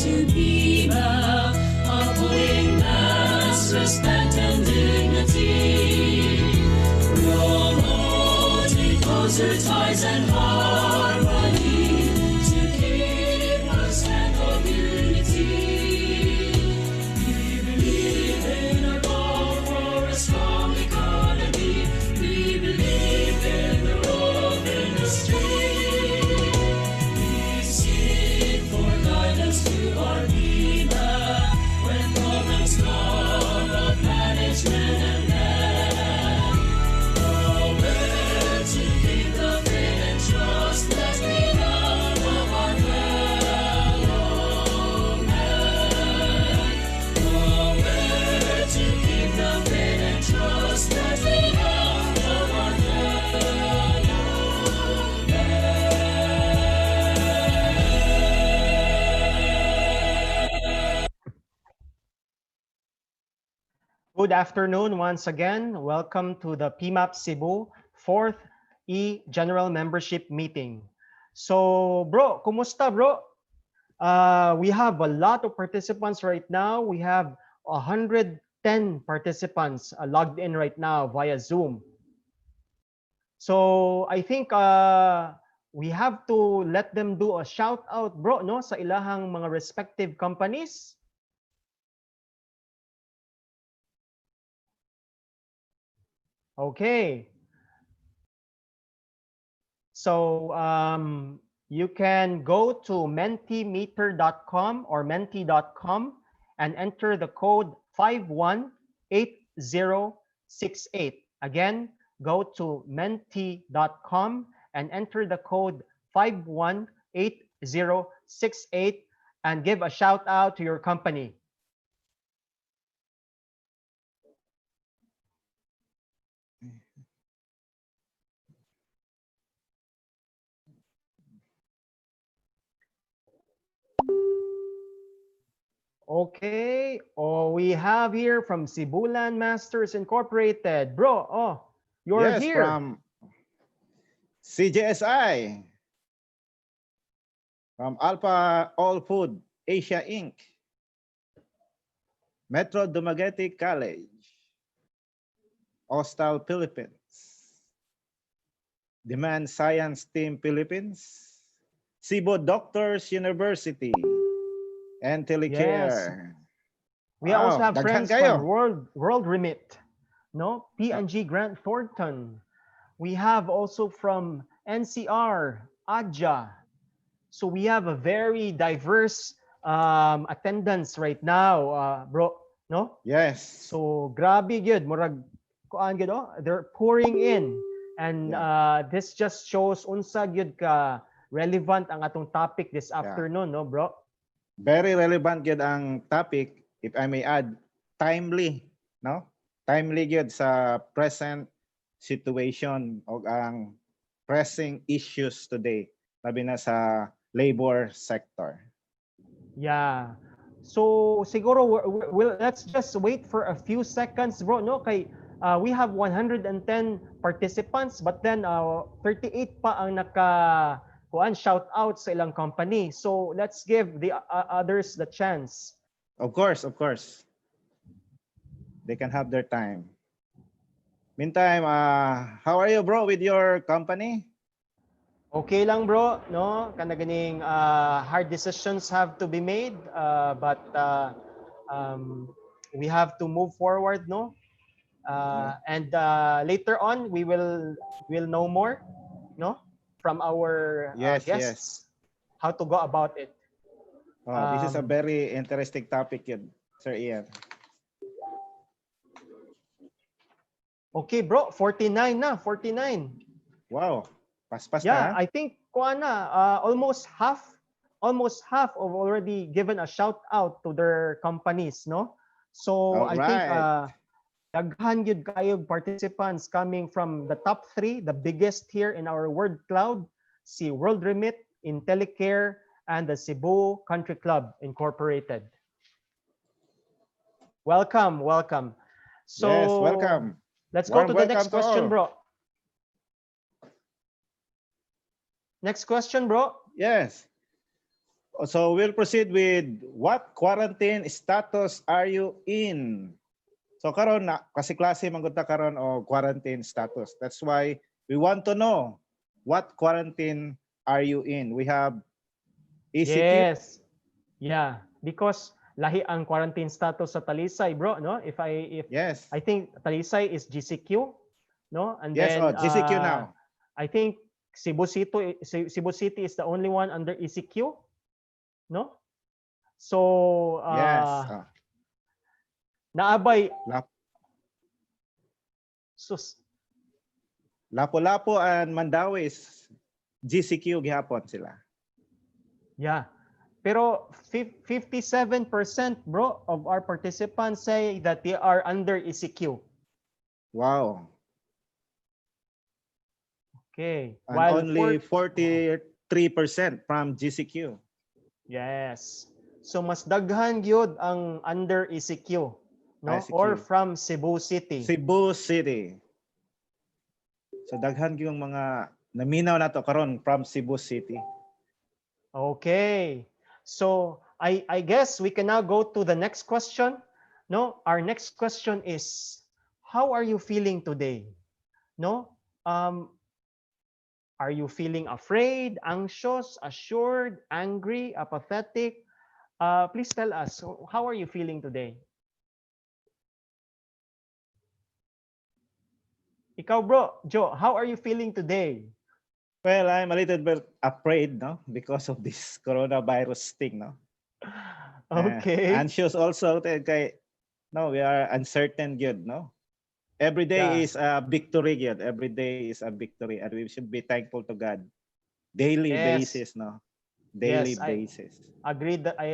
to PMAP, upholding mass respect and dignity, promoting closer ties and harmony to keep one stand of unity. We believe in our goal for a strong economy. We believe in the role of industry. We seek for guidance to our PMAP when problems come of management and man. Nowhere to keep the faith and trust that we have of our fellow man. Nowhere to keep the faith and trust that we have of our fellow man. Good afternoon once again. Welcome to the PMAP Cebu 4th General Membership Meeting. So, bro, kumusta, bro? We have a lot of participants right now. We have 110 participants logged in right now via Zoom. So, I think we have to let them do a shout out, bro, no, sa ilahang mga respective companies. Okay. So you can go to mentimeter.com or menti.com and enter the code 518068. Again, go to menti.com and enter the code 518068 and give a shout out to your company. Okay, we have here from Cebulan Masters Incorporated. Bro, you're Yes, here. from CJSI, from Alpha All Food Asia Inc., Metro Dumaguete College, Hostal Philippines, Demand Science Team Philippines, Cebu Doctors University, and Telecare. We also Wow, have daghan friends kayo. from World Remit, no? P&G Grant Thornton. We have also from NCR, AJA. So we have a very diverse attendance right now, bro, no? Yes. So grabe gyud, murag kuan gyud, oh, they're pouring in, and this just shows unsa gyud ka relevant ang atong topic this afternoon, no, bro? Very relevant gyud ang topic, if I may add, timely, no? Timely gyud sa present situation o ang pressing issues today, labi na sa labor sector. Yeah. So siguro let's just wait for a few seconds, bro, no? Kay we have 110 participants, but then 38 pa ang naka shout out sa ilang company. So let's give the others the chance. Of course. They can have their time. Meantime, how are you, bro, with your company? Okay lang, bro, no? Kanaganing hard decisions have to be made, but we have to move forward, no? And later on we'll know more, no, from our guests how to go about it. This is a very interesting topic, Sir Ian. Okay, bro, 49 na, 49. Wow, paspas yeah, na. I think almost half have already given a shout out to their companies, no? So I think daghan gyud kayo participants coming from the top 3, the biggest here in our word cloud, si World Remit, Telecare, and the Cebu Country Club Incorporated. Welcome. So yes, welcome. Let's go to the next question, bro. Next question, bro. Yes. So we'll proceed with what quarantine status are you in? So karon na kasi klase manggod ta karon o quarantine status. That's why we want to know what quarantine are you in? We have ECQ. Yes. Yeah, because lahi ang quarantine status sa Talisay, bro, no? If Yes. I think Talisay is GCQ, no? And Yes, then GCQ now. I think Cebu City is the only one under ECQ, no? So Yes. naabay Lap- sus Lapu-Lapu and Mandawis GCQ gihapon sila. yeah. Pero 57% bro of our participants say that they are under ECQ. Wow. Okay. And While only 43% from GCQ. yes. So mas daghan gyud ang under ECQ, no? ICQ. Or from Cebu City. Cebu City. So daghan yung mga naminaw nato karon from Cebu City. Okay. So I guess we can now go to the next question. No, our next question is, how are you feeling today? No, are you feeling afraid, anxious, assured, angry, apathetic? Please tell us, how are you feeling today? Ikaw bro, Joe, how are you feeling today? Well, I'm a little bit afraid, no, because of this coronavirus thing, no. Okay. Anxious also kay no, we are uncertain good, no. Every day Yeah. is a victory good. Every day is a victory, and we should be thankful to God. Daily Yes. basis, no. Daily Yes, basis. I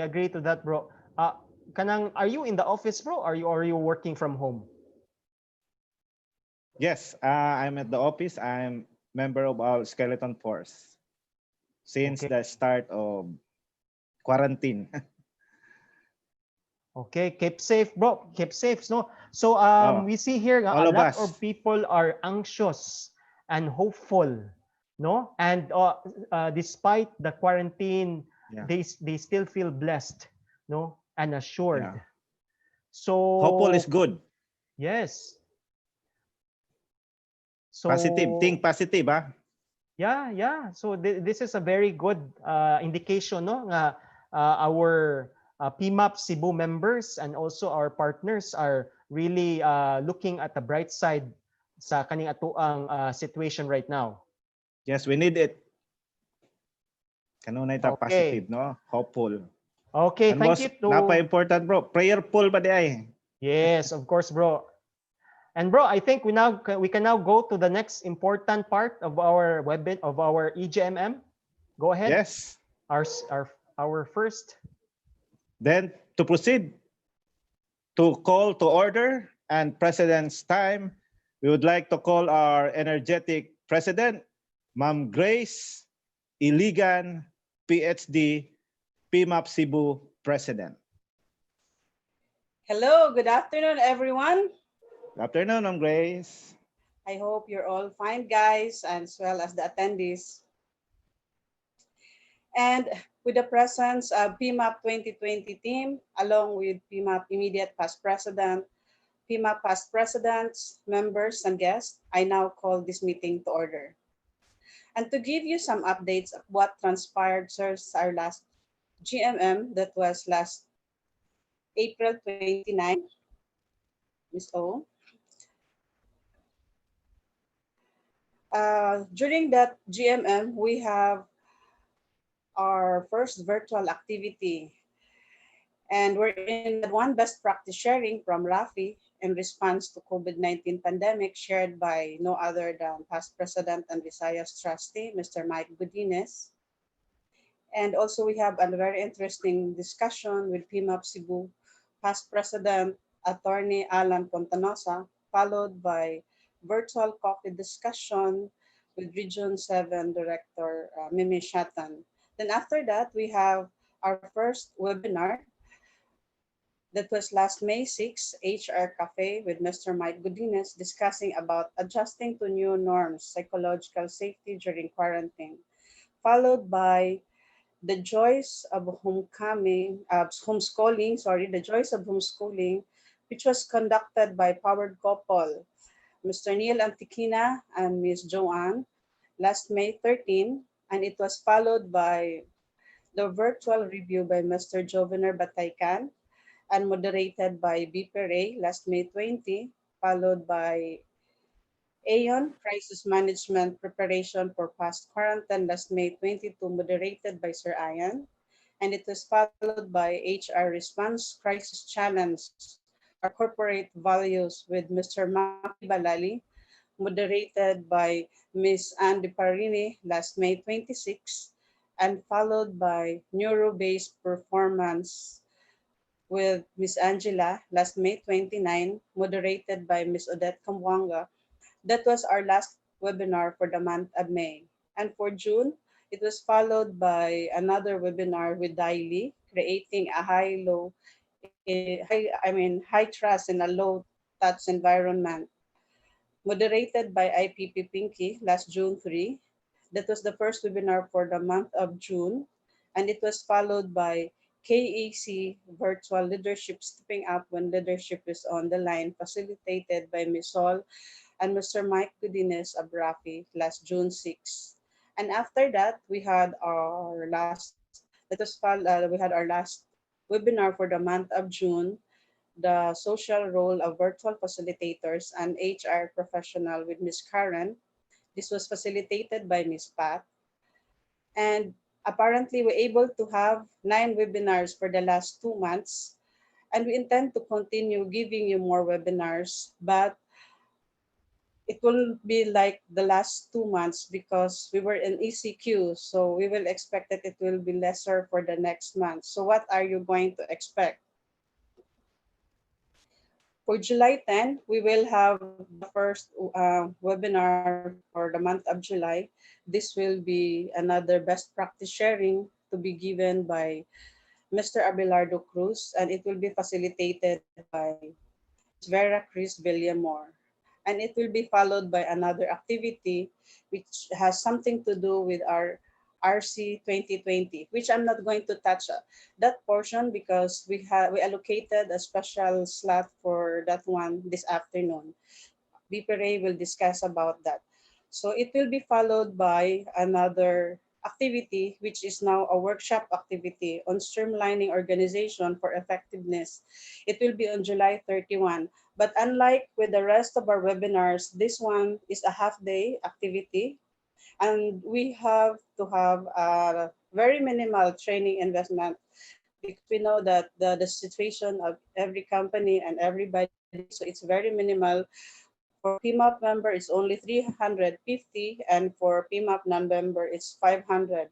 agree to that, bro. Are you in the office, bro? Are you working from home? Yes, I'm at the office. I'm member of our skeleton force since Okay. the start of quarantine. Okay, keep safe, bro. Keep safe. No, so we see here all a of lot us. of people are anxious and hopeful, no, and despite the quarantine, Yeah. they still feel blessed, no, and assured. Yeah. So Hopeful is good. yes. So Positive. Think positive, ah. yeah. So this is a very good indication, no, nga our PMAP Cebu members and also our partners are really looking at the bright side sa kaning atuang situation right now. Yes, we need it. Kanunay ta Okay. positive, no? Hopeful. Okay, And thank most you to napa-important, bro. Prayerful ba di ay? yes, of course, bro. And bro, I think we can now go to the next important part of our EGMM. Go ahead. Yes. Our first. Then to proceed to call to order and President's time, we would like to call our energetic President, Ma'am Grace Iligan, PhD, PMAP Cebu President. Hello, good afternoon, everyone. Good afternoon, Ma'am Grace. I hope you're all fine, guys, as well as the attendees. And with the presence of PMAP 2020 team, along with PMAP immediate past president, PMAP past presidents, members, and guests, I now call this meeting to order. And to give you some updates of what transpired since our last GMM, that was last April 29, Ms. O. During that GMM, we have our first virtual activity. And we're in one best practice sharing from Rafi in response to COVID-19 pandemic shared by no other than past president and Visayas trustee, Mr. Mike Godinez. And also we have a very interesting discussion with PMAP Cebu past president, attorney Alan Pontanosa, followed by virtual coffee discussion with Region 7 Director Mimi Shatan. Then after that, we have our first webinar that was last May 6, HR Cafe with Mr. Mike Godinez discussing about adjusting to new norms, psychological safety during quarantine, followed by the joys of the joys of homeschooling, which was conducted by powered couple, Mr. Neil Antikina and Ms. Joanne, last May 13, and it was followed by the virtual review by Mr. Jovener Bataycan and moderated by BPRA last May 20, followed by Aeon Crisis Management Preparation for Past Quarantine last May 22, moderated by Sir Ian, and it was followed by HR Response Crisis Challenge, our corporate values with Mr. Maki Balali, moderated by Ms. Andy Parini last May 26, and followed by Neuro-Based Performance with Ms. Angela last May 29, moderated by Ms. Odette Kamwanga. That was our last webinar for the month of May. And for June, it was followed by another webinar with DOLE, creating a high trust in a low touch environment, moderated by IPP Pinky last June 3. That was the first webinar for the month of June, and it was followed by KAC Virtual Leadership Stepping Up When Leadership is on the Line, facilitated by Ms. Sol and Mr. Mike Godinez of Rafi last June 6. And after that, we had our last webinar for the month of June, the social role of virtual facilitators and HR professional with Ms. Karen. This was facilitated by Ms. Pat. And apparently we're able to have 9 webinars for the last 2 months. And we intend to continue giving you more webinars, but it will be like the last 2 months because we were in ECQ. So we will expect that it will be lesser for the next month. So what are you going to expect? For July 10, we will have the first webinar for the month of July. This will be another best practice sharing to be given by Mr. Abelardo Cruz, and it will be facilitated by Vera Chris Villamor. And it will be followed by another activity which has something to do with our RC 2020, which I'm not going to touch that portion because we allocated a special slot for that one this afternoon. BPRA will discuss about that. So it will be followed by another activity, which is now a workshop activity on streamlining organization for effectiveness. It will be on July 31. But unlike with the rest of our webinars, this one is a half-day activity. And we have to have a very minimal training investment because we know that the situation of every company and everybody, so it's very minimal. For PMAP member, it's only 350, and for PMAP non-member, it's 500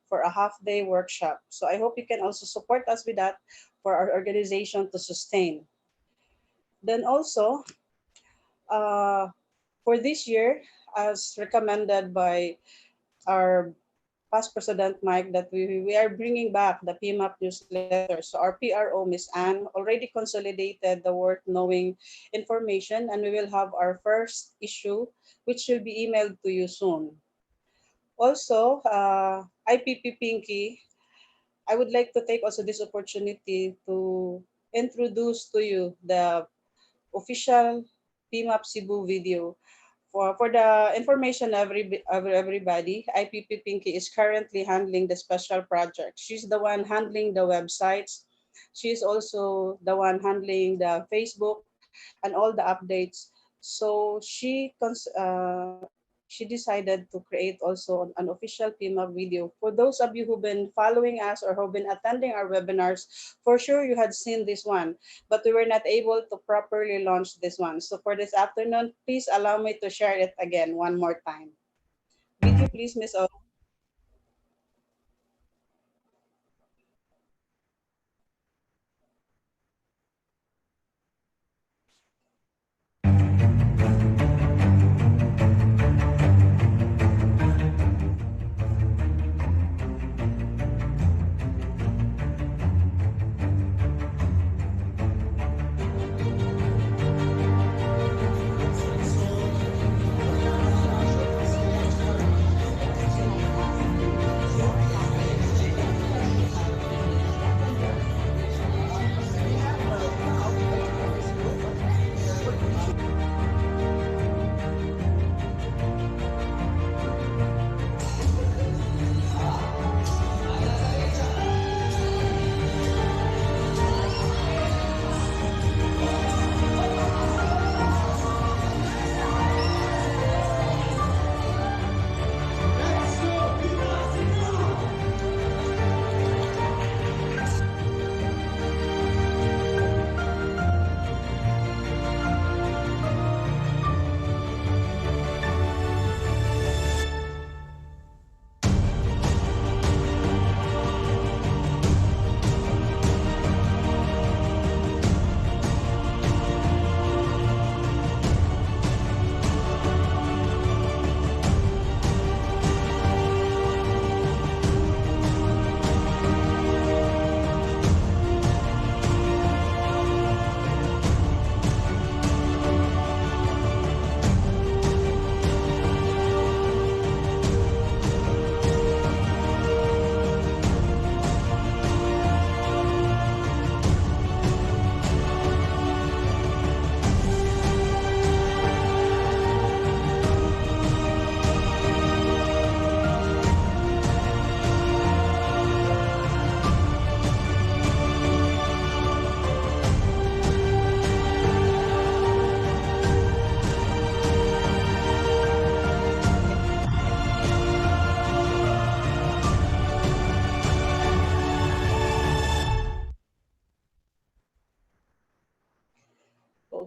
for a half-day workshop. So I hope you can also support us with that for our organization to sustain. Then also, for this year, as recommended by our past President Mike, that we are bringing back the PMAP newsletter. So our PRO, Ms. Anne, already consolidated the worth knowing information, and we will have our first issue, which will be emailed to you soon. Also, IPP Pinky, I would like to take also this opportunity to introduce to you the official PMAP CEBU video. For the information of everybody, IPP Pinky is currently handling the special project. She's the one handling the websites. She's also the one handling the Facebook and all the updates. So she decided to create also an official PMAP video. For those of you who've been following us or who've been attending our webinars, for sure you had seen this one, but we were not able to properly launch this one. So for this afternoon, please allow me to share it again one more time. Video, please, Ms. O.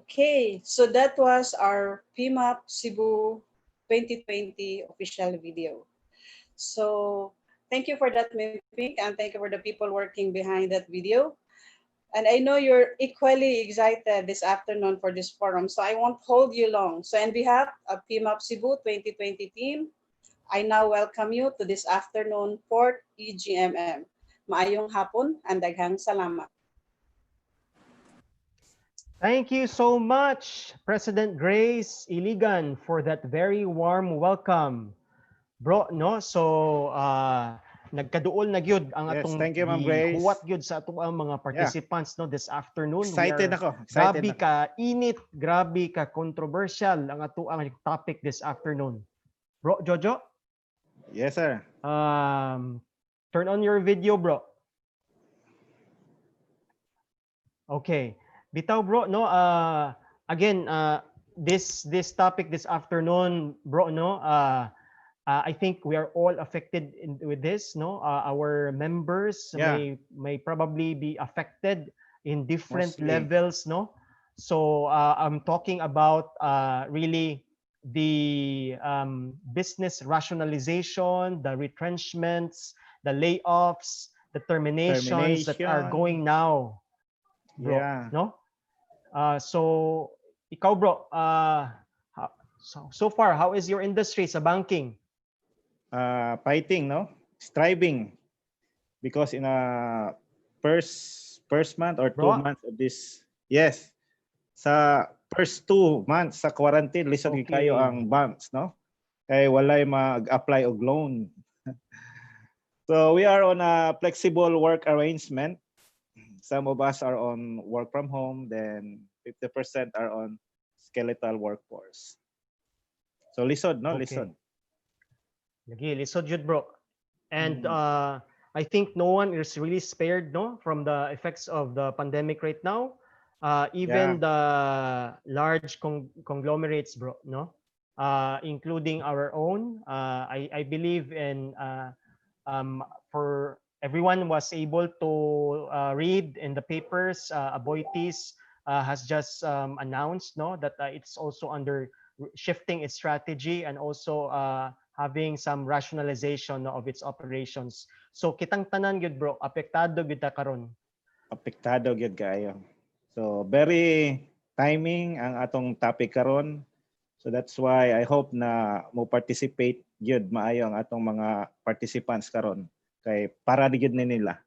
Okay, so that was our PMAP Cebu 2020 official video. So thank you for that, Mimpink, and thank you for the people working behind that video. And I know you're equally excited this afternoon for this forum, so I won't hold you long. So on behalf of PMAP Cebu 2020 team, I now welcome you to this afternoon 4th EGMM. Maayong hapon and daghang salamat. Thank you so much, President Grace Iligan, for that very warm welcome. Bro, no? So, nagkaduol na gyud ang Yes, atong thank you, Ma'am Grace. huwat gyud sa atong mga participants no this afternoon. Excited We are ako. Excited grabe ako. ka init, grabe ka controversial ang atoang topic this afternoon. Bro, Jojo, Yes, sir. turn on your video, bro. Okay. Bitaw, bro, no? Again, this topic this afternoon, bro, no? I think we are all affected with this, no? Our members may probably be affected in different Mostly. levels, no? So I'm talking about really the business rationalization, the retrenchments, the layoffs, the terminations that are Termination. going now, bro. Yeah. No? So ikaw, bro, so far, how is your industry sa banking? Fighting, no? Striving. Because in a first month or 2 Bro? months of this, yes, sa first 2 months sa quarantine, lisod Okay. kayo ang banks, no? Kaya walay mag-apply og loan. So we are on a flexible work arrangement. Some of us are on work from home, then 50% are on skeletal workforce. So lisod, no? Okay. Lisod. Lagi, lisod yun, bro. And I think no one is really spared, no, from the effects of the pandemic right now. Even the large conglomerates, bro, no, including our own. I believe in for everyone was able to read in the papers. Aboitiz has just announced, no, that it's also under shifting its strategy and also having some rationalization of its operations. So kitang tanan gyud, bro, apektado gyud ta karon. Apektado gyud kayo. So very timing ang atong topic karon. So that's why I hope na mo participate gyud maayo ang atong mga participants karon kay para gyud ni nila.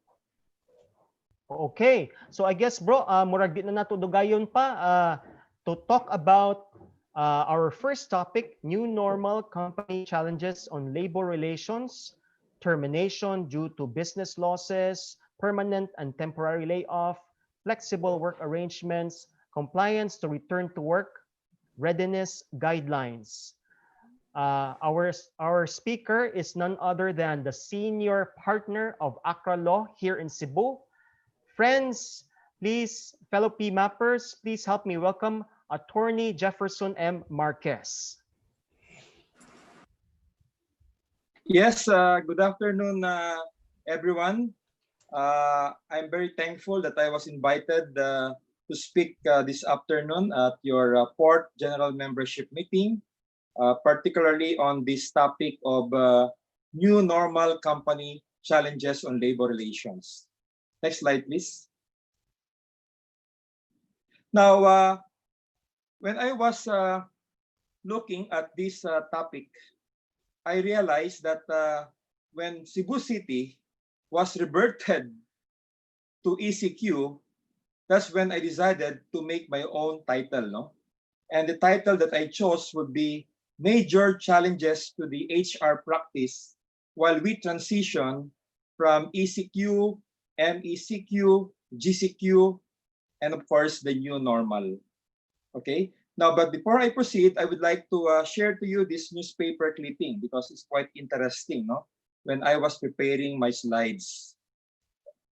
Okay. So I guess, bro, murag di na nato dugayon pa to talk about our first topic, new normal company challenges on labor relations, termination due to business losses, permanent and temporary layoff, flexible work arrangements, compliance to return to work, readiness guidelines. Our speaker is none other than the senior partner of Accra Law here in Cebu. Friends, please, fellow PMAPers, please help me welcome Attorney Jefferson M. Marquez. Yes, good afternoon, everyone. I'm very thankful that I was invited to speak this afternoon at your 4th General Membership Meeting, particularly on this topic of new normal company challenges on labor relations. Next slide, please. Now, when I was looking at this topic, I realized that when Cebu City was reverted to ECQ, that's when I decided to make my own title, no? And the title that I chose would be Major Challenges to the HR Practice while we transition from ECQ, MECQ, GCQ, and of course, the new normal. Okay, now, but before I proceed, I would like to share to you this newspaper clipping because it's quite interesting, no? When I was preparing my slides.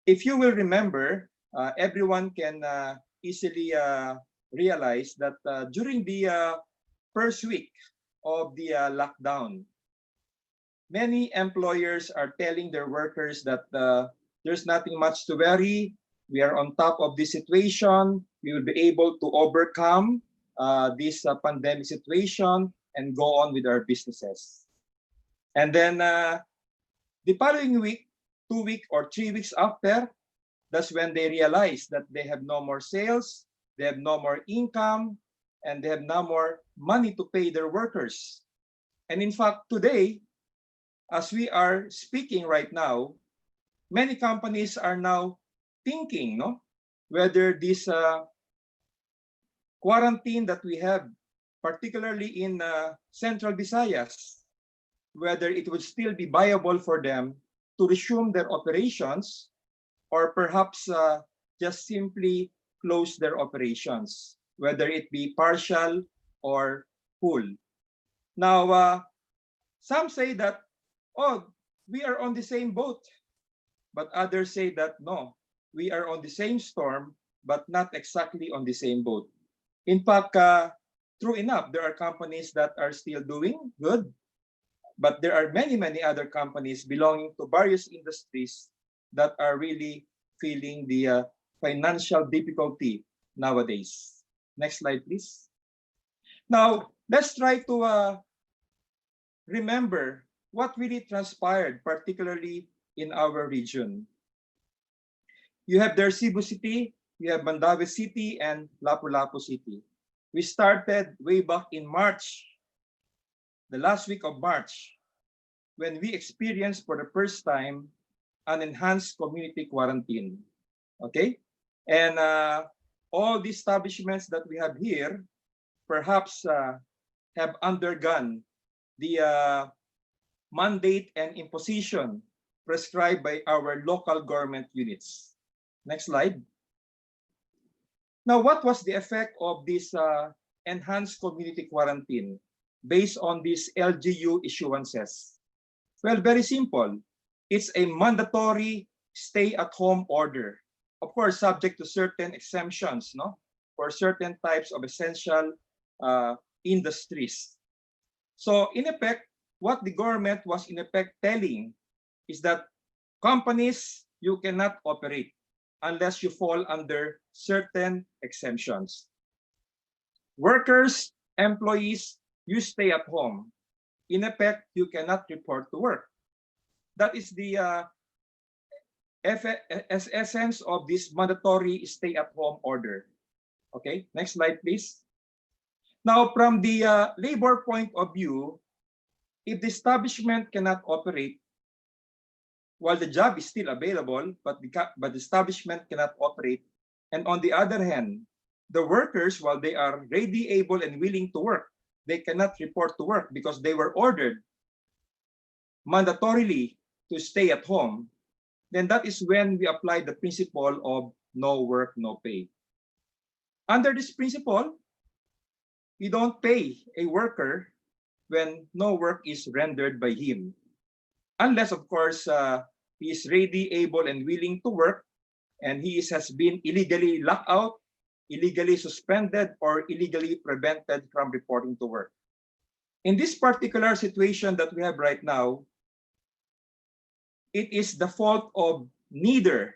If you will remember, everyone can easily realize that during the first week of the lockdown, many employers are telling their workers that there's nothing much to worry, We are on top of this situation. We will be able to overcome this pandemic situation and go on with our businesses. And then the following week, 2 weeks or 3 weeks after, that's when they realize that they have no more sales, they have no more income, and they have no more money to pay their workers. And in fact, today, as we are speaking right now, many companies are now thinking, whether this quarantine that we have, particularly in Central Visayas, whether it would still be viable for them to resume their operations, or perhaps just simply close their operations, whether it be partial or full. Now, some say that, oh, we are on the same boat, but others say that, no, we are on the same storm, but not exactly on the same boat. In fact, true enough, there are companies that are still doing good, but there are many, many other companies belonging to various industries that are really feeling the financial difficulty nowadays. Next slide, please. Now, let's try to remember what really transpired, particularly in our region. You have there Cebu City, you have Mandaue City, and Lapu-Lapu City. We started way back in March, the last week of March, when we experienced for the first time an enhanced community quarantine. Okay? And all the establishments that we have here perhaps have undergone the mandate and imposition prescribed by our local government units. Next slide. Now, what was the effect of this enhanced community quarantine based on these LGU issuances? Well, very simple. It's a mandatory stay-at-home order. Of course, subject to certain exemptions, for certain types of essential industries. So, in effect, what the government was in effect telling is that companies, you cannot operate unless you fall under certain exemptions. Workers, employees, you stay at home. In effect, you cannot report to work. That is the essence of this mandatory stay-at-home order. Okay, next slide, please. Now, from the labor point of view, if the establishment cannot operate, while the job is still available, but the establishment cannot operate, and on the other hand, the workers, while they are ready, able, and willing to work, they cannot report to work because they were ordered mandatorily to stay at home, then that is when we apply the principle of no work, no pay. Under this principle, we don't pay a worker when no work is rendered by him, unless, of course, he is ready, able, and willing to work, and he has been illegally locked out, illegally suspended, or illegally prevented from reporting to work. In this particular situation that we have right now, it is the fault of neither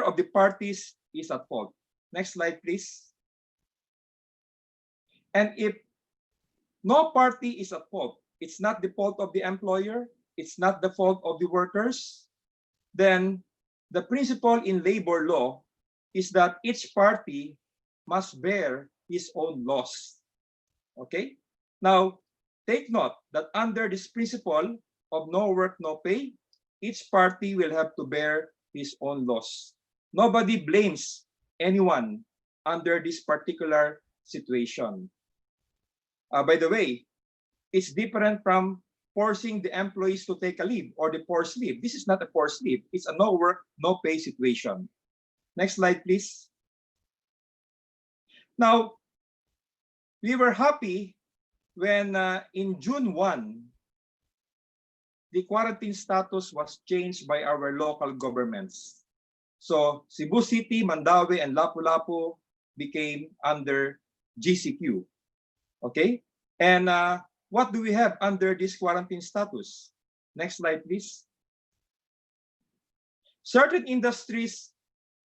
of the parties is at fault. Next slide, please. And if no party is at fault, it's not the fault of the employer, it's not the fault of the workers, then the principle in labor law is that each party must bear his own loss. Okay? Now, take note that under this principle of no work, no pay, each party will have to bear his own loss. Nobody blames anyone under this particular situation. By the way, it's different from forcing the employees to take a leave or the forced leave. This is not a forced leave. It's a no work, no pay situation. Next slide, please. Now, we were happy when in June 1, the quarantine status was changed by our local governments. So Cebu City, Mandaue, and Lapu-Lapu became under GCQ. Okay? And what do we have under this quarantine status? Next slide, please. Certain industries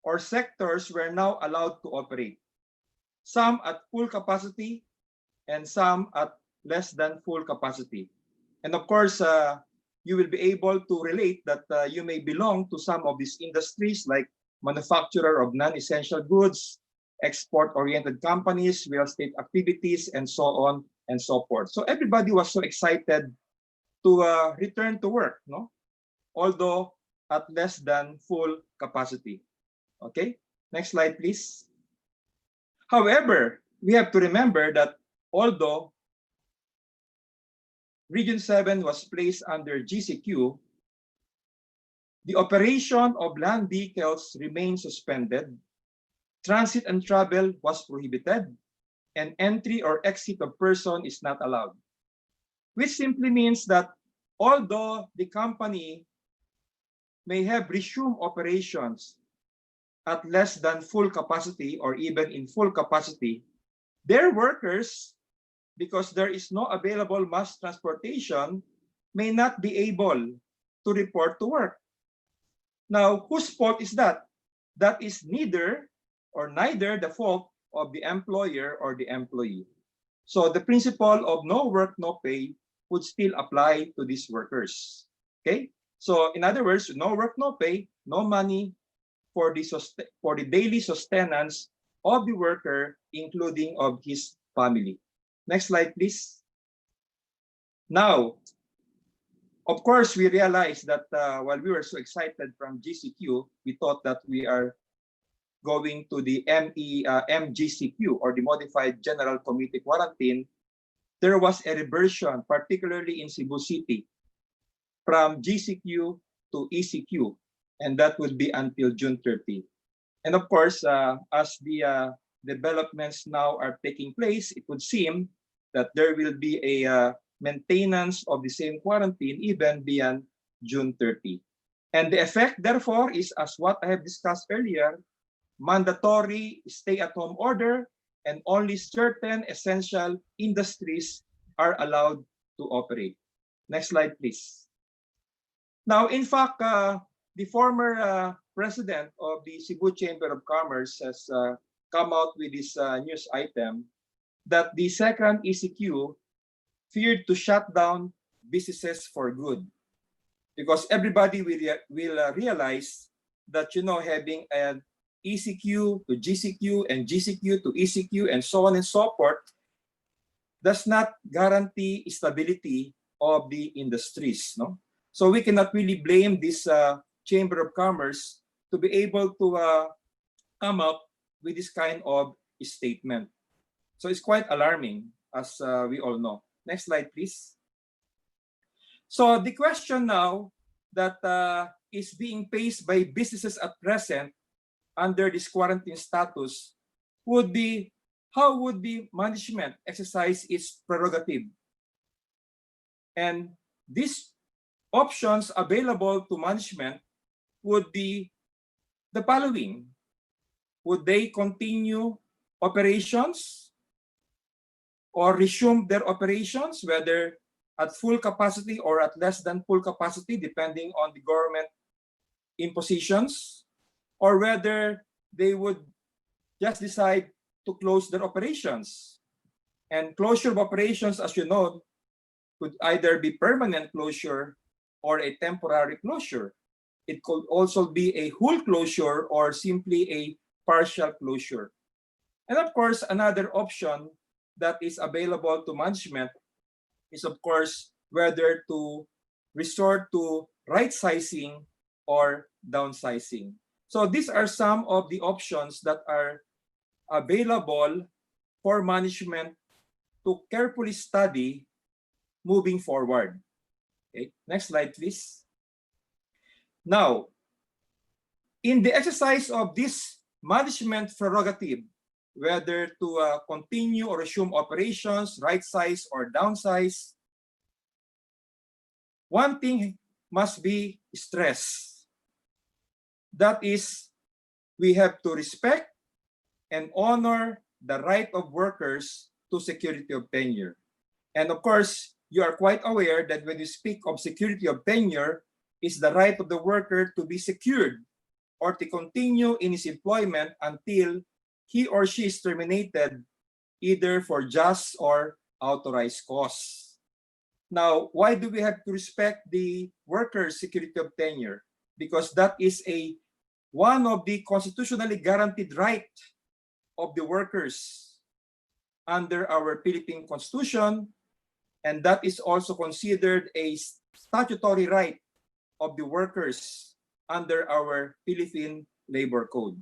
or sectors were now allowed to operate, some at full capacity and some at less than full capacity. And of course, you will be able to relate that you may belong to some of these industries like manufacturer of non-essential goods, export-oriented companies, real estate activities, and so on and so forth. So everybody was so excited to return to work, no? Although at less than full capacity. Okay, next slide, please. However, we have to remember that although Region 7 was placed under GCQ, the operation of land vehicles remained suspended, transit and travel was prohibited, and entry or exit of person is not allowed. Which simply means that although the company may have resumed operations at less than full capacity or even in full capacity, their workers, because there is no available mass transportation, may not be able to report to work. Now, whose fault is that? That is neither the fault of the employer or the employee. So the principle of no work, no pay would still apply to these workers. Okay? So in other words, no work, no pay, no money for the daily sustenance of the worker, including of his family. Next slide, please. Now, of course, we realized that while we were so excited from GCQ, we thought that we are going to the MGCQ, or the Modified General Committee Quarantine. There was a reversion, particularly in Cebu City, from GCQ to ECQ, and that would be until June 30. And of course, as the developments now are taking place, it would seem that there will be a maintenance of the same quarantine even beyond June 30. And the effect, therefore, is, as what I have discussed earlier, mandatory stay-at-home order, and only certain essential industries are allowed to operate. Next slide, please. Now, in fact, the former president of the Cebu Chamber of Commerce has come out with this news item that the second ECQ feared to shut down businesses for good, because everybody will realize that, you know, having an ECQ to GCQ and GCQ to ECQ and so on and so forth does not guarantee stability of the industries, no? So we cannot really blame this Chamber of Commerce to be able to come up with this kind of statement. So it's quite alarming, as we all know. Next slide, please. So the question now that is being faced by businesses at present under this quarantine status would be, how would the management exercise its prerogative? And these options available to management would be the following. Would they continue operations or resume their operations, whether at full capacity or at less than full capacity, depending on the government impositions, or whether they would just decide to close their operations? And closure of operations, as you know, could either be permanent closure or a temporary closure. It could also be a whole closure or simply a partial closure. And of course, another option that is available to management is, of course, whether to resort to right-sizing or downsizing. So these are some of the options that are available for management to carefully study moving forward. Okay, next slide, please. Now, in the exercise of this management prerogative, whether to continue or resume operations, right-size or downsize, one thing must be stressed. That is, we have to respect and honor the right of workers to security of tenure. And of course, you are quite aware that when you speak of security of tenure, is the right of the worker to be secured or to continue in his employment until he or she is terminated either for just or authorized cause. Now, why do we have to respect the workers' security of tenure? Because that is one of the constitutionally guaranteed right of the workers under our Philippine Constitution, and that is also considered a statutory right of the workers under our Philippine Labor Code.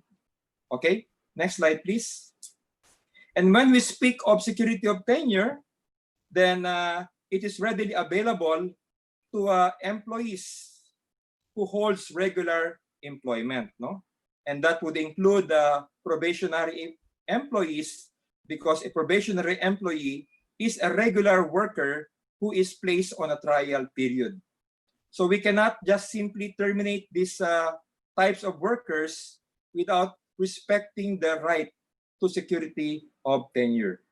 Okay, next slide, please. And when we speak of security of tenure, then it is readily available to employees who holds regular employment, no? And that would include probationary employees, because a probationary employee is a regular worker who is placed on a trial period. So we cannot just simply terminate these types of workers without respecting the right to security of tenure.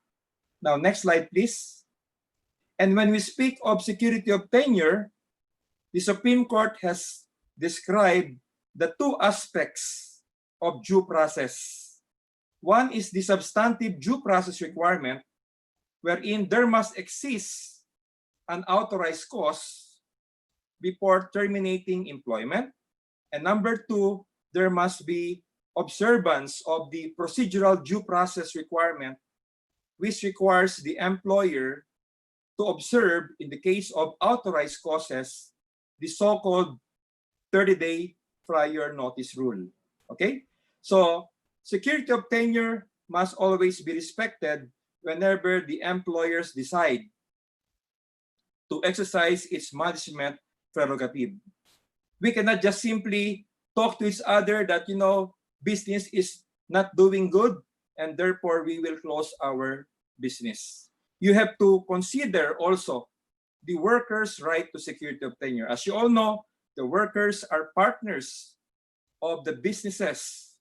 Now, next slide, please. And when we speak of security of tenure, the Supreme Court has described the two aspects of due process. One is the substantive due process requirement, wherein there must exist an authorized cause before terminating employment. And number two, there must be observance of the procedural due process requirement, which requires the employer to observe, in the case of authorized causes, the so-called 30-day prior notice rule. Okay? So, security of tenure must always be respected whenever the employers decide to exercise its management prerogative. We cannot just simply talk to each other that, business is not doing good and therefore we will close our business. You have to consider also the workers' right to security of tenure. As you all know, the workers are partners of the businesses,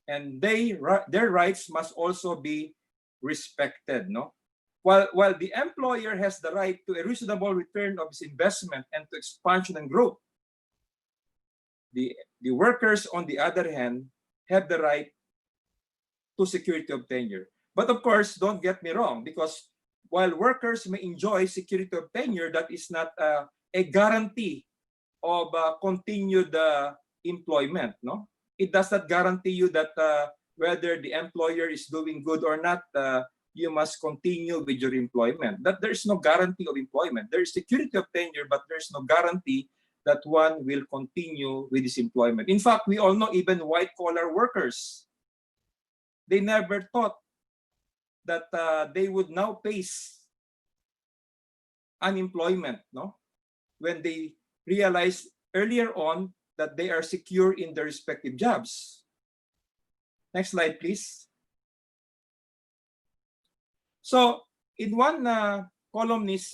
and their rights must also be respected. No, while the employer has the right to a reasonable return of his investment and to expansion and growth, the workers, on the other hand, have the right to security of tenure. But of course, don't get me wrong, because while workers may enjoy security of tenure, that is not a guarantee of continued employment. No, it does not guarantee you that whether the employer is doing good or not, you must continue with your employment. That there is no guarantee of employment. There is security of tenure, but there is no guarantee that one will continue with his employment. In fact, we all know even white-collar workers, they never thought that they would now face unemployment, no? When they realized earlier on that they are secure in their respective jobs. Next slide, please. So, in one columnist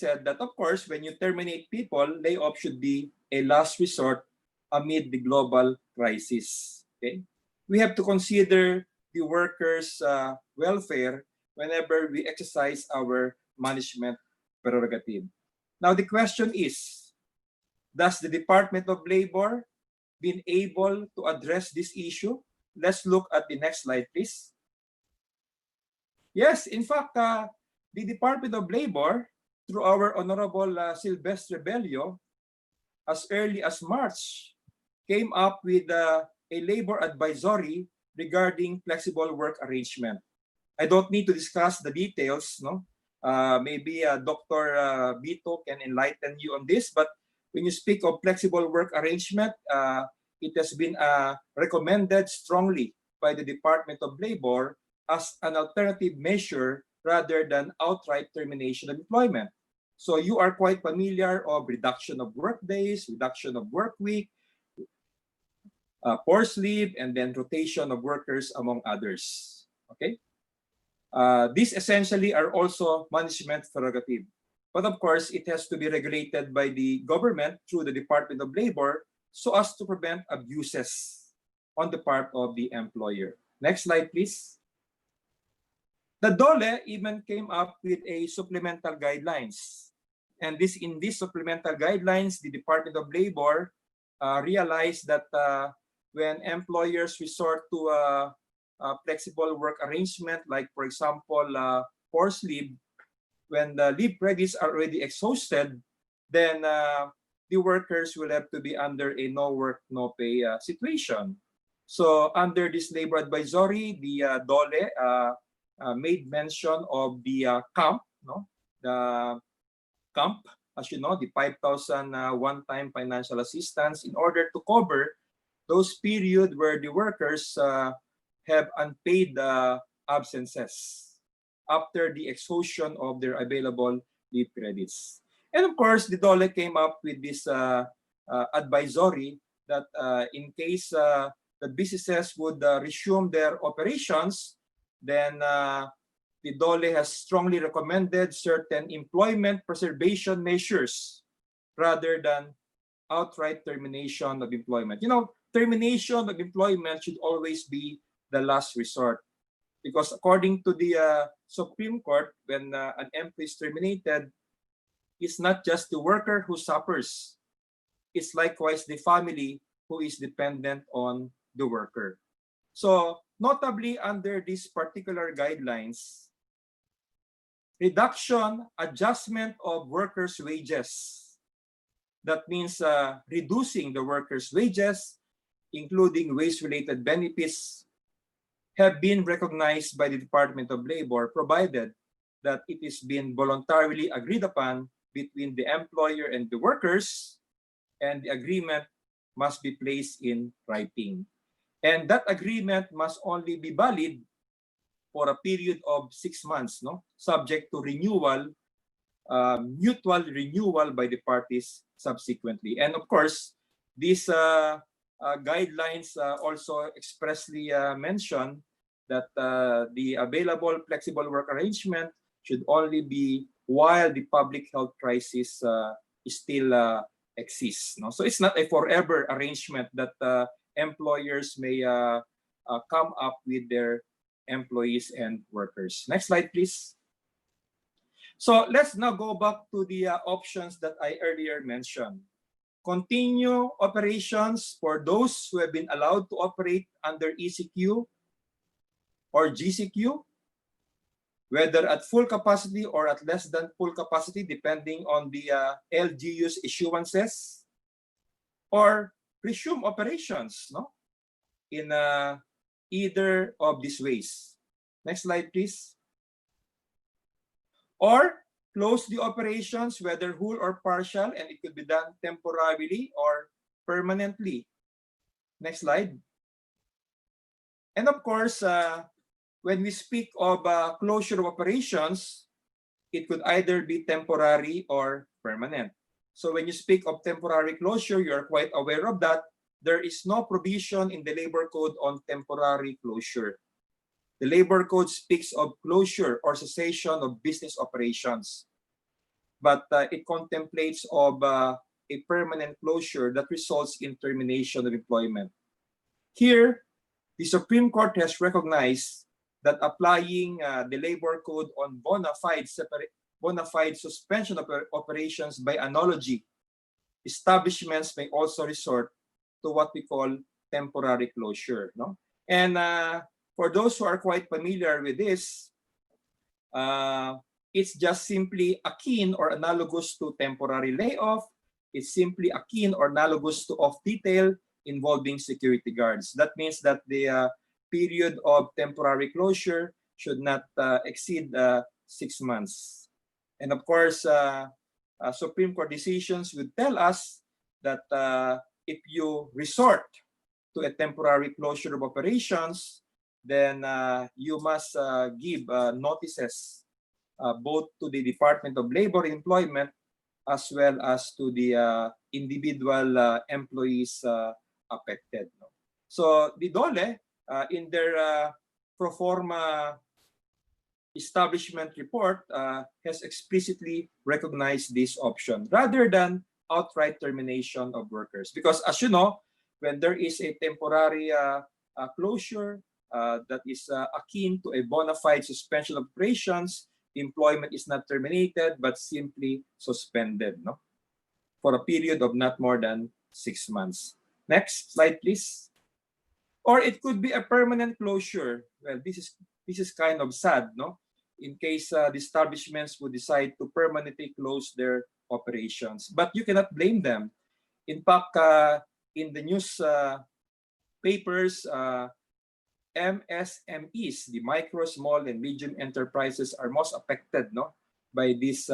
said that, of course, when you terminate people, layoff should be a last resort amid the global crisis. Okay, we have to consider the workers' welfare whenever we exercise our management prerogative. Now, the question is, does the Department of Labor been able to address this issue? Let's look at the next slide, please. Yes, in fact, the Department of Labor, through our Honorable Silvestre Bello, as early as March, came up with a labor advisory regarding flexible work arrangement. I don't need to discuss the details, no? Maybe Dr. Vito can enlighten you on this, but when you speak of flexible work arrangement, it has been recommended strongly by the Department of Labor as an alternative measure rather than outright termination of employment. So you are quite familiar of reduction of work days, reduction of work week, forced leave, and then rotation of workers, among others. Okay? These essentially are also management prerogative. But of course, it has to be regulated by the government through the Department of Labor so as to prevent abuses on the part of the employer. Next slide, please. The DOLE even came up with a supplemental guidelines. And in these supplemental guidelines, the Department of Labor realized that when employers resort to a flexible work arrangement, like for example, forced leave, when the leave credits are already exhausted, then the workers will have to be under a no work, no pay situation. So under this labor advisory, the DOLE made mention of the CAMP, no? The CAMP, as you know, the 5,000 one-time financial assistance in order to cover those periods where the workers have unpaid absences after the exhaustion of their available leave credits. And of course, the DOLE came up with this advisory that in case the businesses would resume their operations, then the DOLE has strongly recommended certain employment preservation measures rather than outright termination of employment. You know, termination of employment should always be the last resort, because according to the Supreme Court, when an employee is terminated, it's not just the worker who suffers, it's likewise the family who is dependent on the worker. So notably under these particular guidelines, reduction, adjustment of workers' wages, that means reducing the workers' wages, including wage-related benefits, have been recognized by the Department of Labor, provided that it is being voluntarily agreed upon between the employer and the workers, and the agreement must be placed in writing. And that agreement must only be valid for a period of 6 months, no? Subject to renewal, mutual renewal by the parties subsequently. And of course, these guidelines also expressly mention that the available flexible work arrangement should only be while the public health crisis still exists. No? So it's not a forever arrangement that employers may come up with their employees and workers. Next slide, please. So let's now go back to the options that I earlier mentioned. Continue operations for those who have been allowed to operate under ECQ or GCQ, whether at full capacity or at less than full capacity, depending on the LGU's issuances, or resume operations, no? In either of these ways. Next slide, please. Or close the operations, whether whole or partial, and it could be done temporarily or permanently. Next slide. And of course, when we speak of closure of operations, it could either be temporary or permanent. So when you speak of temporary closure, you are quite aware of that. There is no provision in the Labor Code on temporary closure. The Labor Code speaks of closure or cessation of business operations, but it contemplates of a permanent closure that results in termination of employment. Here, the Supreme Court has recognized that applying the Labor Code on bona fide suspension of operations by analogy, establishments may also resort to what we call temporary closure. No? And for those who are quite familiar with this, it's just simply akin or analogous to temporary layoff. It's simply akin or analogous to off-detail involving security guards. That means that the period of temporary closure should not exceed 6 months. And of course, Supreme Court decisions would tell us that if you resort to a temporary closure of operations, then you must give notices both to the Department of Labor and Employment as well as to the individual employees affected. So the DOLE, in their pro forma establishment report, has explicitly recognized this option rather than outright termination of workers. Because as you know, when there is a temporary closure that is akin to a bona fide suspension of operations, employment is not terminated but simply suspended, no? For a period of not more than 6 months. Next slide, please. Or it could be a permanent closure. Well, this is kind of sad, no? In case the establishments would decide to permanently close their operations. But you cannot blame them. In fact, in the news papers, MSMEs, the micro, small, and medium enterprises, are most affected, no, by this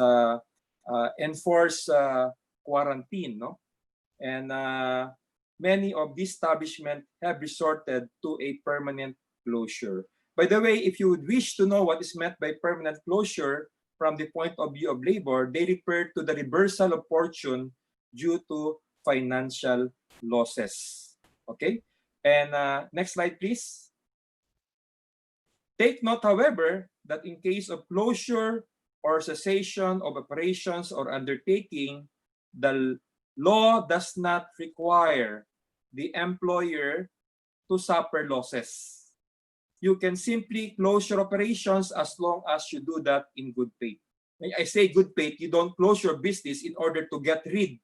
enforced quarantine, no, and many of these establishments have resorted to a permanent closure. By the way, if you would wish to know what is meant by permanent closure from the point of view of labor, they refer to the reversal of fortune due to financial losses. Okay, and next slide, please. Take note, however, that in case of closure or cessation of operations or undertaking, the law does not require the employer to suffer losses. You can simply close your operations as long as you do that in good faith. When I say good faith, you don't close your business in order to get rid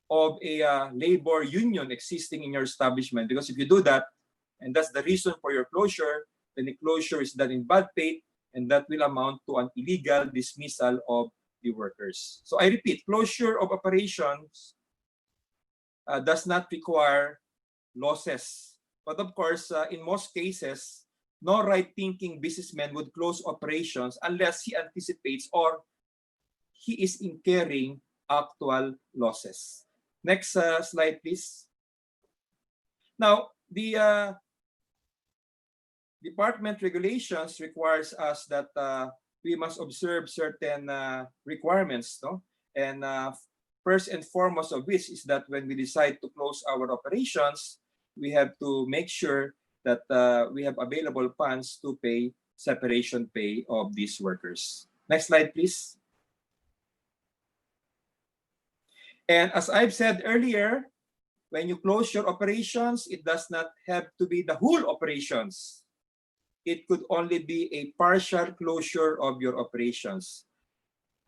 of a labor union existing in your establishment. Because if you do that, and that's the reason for your closure, then the closure is done in bad faith, and that will amount to an illegal dismissal of the workers. So I repeat, closure of operations does not require losses. But of course, in most cases, no right-thinking businessman would close operations unless he anticipates or he is incurring actual losses. Next slide, please. Now, the department regulations requires us that we must observe certain requirements, no? And first and foremost of which is that when we decide to close our operations, we have to make sure that we have available funds to pay separation pay of these workers. Next slide, please. And as I've said earlier, when you close your operations, it does not have to be the whole operations. It could only be a partial closure of your operations.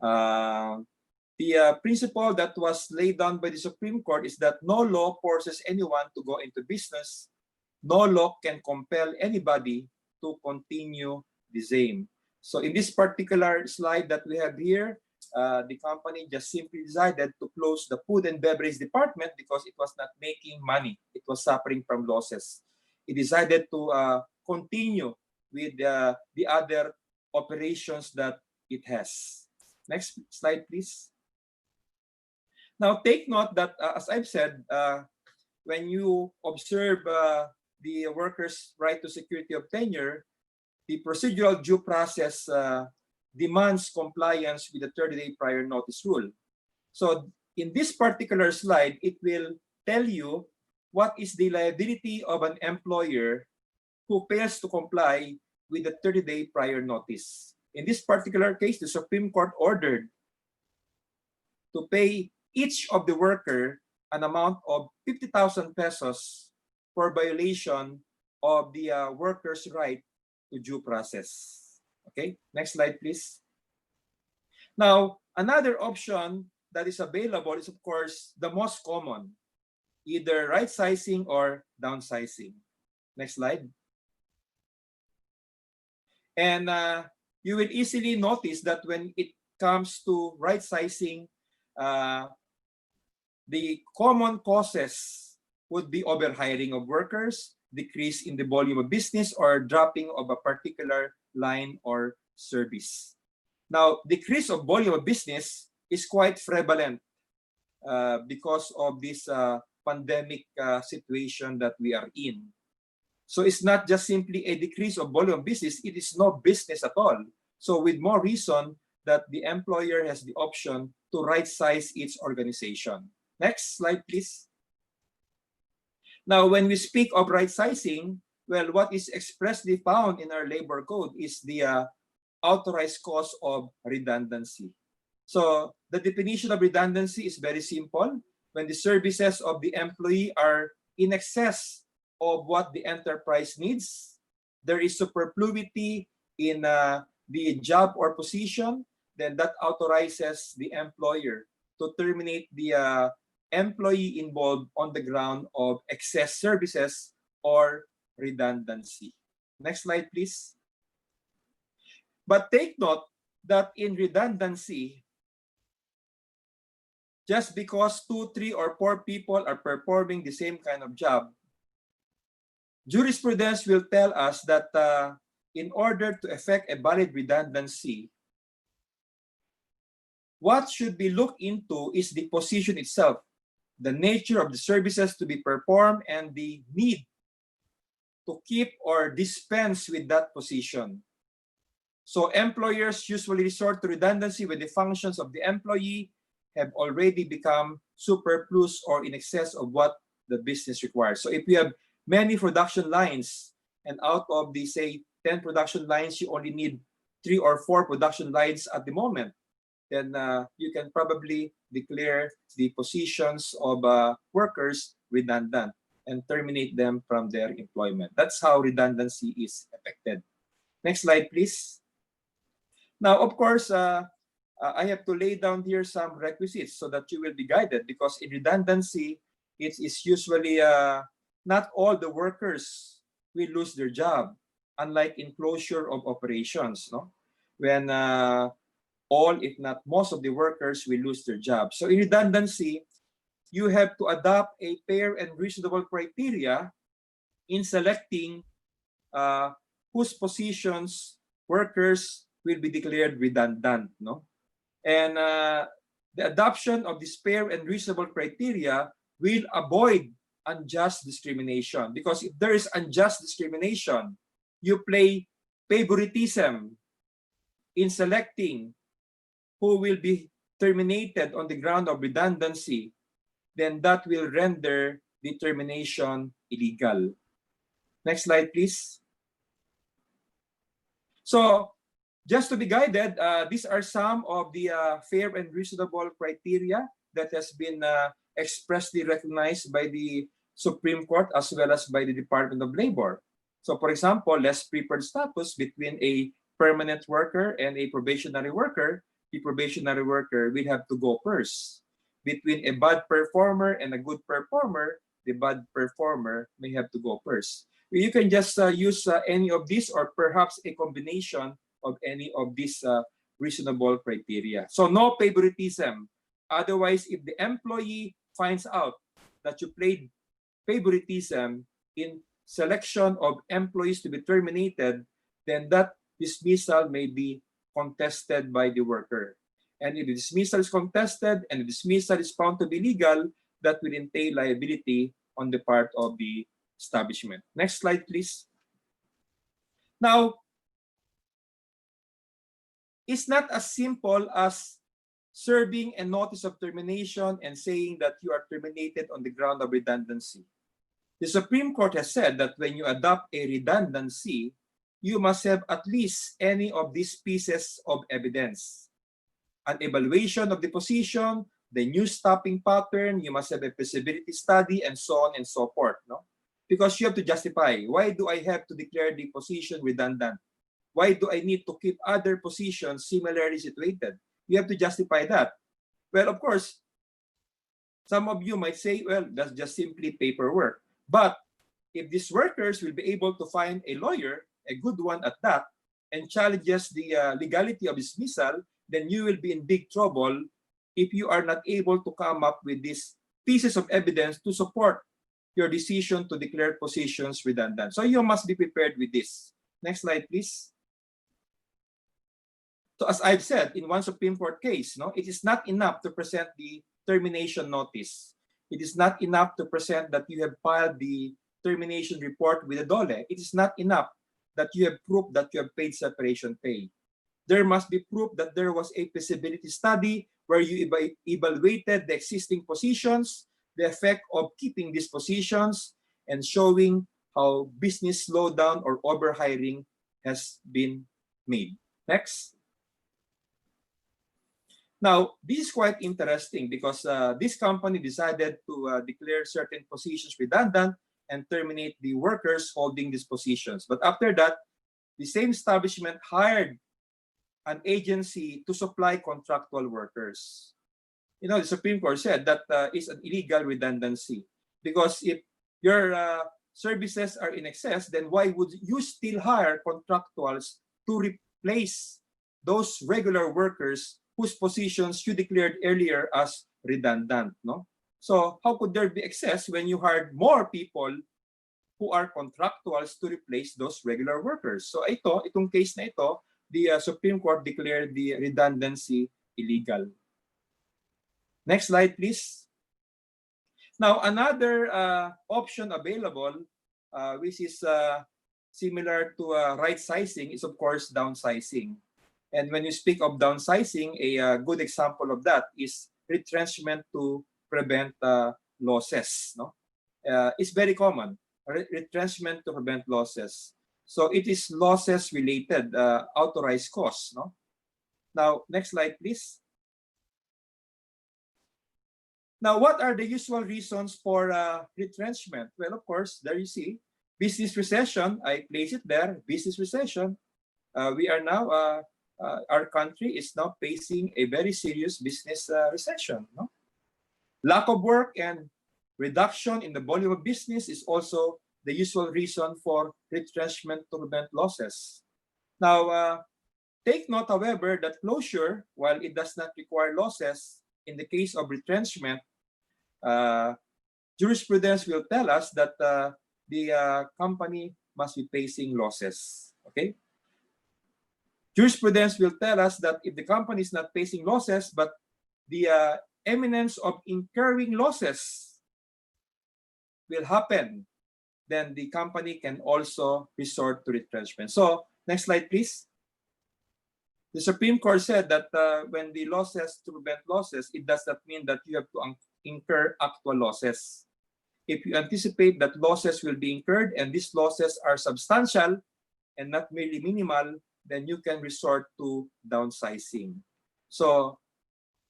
The principle that was laid down by the Supreme Court is that no law forces anyone to go into business. No law can compel anybody to continue the same. So in this particular slide that we have here, the company just simply decided to close the food and beverage department because it was not making money. It was suffering from losses. It decided to continue with the other operations that it has. Next slide, please. Now, take note that, as I've said, when you observe the workers' right to security of tenure, the procedural due process demands compliance with the 30-day prior notice rule. So in this particular slide, it will tell you what is the liability of an employer who fails to comply with the 30-day prior notice. In this particular case, the Supreme Court ordered to pay each of the worker an amount of 50,000 pesos for violation of the worker's right to due process. Okay, next slide, please. Now, another option that is available is, of course, the most common, either right sizing or downsizing. Next slide. And you will easily notice that when it comes to right sizing, the common causes would be overhiring of workers, decrease in the volume of business, or dropping of a particular line or service. Now, decrease of volume of business is quite prevalent because of this pandemic situation that we are in. So it's not just simply a decrease of volume of business, it is no business at all. So with more reason that the employer has the option to right-size its organization. Next slide, please. Now, when we speak of right-sizing, well, what is expressly found in our labor code is the authorized cause of redundancy. So the definition of redundancy is very simple. When the services of the employee are in excess of what the enterprise needs, there is superfluity in the job or position, then that authorizes the employer to terminate the employee involved on the ground of excess services or redundancy. Next slide, please. But take note that in redundancy, just because 2, 3, or 4 people are performing the same kind of job, jurisprudence will tell us that in order to effect a valid redundancy, what should be looked into is the position itself, the nature of the services to be performed, and the need to keep or dispense with that position. So employers usually resort to redundancy when the functions of the employee have already become superfluous or in excess of what the business requires. So if you have many production lines, and out of the, say, 10 production lines, you only need 3 or 4 production lines at the moment, then you can probably declare the positions of workers redundant and terminate them from their employment. That's how redundancy is affected. Next slide, please. Now, of course, I have to lay down here some requisites so that you will be guided, because in redundancy, it is usually not all the workers will lose their job, unlike in closure of operations, no? When all, if not most of the workers will lose their job. So in redundancy, you have to adopt a fair and reasonable criteria in selecting whose positions workers will be declared redundant, no? And the adoption of this fair and reasonable criteria will avoid unjust discrimination, because if there is unjust discrimination, you play favoritism in selecting who will be terminated on the ground of redundancy, then that will render the termination illegal. Next slide, please. So, just to be guided, these are some of the fair and reasonable criteria that has been expressly recognized by the Supreme Court as well as by the Department of Labor. So, for example, less preferred status between a permanent worker and a probationary worker. The probationary worker will have to go first. Between a bad performer and a good performer, the bad performer may have to go first. You can just use any of these, or perhaps a combination of any of these reasonable criteria. So no favoritism. Otherwise, if the employee finds out that you played favoritism in selection of employees to be terminated, then that dismissal may be contested by the worker. And if the dismissal is contested and the dismissal is found to be legal, that will entail liability on the part of the establishment. Next slide, please. Now, it's not as simple as serving a notice of termination and saying that you are terminated on the ground of redundancy. The Supreme Court has said that when you adopt a redundancy, you must have at least any of these pieces of evidence. An evaluation of the position, the new stopping pattern, you must have a feasibility study, and so on and so forth. No? Because you have to justify, why do I have to declare the position redundant? Why do I need to keep other positions similarly situated? You have to justify that. Well, of course, some of you might say, well, that's just simply paperwork. But if these workers will be able to find a lawyer, a good one at that, and challenges the legality of dismissal, then you will be in big trouble if you are not able to come up with these pieces of evidence to support your decision to declare positions redundant. So you must be prepared with this. Next slide, please. So as I've said, in one Supreme Court case, no, it is not enough to present the termination notice. It is not enough to present that you have filed the termination report with the DOLE. It is not enough that you have proof that you have paid separation pay. There must be proof that there was a feasibility study where you evaluated the existing positions, the effect of keeping these positions, and showing how business slowdown or overhiring has been made. Next. Now, this is quite interesting because this company decided to declare certain positions redundant and terminate the workers holding these positions. But after that, the same establishment hired an agency to supply contractual workers. the Supreme Court said that is an illegal redundancy, because if your services are in excess, then why would you still hire contractuals to replace those regular workers whose positions you declared earlier as redundant, no? So how could there be excess when you hired more people who are contractuals to replace those regular workers? So itong case na ito, the Supreme Court declared the redundancy illegal. Next slide, please. Now, another option available, which is similar to right sizing, is of course downsizing. And when you speak of downsizing, a good example of that is retrenchment to prevent losses. No, it's very common. Retrenchment to prevent losses. So it is losses related, authorized costs. No. Now, next slide, please. Now, what are the usual reasons for retrenchment? Well, of course, there you see, business recession. I place it there. Business recession. We are now, our country is now facing a very serious business recession. No? Lack of work and reduction in the volume of business is also the usual reason for retrenchment to prevent losses. Now, take note, however, that closure, while it does not require losses, in the case of retrenchment, jurisprudence will tell us that the company must be facing losses. Okay? Jurisprudence will tell us that if the company is not facing losses, but the eminence of incurring losses will happen, then the company can also resort to retrenchment. So, next slide, please. The Supreme Court said that when the losses to prevent losses, it does not mean that you have to incur actual losses. If you anticipate that losses will be incurred and these losses are substantial and not merely minimal, then you can resort to downsizing. So,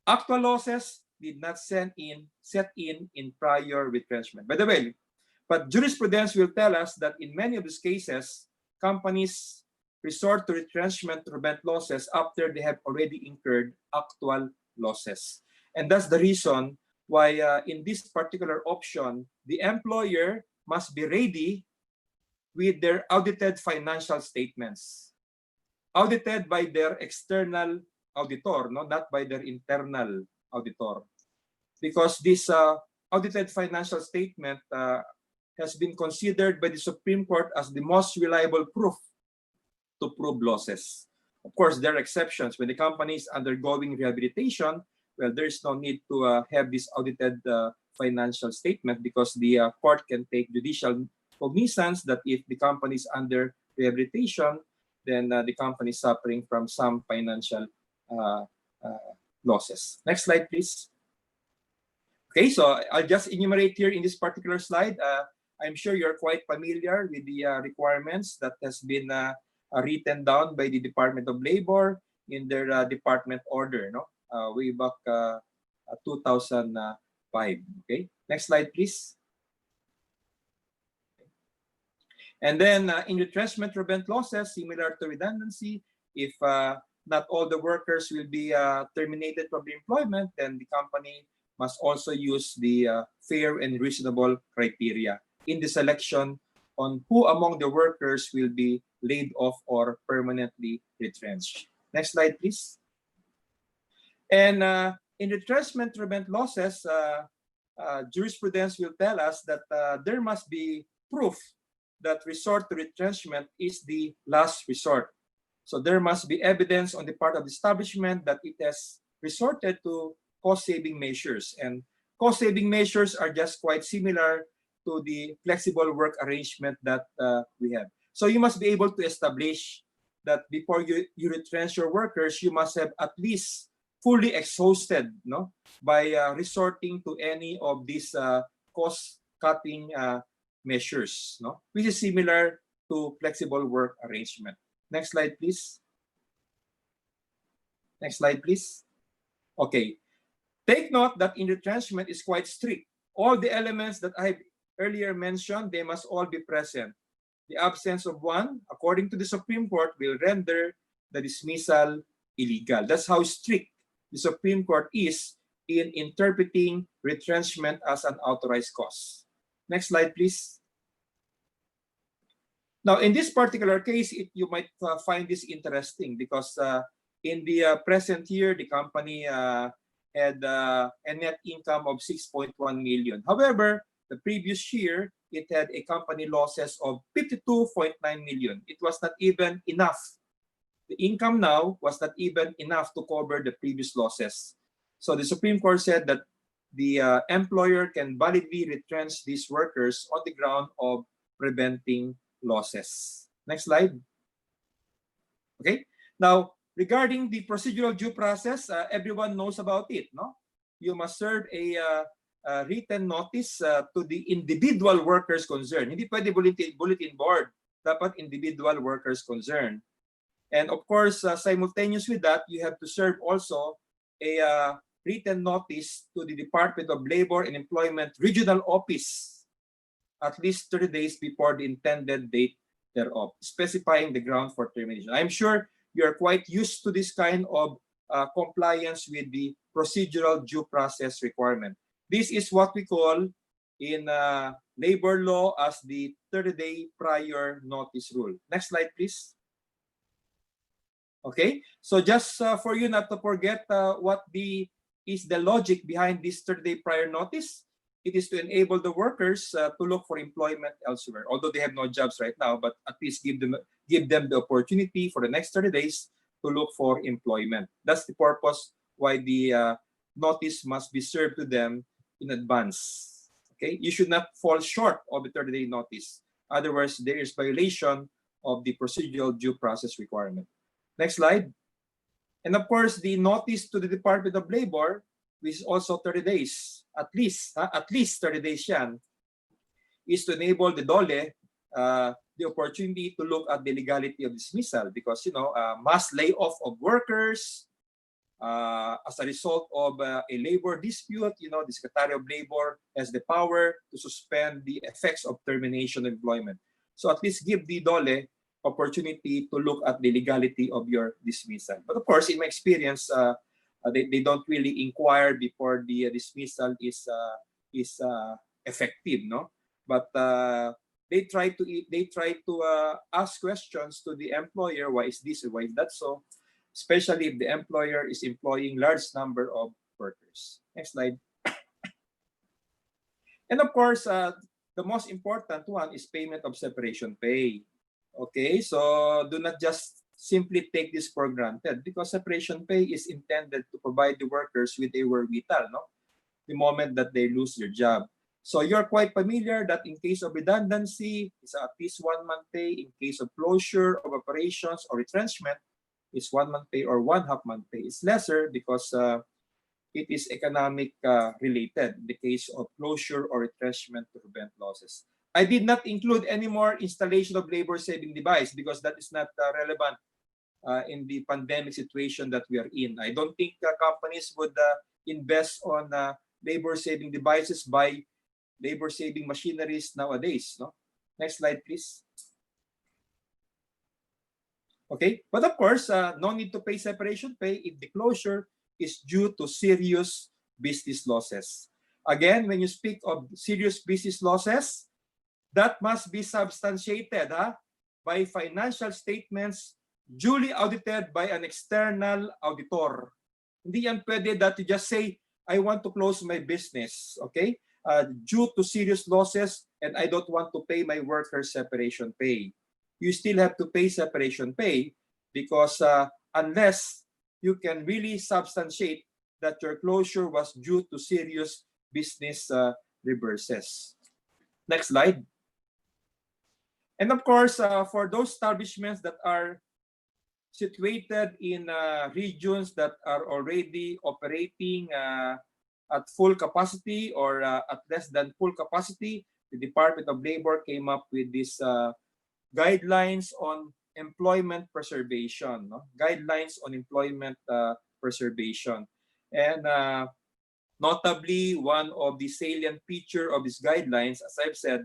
actual losses did not set in prior retrenchment. By the way, but jurisprudence will tell us that in many of these cases, companies resort to retrenchment to prevent losses after they have already incurred actual losses. And that's the reason why in this particular option, the employer must be ready with their audited financial statements, audited by their external auditor, no, not by their internal auditor. Because this audited financial statement has been considered by the Supreme Court as the most reliable proof to prove losses. Of course, there are exceptions. When the company is undergoing rehabilitation, well, there is no need to have this audited financial statement, because the court can take judicial cognizance that if the company is under rehabilitation, then the company is suffering from some financial losses. Next slide, please. Okay, so I'll just enumerate here in this particular slide. I'm sure you're quite familiar with the requirements that has been written down by the Department of Labor in their department order, no? Way back 2005. Okay, next slide, please. And then in retrenchment to prevent losses, similar to redundancy, if not all the workers will be terminated from the employment, then the company must also use the fair and reasonable criteria in the selection on who among the workers will be laid off or permanently retrenched. Next slide, please. And in retrenchment to prevent losses, jurisprudence will tell us that there must be proof that resort to retrenchment is the last resort. So there must be evidence on the part of the establishment that it has resorted to cost-saving measures. And cost-saving measures are just quite similar to the flexible work arrangement that we have. So you must be able to establish that before you retrench your workers, you must have at least fully exhausted, no, by resorting to any of these cost-cutting measures, no, which is similar to flexible work arrangement. Next slide, please. Next slide, please. Okay. Take note that in retrenchment is quite strict. All the elements that I earlier mentioned, they must all be present. The absence of one, according to the Supreme Court, will render the dismissal illegal. That's how strict the Supreme Court is in interpreting retrenchment as an authorized cause. Next slide, please. Now, in this particular case, you might find this interesting because in the present year, the company had a net income of 6.1 million. However, the previous year, it had a company losses of 52.9 million. It was not even enough. The income now was not even enough to cover the previous losses. So the Supreme Court said that the employer can validly retrench these workers on the ground of preventing losses. Next slide. Okay. Now, regarding the procedural due process, everyone knows about it, no? You must serve a written notice to the individual workers concerned. Hindi pwede bulletin board. Dapat individual workers concerned. And of course, simultaneous with that, you have to serve also a written notice to the Department of Labor and Employment Regional Office at least 30 days before the intended date thereof, specifying the ground for termination. I'm sure you're quite used to this kind of compliance with the procedural due process requirement. This is what we call in labor law as the 30-day prior notice rule. Next slide, please. Okay, so just for you not to forget what is the logic behind this 30-day prior notice, it is to enable the workers to look for employment elsewhere, although they have no jobs right now, but at least give them the opportunity for the next 30 days to look for employment. That's the purpose why the notice must be served to them in advance. Okay, you should not fall short of the 30-day notice. Otherwise, there is violation of the procedural due process requirement. Next slide. And of course, the notice to the Department of Labor, which is also 30 days, at least 30 days yan, is to enable the DOLE the opportunity to look at the legality of dismissal because, you know, mass layoff of workers as a result of a labor dispute, you know, the Secretary of Labor has the power to suspend the effects of termination of employment. So at least give the DOLE opportunity to look at the legality of your dismissal. But of course, in my experience, they don't really inquire before the dismissal is effective, no. But they try to ask questions to the employer. Why is this or why is that so? Especially if the employer is employing large number of workers. Next slide. And of course, the most important one is payment of separation pay. Okay, so do not just simply take this for granted because separation pay is intended to provide the workers with a wherewithal, no? The moment that they lose their job. So you're quite familiar that in case of redundancy, it's at least 1 month pay. In case of closure of operations or retrenchment, it's 1 month pay or 1/2 month pay. It's lesser because it is economic related in the case of closure or retrenchment to prevent losses. I did not include any more installation of labor-saving device because that is not relevant in the pandemic situation that we are in. I don't think companies would invest on labor-saving devices by labor-saving machineries nowadays. No? Next slide, please. Okay, but of course, no need to pay separation pay if the closure is due to serious business losses. Again, when you speak of serious business losses, that must be substantiated by financial statements duly audited by an external auditor. Hindi yan pwede that you just say, I want to close my business, okay? Due to serious losses and I don't want to pay my workers separation pay. You still have to pay separation pay because unless you can really substantiate that your closure was due to serious business reverses. Next slide. And of course, for those establishments that are situated in regions that are already operating at full capacity or at less than full capacity, the Department of Labor came up with these guidelines on employment preservation. No? Guidelines on employment preservation. And notably, one of the salient feature of these guidelines, as I've said,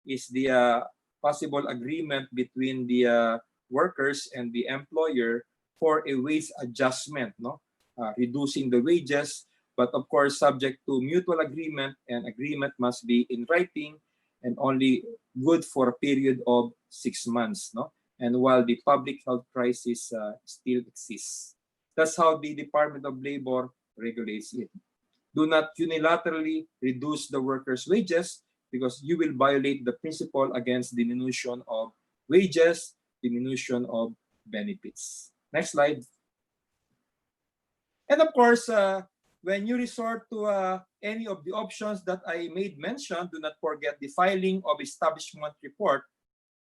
is the possible agreement between the workers and the employer for a wage adjustment, no? Reducing the wages but of course subject to mutual agreement, and agreement must be in writing and only good for a period of 6 months, no? And while the public health crisis still exists. That's how the Department of Labor regulates it. Do not unilaterally reduce the workers' wages because you will violate the principle against diminution of wages, diminution of benefits. Next slide. And of course, when you resort to any of the options that I made mention, do not forget the filing of establishment report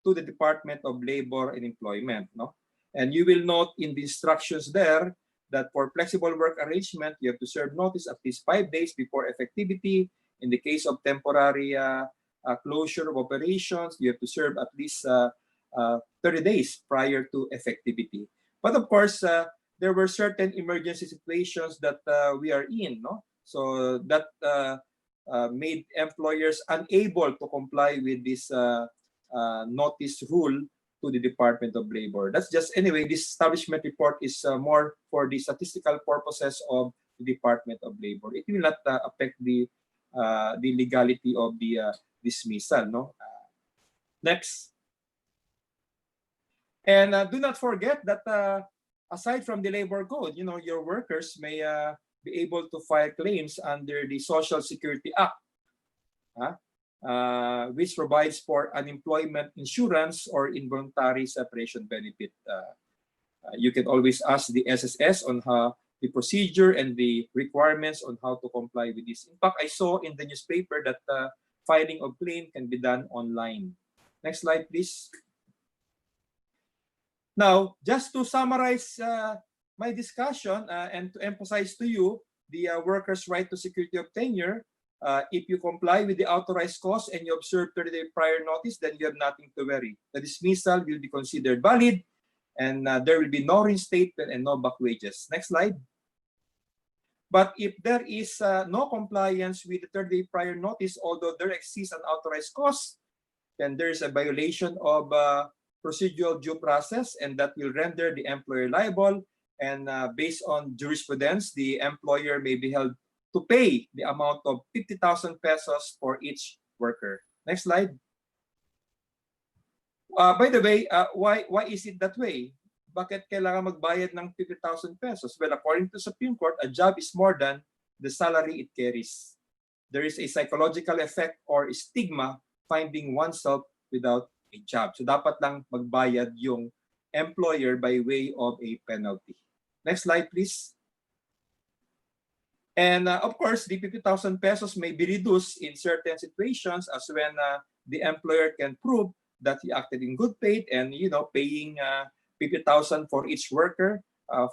to the Department of Labor and Employment. No? And you will note in the instructions there that for flexible work arrangement, you have to serve notice at least 5 days before effectivity. In the case of temporary closure of operations, you have to serve at least 30 days prior to effectivity. But of course, there were certain emergency situations that we are in, no? So that made employers unable to comply with this notice rule to the Department of Labor. That's just, anyway, this establishment report is more for the statistical purposes of the Department of Labor. It will not affect the legality of the dismissal, no? Next. And do not forget that aside from the labor code, you know, your workers may be able to file claims under the Social Security Act, which provides for unemployment insurance or involuntary separation benefit. You can always ask the SSS on how the procedure and the requirements on how to comply with this. In fact, I saw in the newspaper that filing of claim can be done online. Next slide, please. Now, just to summarize my discussion and to emphasize to you the workers' right to security of tenure, if you comply with the authorized cause and you observe 30-day prior notice, then you have nothing to worry. The dismissal will be considered valid, and there will be no reinstatement and no back wages. Next slide. But if there is no compliance with the 30-day prior notice, although there exists an authorized cause, then there is a violation of procedural due process, and that will render the employer liable. And based on jurisprudence, the employer may be held to pay the amount of 50,000 pesos for each worker. Next slide. By the way, why is it that way? Bakit kailangan magbayad ng 50,000 pesos? Well, according to Supreme Court, a job is more than the salary it carries. There is a psychological effect or stigma finding oneself without a job. So dapat lang magbayad yung employer by way of a penalty. Next slide, please. And of course, the 50,000 pesos may be reduced in certain situations as when the employer can prove that he acted in good faith, and, you know, paying 50,000 for each worker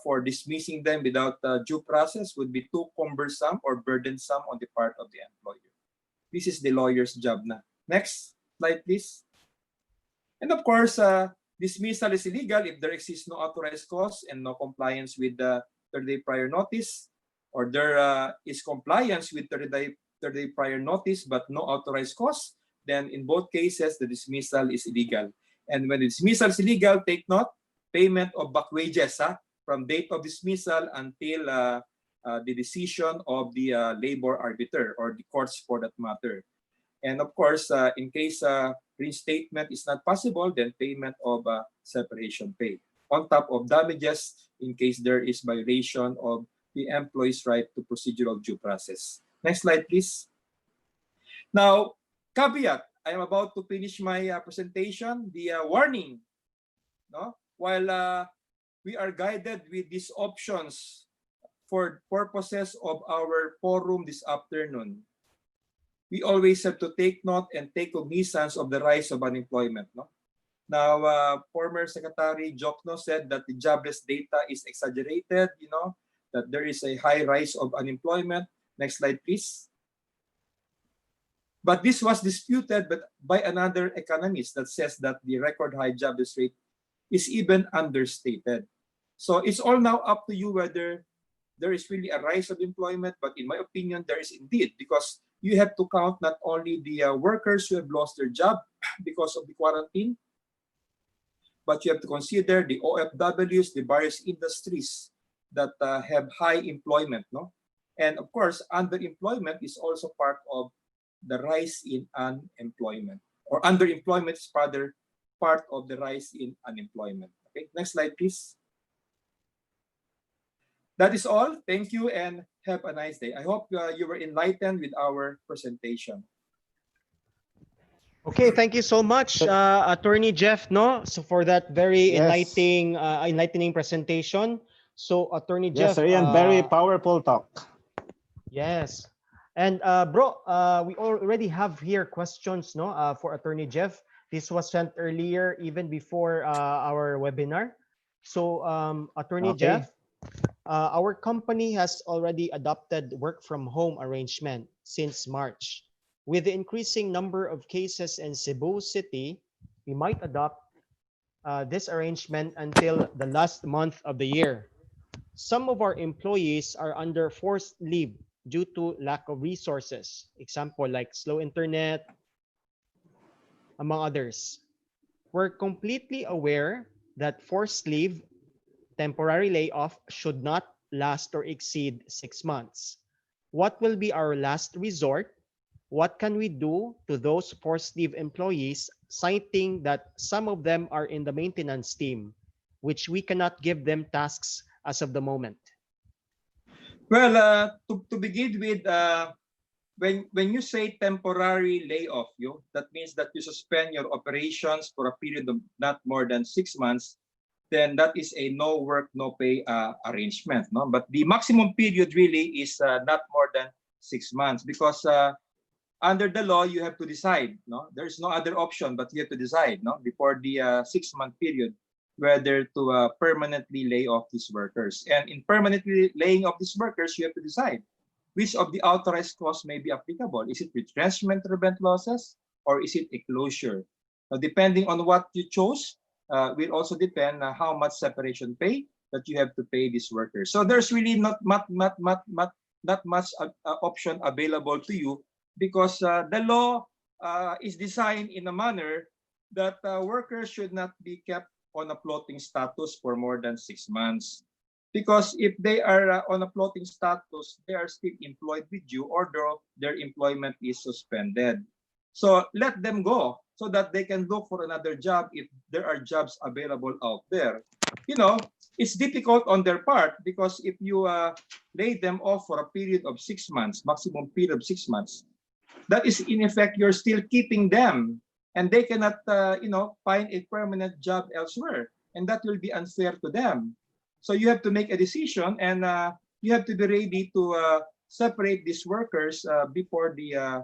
for dismissing them without due process would be too cumbersome or burdensome on the part of the employer. This is the lawyer's job na. Next slide, please. And of course, dismissal is illegal if there exists no authorized cause and no compliance with the 30-day prior notice, or there is compliance with 30-day prior notice but no authorized cause. Then in both cases, the dismissal is illegal. And when the dismissal is illegal, take note, payment of back wages from date of dismissal until the decision of the labor arbiter or the courts for that matter. And of course, in case reinstatement is not possible, then payment of separation pay on top of damages in case there is violation of the employee's right to procedural due process. Next slide, please. Now, caveat, I am about to finish my presentation. The warning, no? While we are guided with these options for purposes of our forum this afternoon, we always have to take note and take cognizance of the rise of unemployment. No? Now, former Secretary Jokno said that the jobless data is exaggerated, you know, that there is a high rise of unemployment. Next slide, please. But this was disputed by another economist that says that the record high jobless rate is even understated. So it's all now up to you whether there is really a rise of employment, but in my opinion, there is indeed, because you have to count not only the workers who have lost their job because of the quarantine, but you have to consider the OFWs, the various industries that have high employment, no? And of course, underemployment is also part of the rise in unemployment, or underemployment is rather part of the rise in unemployment. Okay, next slide, please. That is all. Thank you and have a nice day. I hope you were enlightened with our presentation. Okay, thank you so much, Attorney Jeff, no? So for that very Yes. enlightening presentation. So Attorney Yes, Jeff, sir. Ian, very powerful talk. yes. And bro, we already have here questions, no, for Attorney Jeff. This was sent earlier, even before our webinar. So Attorney Okay. Jeff, our company has already adopted work from home arrangement since March. With the increasing number of cases in Cebu City, we might adopt this arrangement until the last month of the year. Some of our employees are under forced leave due to lack of resources, example like slow internet, among others. We're completely aware that forced leave, temporary layoff, should not last or exceed 6 months. What will be our last resort? What can we do to those forced leave employees, citing that some of them are in the maintenance team, which we cannot give them tasks as of the moment? Well, to begin with, when you say temporary layoff, that means that you suspend your operations for a period of not more than 6 months, then that is a no work, no pay arrangement. No? But the maximum period really is not more than 6 months, because under the law, you have to decide. No, there's no other option, but you have to decide, no, before the 6-month period, whether to permanently lay off these workers. And in permanently laying off these workers, you have to decide which of the authorized cause may be applicable. Is it retrenchment or rent losses, or is it a closure? Now, depending on what you chose, will also depend how much separation pay that you have to pay these workers. So there's really not much option available to you, because the law is designed in a manner that workers should not be kept on a floating status for more than 6 months. Because if they are on a floating status, they are still employed with you, although their employment is suspended. So let them go so that they can look for another job if there are jobs available out there. You know, it's difficult on their part, because if you lay them off for a period of 6 months, maximum period of 6 months, that is in effect you're still keeping them, and they cannot find a permanent job elsewhere, and that will be unfair to them. So you have to make a decision, and you have to be ready to separate these workers before the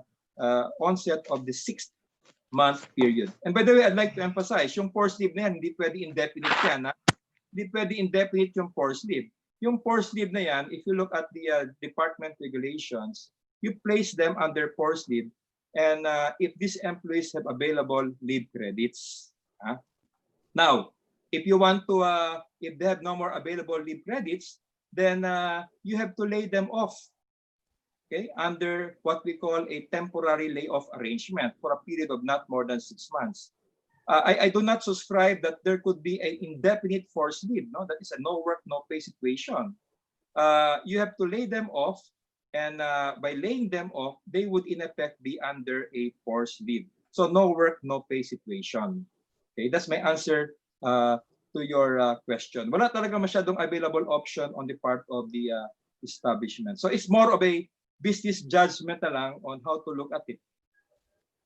onset of the 6th-month period. And by the way, I'd like to emphasize, yung forced leave na yan, hindi pwede indefinite yan. Hindi pwede indefinite yung forced leave. Yung forced leave na yan, if you look at the department regulations, you place them under forced leave, and if these employees have available leave credits. Now, if you want to, if they have no more available leave credits, then you have to lay them off, okay, under what we call a temporary layoff arrangement for a period of not more than 6 months. I do not subscribe that there could be an indefinite forced leave. No, that is a no work, no pay situation. You have to lay them off, and by laying them off, they would in effect be under a forced leave. So no work, no pay situation. Okay, that's my answer to your question. Wala talaga masyadong available option on the part of the establishment. So it's more of a business judgment na lang on how to look at it.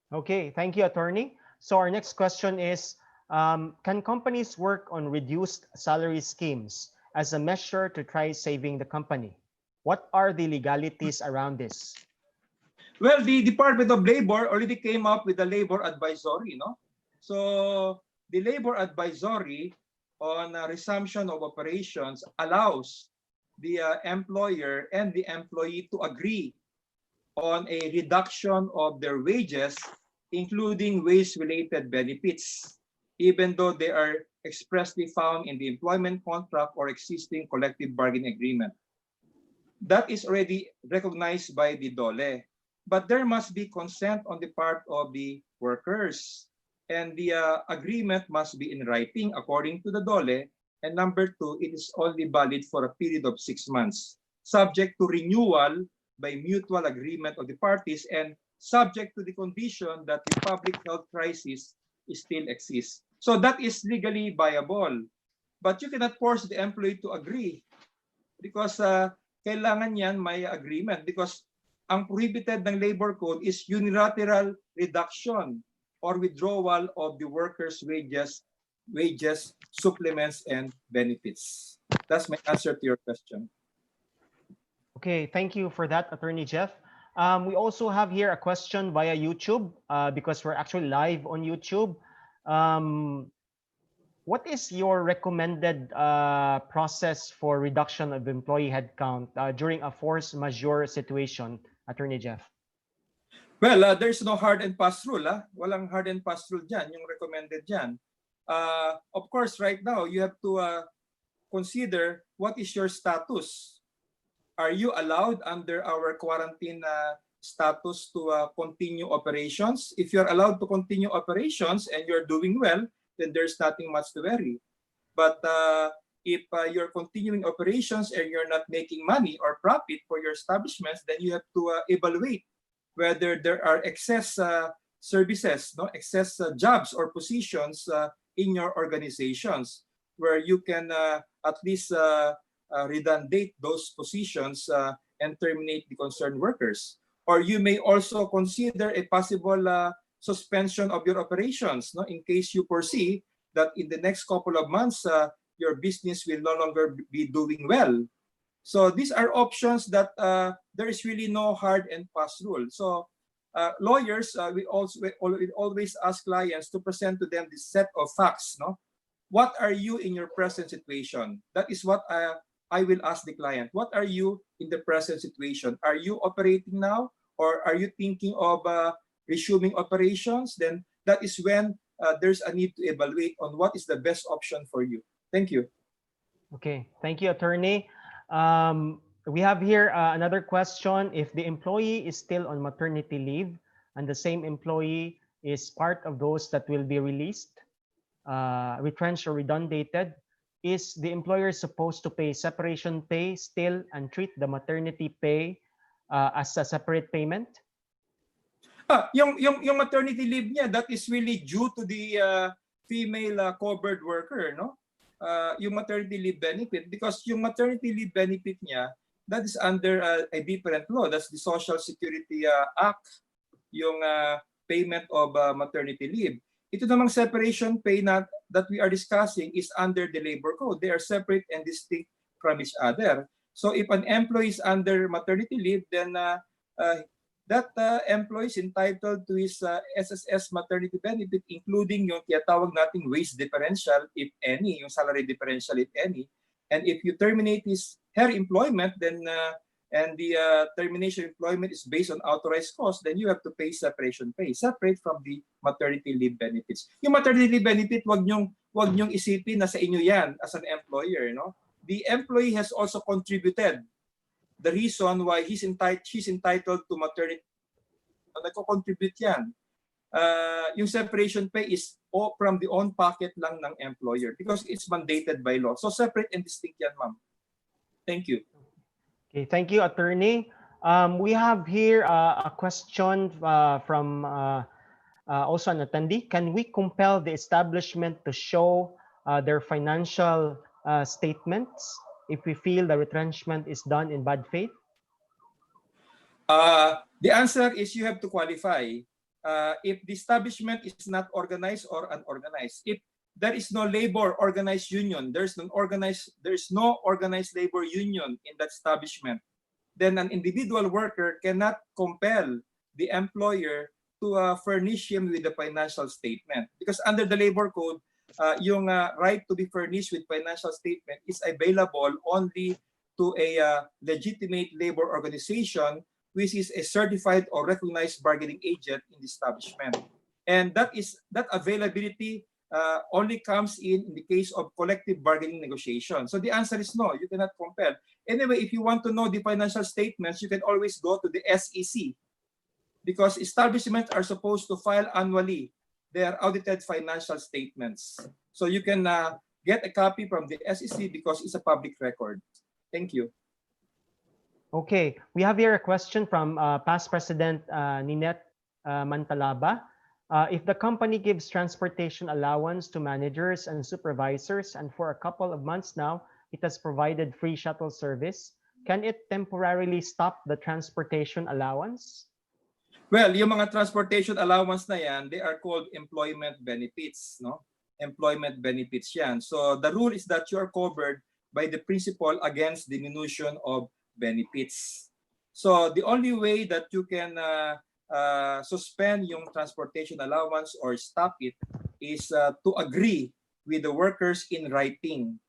Okay, thank you, Attorney. So our next question is, can companies work on reduced salary schemes as a measure to try saving the company? What are the legalities around this? Well, the Department of Labor already came up with a labor advisory, no? So the labor advisory on resumption of operations allows the employer and the employee to agree on a reduction of their wages, including wage-related benefits, even though they are expressly found in the employment contract or existing collective bargaining agreement. That is already recognized by the DOLE. But there must be consent on the part of the workers. And the agreement must be in writing according to the DOLE. And number two, it is only valid for a period of 6 months. subject to renewal by mutual agreement of the parties and subject to the condition that the public health crisis still exists. So that is legally viable. But you cannot force the employee to agree because kailangan yan may agreement because ang prohibited ng labor code is unilateral reduction or withdrawal of the workers' wages, supplements, and benefits. That's my answer to your question. Okay, thank you for that, Attorney Jeff. We also have here a question via YouTube because we're actually live on YouTube. What is your recommended process for reduction of employee headcount during a force majeure situation, Attorney Jeff? Well, there's no hard and fast rule. Walang hard and fast rule dyan, yung recommended dyan. Of course, right now, you have to consider what is your status. Are you allowed under our quarantine status to continue operations? If you're allowed to continue operations and you're doing well, then there's nothing much to worry. But if you're continuing operations and you're not making money or profit for your establishments, then you have to evaluate whether there are excess services, excess jobs or positions in your organizations where you can at least redundate those positions and terminate the concerned workers. Or you may also consider a possible suspension of your operations, in case you foresee that in the next couple of months, your business will no longer be doing well. So these are options that there is really no hard and fast rule. So lawyers, we always ask clients to present to them this set of facts. What are you in your present situation? That is what I will ask the client. What are you in the present situation? Are you operating now? Or are you thinking of resuming operations? Then that is when there's a need to evaluate on what is the best option for you. Thank you. Okay, thank you, Attorney. We have here another question. If the employee is still on maternity leave and the same employee is part of those that will be released, retrenched or redundated, is the employer supposed to pay separation pay still and treat the maternity pay as a separate payment? Yung maternity leave niya, that is really due to the female covered worker, yung maternity leave benefit, because yung maternity leave benefit niya, that is under a different law. That's the Social Security Act, yung payment of maternity leave. Ito namang separation pay that we are discussing is under the labor code. They are separate and distinct from each other. So if an employee is under maternity leave, then that employee is entitled to his SSS maternity benefit, including yung tinatawag nating wage differential, if any, yung salary differential, if any. And if you terminate her employment, then and the termination of employment is based on authorized cause, then you have to pay separation pay, separate from the maternity leave benefits. Yung maternity leave benefit, wag nyong isipin na sa inyo yan as an employer, The employee has also contributed the reason why she's entitled to maternity. Nagko-contribute yan. Yung separation pay is from the own pocket lang ng employer because it's mandated by law. So separate and distinct yan, ma'am. Thank you. Okay, thank you, Attorney. We have here a question from also an attendee. Can we compel the establishment to show their financial statements if we feel the retrenchment is done in bad faith? The answer is you have to qualify. If the establishment is not organized or unorganized, if there is no labor organized union, there's no organized labor union in that establishment, then an individual worker cannot compel the employer to furnish him with the financial statement. Because under the labor code, yung right to be furnished with financial statement is available only to a legitimate labor organization, which is a certified or recognized bargaining agent in the establishment. And that availability only comes in the case of collective bargaining negotiation. So the answer is no, you cannot compel. Anyway, if you want to know the financial statements, you can always go to the SEC because establishments are supposed to file annually their audited financial statements. So you can get a copy from the SEC because it's a public record. Thank you. Okay, we have here a question from past President Ninette Mantalaba. If the company gives transportation allowance to managers and supervisors, and for a couple of months now, it has provided free shuttle service, can it temporarily stop the transportation allowance? Well, yung mga transportation allowance na yan, they are called employment benefits, no? Employment benefits yan. So the rule is that you are covered by the principle against diminution of benefits. So the only way that you can suspend yung transportation allowance or stop it is to agree with the workers in writing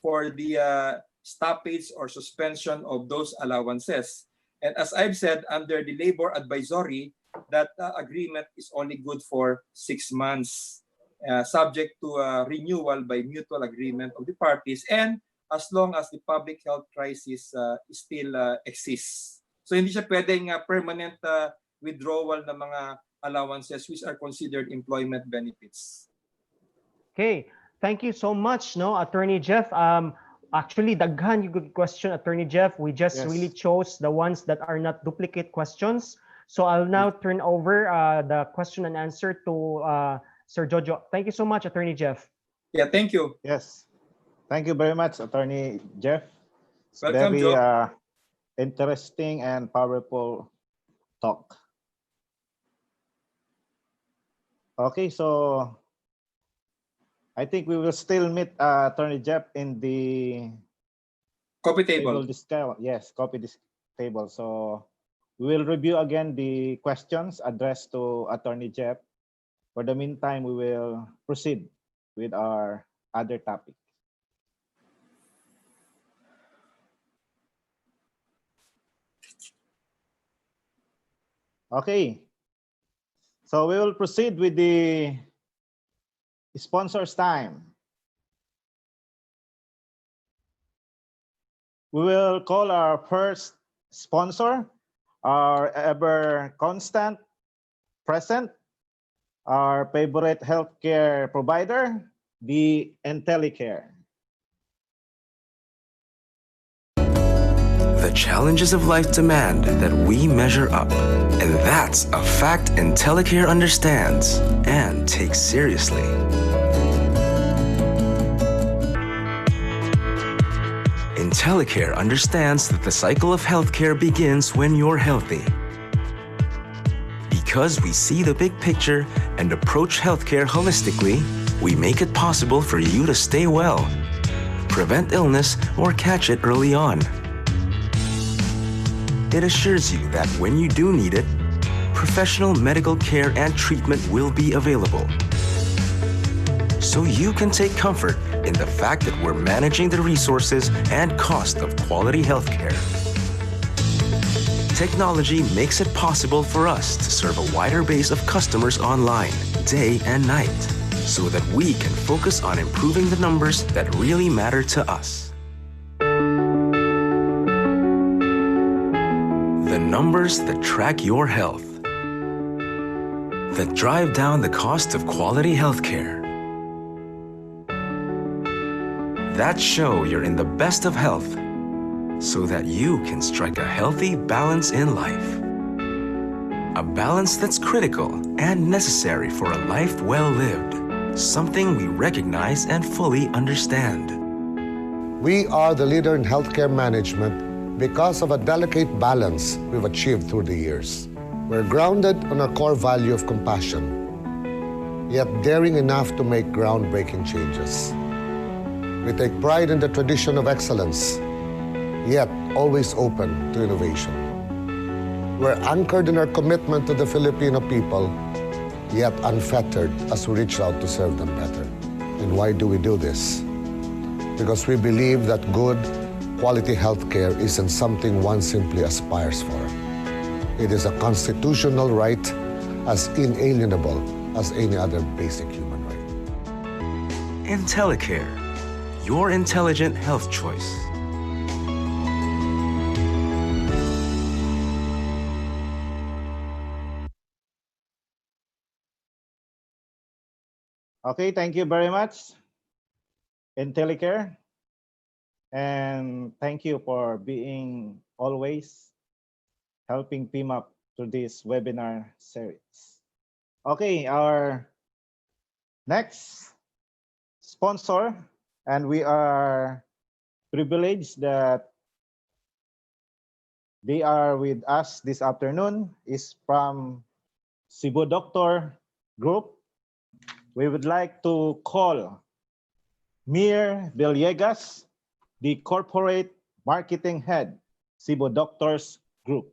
for the stoppage or suspension of those allowances. And as I've said, under the labor advisory, that agreement is only good for 6 months, subject to renewal by mutual agreement of the parties, and as long as the public health crisis still exists. So hindi siya pwedeng permanent withdrawal ng mga allowances which are considered employment benefits. Okay, thank you so much, no, Attorney Jeff. Actually, daghan yung good question, Attorney Jeff. We just really chose the ones that are not duplicate questions. So I'll now turn over the question and answer to Sir Jojo. Thank you so much, Attorney Jeff. Yeah, thank you. Yes. Thank you very much, Attorney Jeff. It's Welcome, very Joe. interesting and powerful talk. Okay, so I think we will still meet Attorney Jeff in the copy table. Discount. Yes, copy this table. So we will review again the questions addressed to Attorney Jeff. For the meantime, we will proceed with our other topic. Okay, so we will proceed with the sponsors time. We will call our first sponsor, our ever constant present, our favorite healthcare provider, the IntelliCare. The challenges of life demand that we measure up, and that's a fact IntelliCare understands and takes seriously. IntelliCare understands that the cycle of healthcare begins when you're healthy. Because we see the big picture and approach healthcare holistically, we make it possible for you to stay well, prevent illness, or catch it early on. It assures you that when you do need it, professional medical care and treatment will be available. So you can take comfort in the fact that we're managing the resources and cost of quality healthcare. Technology makes it possible for us to serve a wider base of customers online, day and night, so that we can focus on improving the numbers that really matter to us. The numbers that track your health, that drive down the cost of quality healthcare, that show you're in the best of health, so that you can strike a healthy balance in life. A balance that's critical and necessary for a life well lived, something we recognize and fully understand. We are the leader in healthcare management because of a delicate balance we've achieved through the years. We're grounded on our core value of compassion, yet daring enough to make groundbreaking changes. We take pride in the tradition of excellence, yet always open to innovation. We're anchored in our commitment to the Filipino people, yet unfettered as we reach out to serve them better. And why do we do this? Because we believe that good, quality healthcare isn't something one simply aspires for. It is a constitutional right as inalienable as any other basic human right. IntelliCare, your intelligent health choice. Okay, thank you very much, IntelliCare. And thank you for being always helping PMAP through this webinar series. Okay, our next sponsor, and we are privileged that they are with us this afternoon, is from Cebu Doctor Group. We would like to call Mir Villegas, the Corporate Marketing Head, Cebu Doctors Group.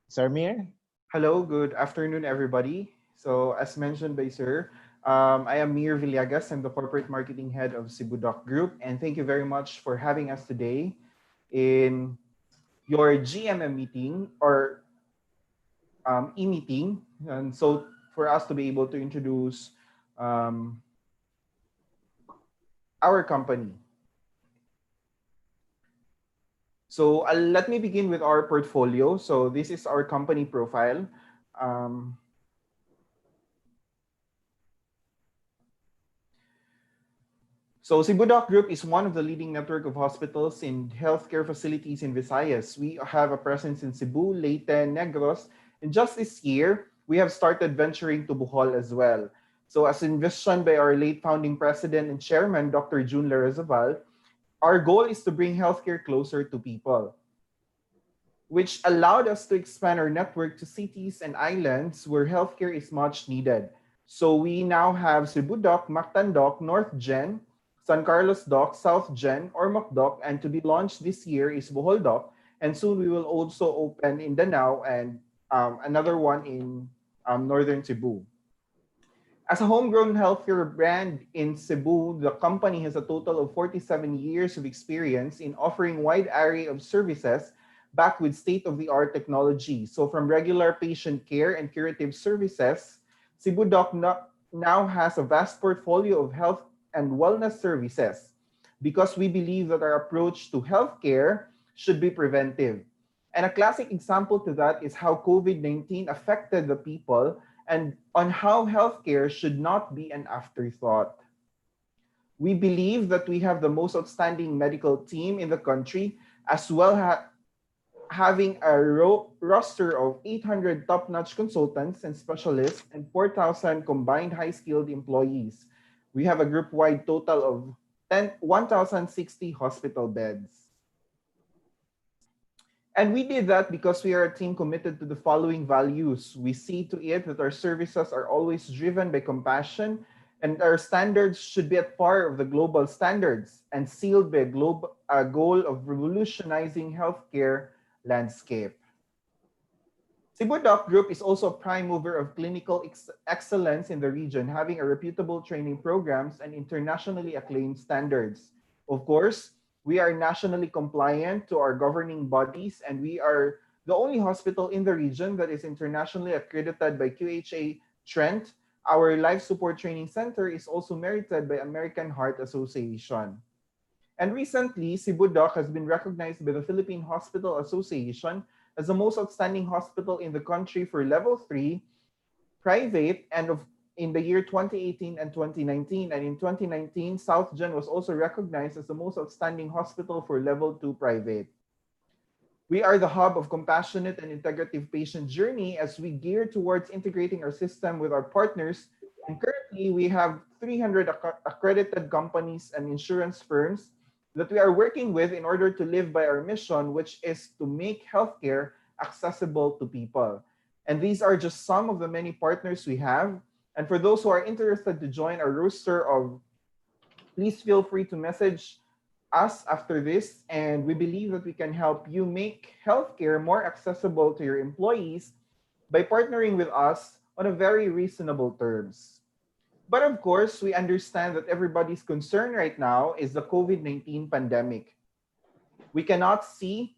Sir Mir? Hello, good afternoon, everybody. So, as mentioned by Sir, I am Mir Villegas. I'm the Corporate Marketing Head of Cebu Doc Group, and thank you very much for having us today in your GMM meeting or e-meeting. And so, for us to be able to introduce our company. So let me begin with our portfolio. So this is our company profile. So Cebu Doc Group is one of the leading network of hospitals and healthcare facilities in Visayas. We have a presence in Cebu, Leyte, Negros, and just this year, we have started venturing to Bohol as well. So as envisioned by our late founding president and chairman, Dr. June Larrazaval, our goal is to bring healthcare closer to people, which allowed us to expand our network to cities and islands where healthcare is much needed. So we now have Cebu Doc, Mactan Doc, North Gen, San Carlos Doc, South Gen, Ormoc Doc, and to be launched this year is Bohol Doc. And soon we will also open in Danao and another one in Northern Cebu. As a homegrown healthcare brand in Cebu, the company has a total of 47 years of experience in offering wide array of services backed with state-of-the-art technology. So from regular patient care and curative services, Cebu Doc now has a vast portfolio of health and wellness services because we believe that our approach to healthcare should be preventive. And a classic example to that is how COVID-19 affected the people and on how healthcare should not be an afterthought. We believe that we have the most outstanding medical team in the country, as well having a roster of 800 top-notch consultants and specialists and 4,000 combined high-skilled employees. We have a group-wide total of 1,060 hospital beds. And we did that because we are a team committed to the following values. We see to it that our services are always driven by compassion, and our standards should be at par of the global standards and sealed by a goal of revolutionizing healthcare landscape. Cebu Doc Group is also a prime mover of clinical excellence in the region, having a reputable training programs and internationally acclaimed standards. Of course, we are nationally compliant to our governing bodies, and we are the only hospital in the region that is internationally accredited by QHA Trent. Our life support training center is also merited by American Heart Association. And recently, Cebu Doc has been recognized by the Philippine Hospital Association as the most outstanding hospital in the country for level 3 private and in the year 2018 and 2019. And in 2019, South Gen was also recognized as the most outstanding hospital for level 2 private. We are the hub of compassionate and integrative patient journey as we gear towards integrating our system with our partners. And currently, we have 300 accredited companies and insurance firms that we are working with in order to live by our mission, which is to make healthcare accessible to people. And these are just some of the many partners we have. And for those who are interested to join our roster please feel free to message us after this. And we believe that we can help you make healthcare more accessible to your employees by partnering with us on a very reasonable terms. But of course, we understand that everybody's concern right now is the COVID-19 pandemic. We cannot see,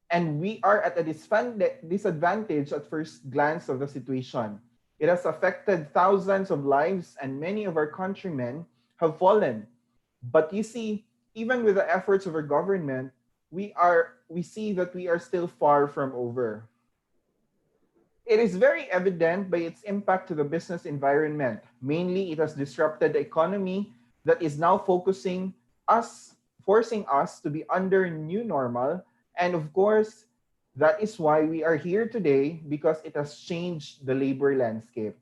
and we are at a disadvantage at first glance of the situation. It has affected thousands of lives, and many of our countrymen have fallen. But you see, even with the efforts of our government, we see that we are still far from over. It is very evident by its impact to the business environment. Mainly, it has disrupted the economy that is now forcing us to be under new normal. And of course, that is why we are here today, because it has changed the labor landscape.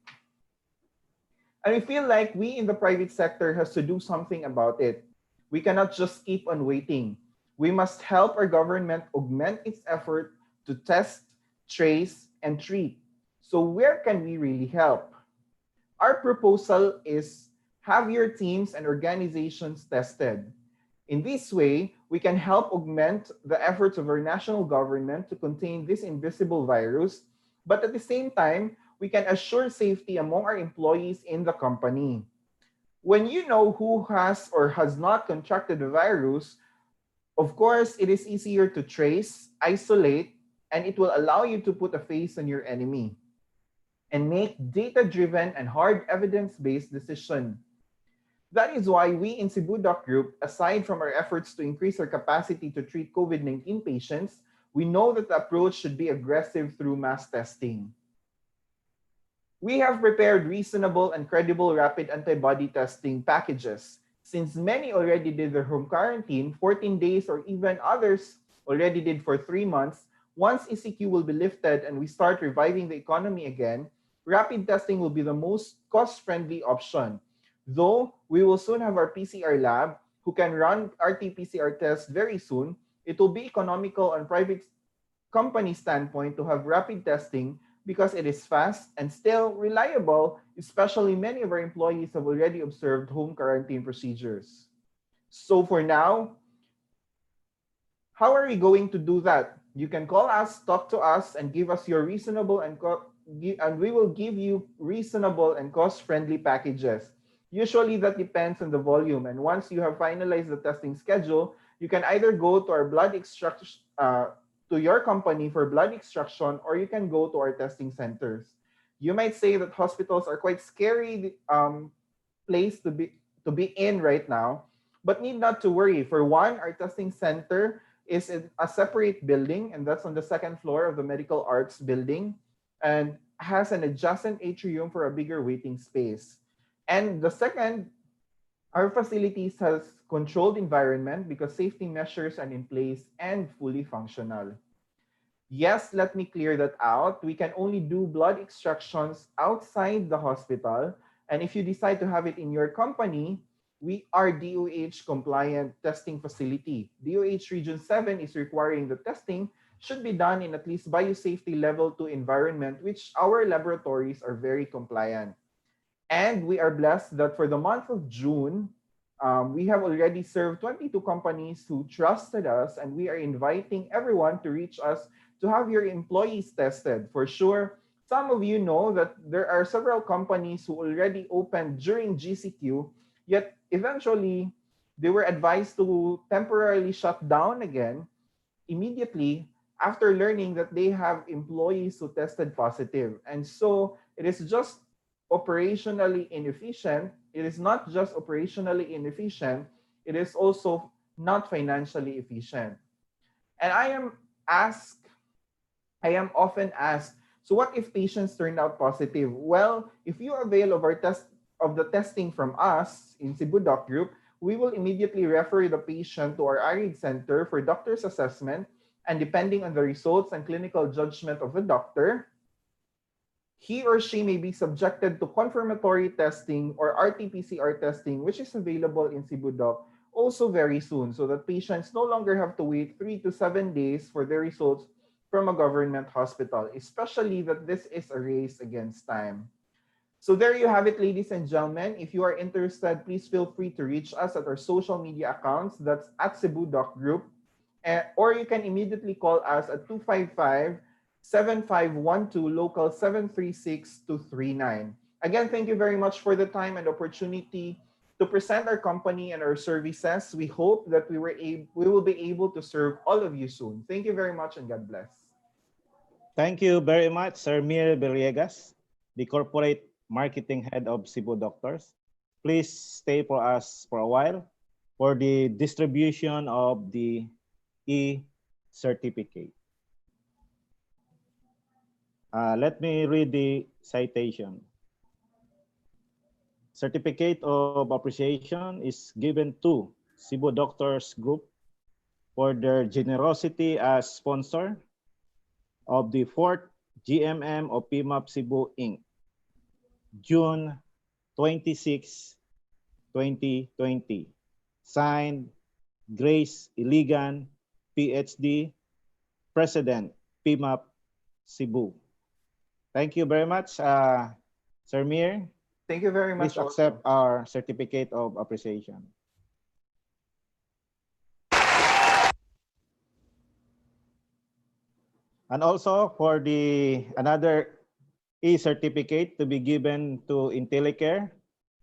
And we feel like we in the private sector has to do something about it. We cannot just keep on waiting. We must help our government augment its effort to test, trace, and treat. So where can we really help? Our proposal is have your teams and organizations tested. In this way, we can help augment the efforts of our national government to contain this invisible virus, but at the same time, we can assure safety among our employees in the company. When you know who has or has not contracted the virus, of course, it is easier to trace, isolate, and it will allow you to put a face on your enemy and make data-driven and hard evidence-based decisions. That is why we in Cebu Doc Group, aside from our efforts to increase our capacity to treat COVID-19 patients, we know that the approach should be aggressive through mass testing. We have prepared reasonable and credible rapid antibody testing packages. Since many already did their home quarantine, 14 days, or even others already did for 3 months, once ECQ will be lifted and we start reviving the economy again, rapid testing will be the most cost-friendly option. Though we will soon have our PCR lab who can run RT-PCR tests very soon, it will be economical on private company standpoint to have rapid testing because it is fast and still reliable, especially many of our employees have already observed home quarantine procedures. So for now, how are we going to do that? You can call us, talk to us, and give us your reasonable and we will give you reasonable and cost-friendly packages. Usually that depends on the volume, and once you have finalized the testing schedule, you can either go to our blood extraction to your company for blood extraction, or you can go to our testing centers. You might say that hospitals are quite scary place to be in right now, but need not to worry. For one, our testing center is in a separate building, and that's on the second floor of the Medical Arts building, and has an adjacent atrium for a bigger waiting space. And the second, our facilities has controlled environment because safety measures are in place and fully functional. Yes, let me clear that out. We can only do blood extractions outside the hospital. And if you decide to have it in your company, we are DOH compliant testing facility. DOH Region 7 is requiring the testing should be done in at least biosafety level 2 environment, which our laboratories are very compliant. And we are blessed that for the month of June, we have already served 22 companies who trusted us, and we are inviting everyone to reach us to have your employees tested. For sure, some of you know that there are several companies who already opened during GCQ, yet eventually they were advised to temporarily shut down again immediately after learning that they have employees who tested positive. And so it is just operationally inefficient. It is not just operationally inefficient, it is also not financially efficient. And I am often asked, so what if patients turn out positive? Well, if you avail of the testing from us in Cebu Doc Group, we will immediately refer the patient to our ARID center for doctor's assessment, and depending on the results and clinical judgment of the doctor, he or she may be subjected to confirmatory testing or RT-PCR testing, which is available in Cebu Doc also very soon, so that patients no longer have to wait 3 to 7 days for their results from a government hospital, especially that this is a race against time. So there you have it, ladies and gentlemen. If you are interested, please feel free to reach us at our social media accounts. That's at Cebu Doc Group. Or you can immediately call us at 255-7512, local 736-239. Again, thank you very much for the time and opportunity to present our company and our services. We hope that we will be able to serve all of you soon. Thank you very much, and God bless. Thank you very much, Sir Mir Villegas, the Corporate Marketing Head of Cebu Doctors. Please stay for us for a while for the distribution of the e-certificate. Let me read the citation. certificate of appreciation is given to Cebu Doctors Group for their generosity as sponsor of the 4th GMM of PMAP CEBU Inc. June 26, 2020. Signed, Grace Iligan, PhD, President, PMAP CEBU. Thank you very much, Sir Mir. Thank you very much. Please accept our certificate of appreciation. And also for the another e-certificate to be given to IntelliCare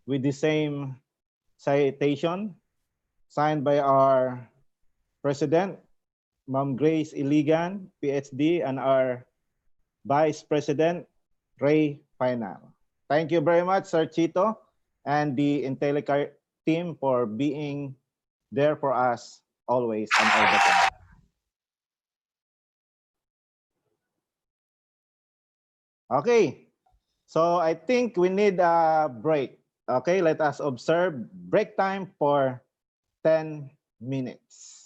with the same citation signed by our President, Ma'am Grace Iligan, PhD, and our Vice President, Ray Final. Thank you very much, Sir Chito, and the IntelliCare team for being there for us always and all the time. Okay, so I think we need a break. Okay, let us observe break time for 10 minutes.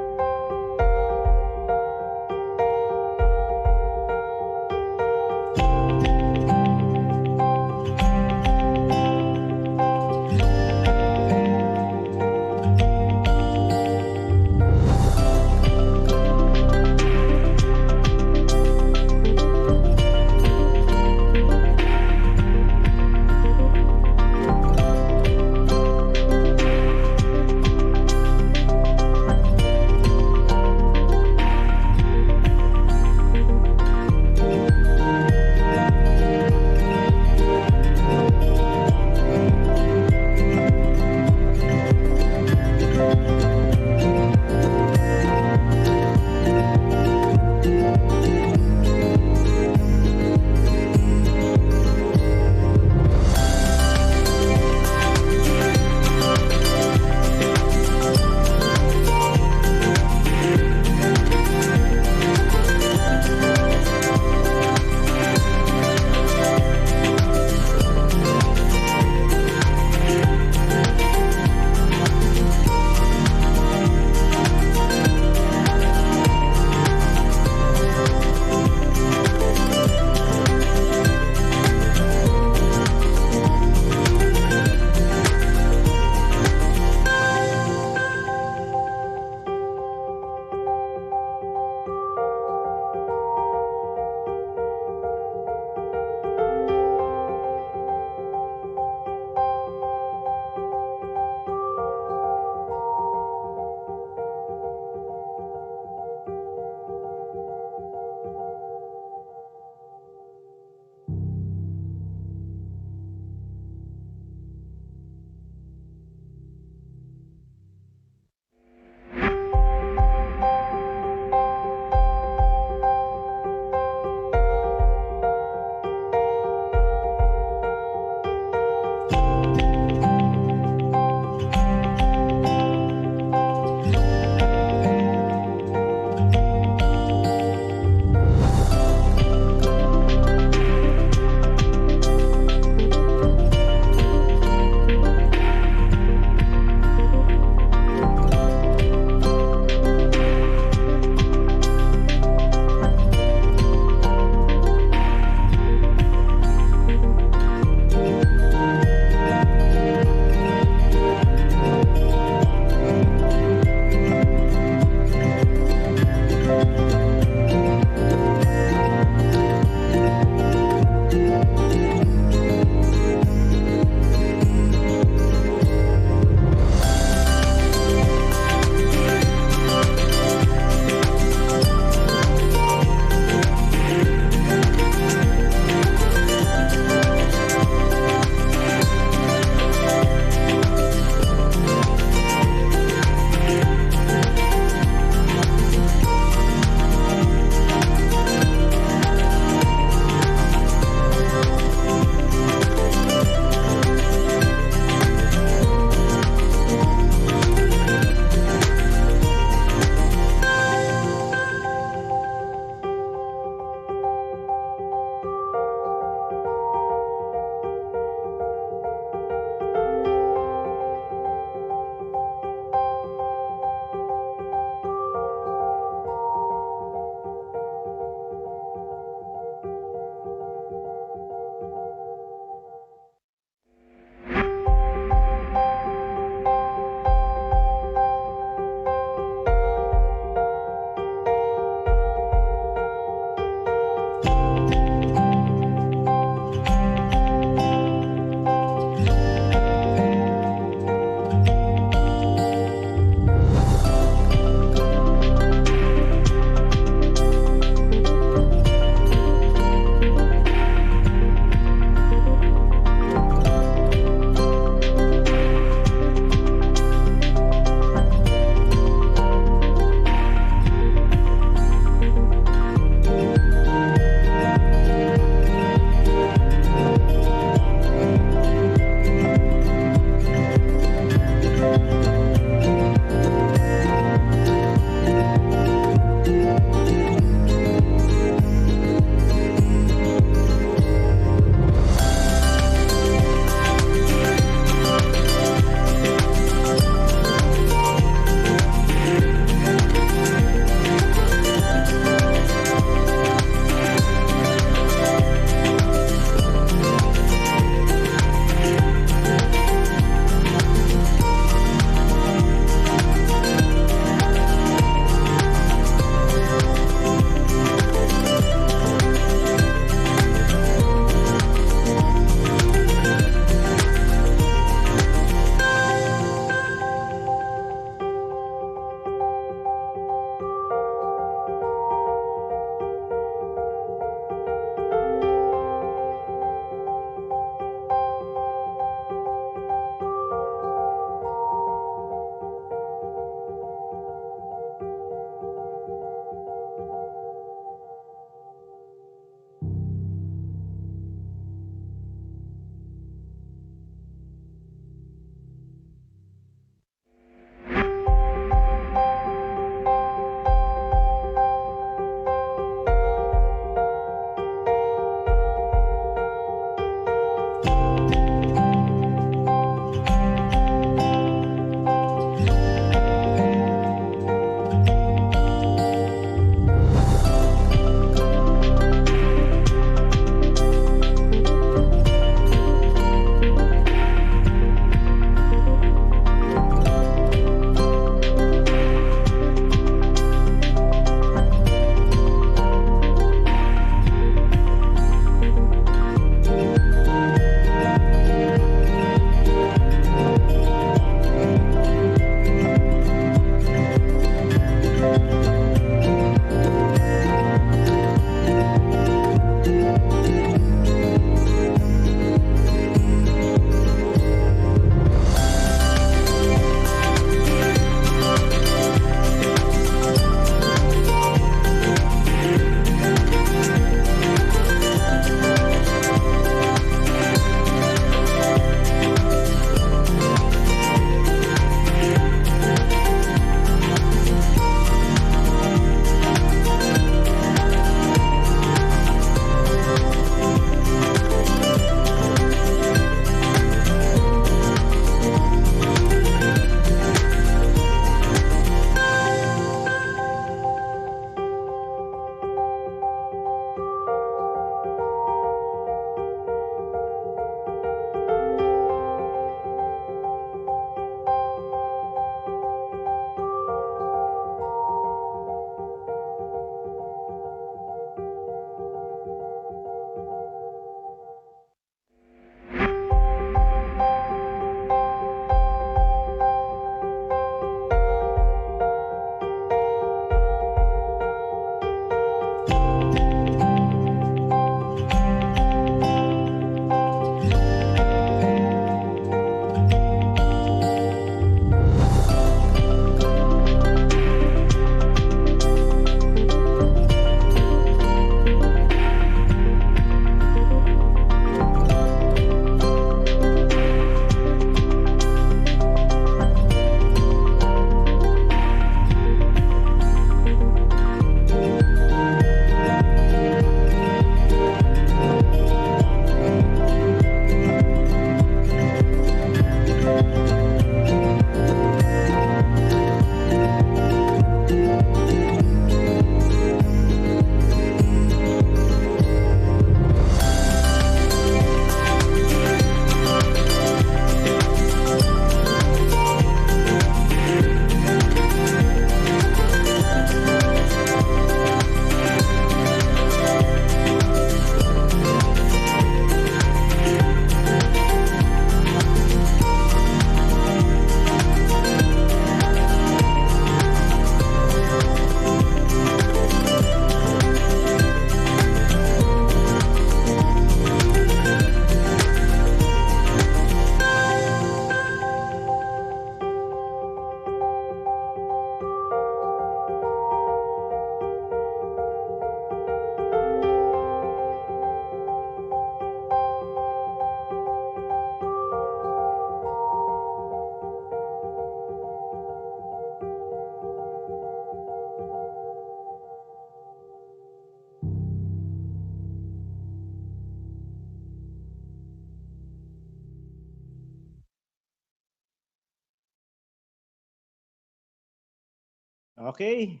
Okay.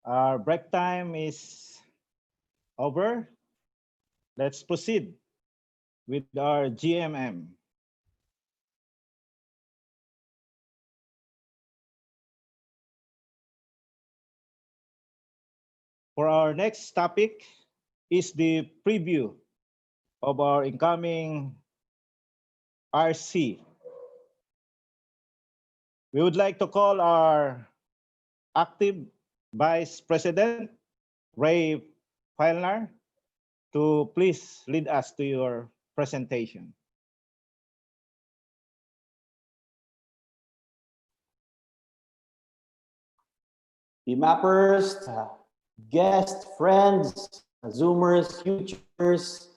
Our break time is over. Let's proceed with our GMM. For our next topic is the preview of our incoming RC. We would like to call our active Vice President, Ray Feilner, to please lead us to your presentation. PMAPers, guests, friends, Zoomers, YouTubers.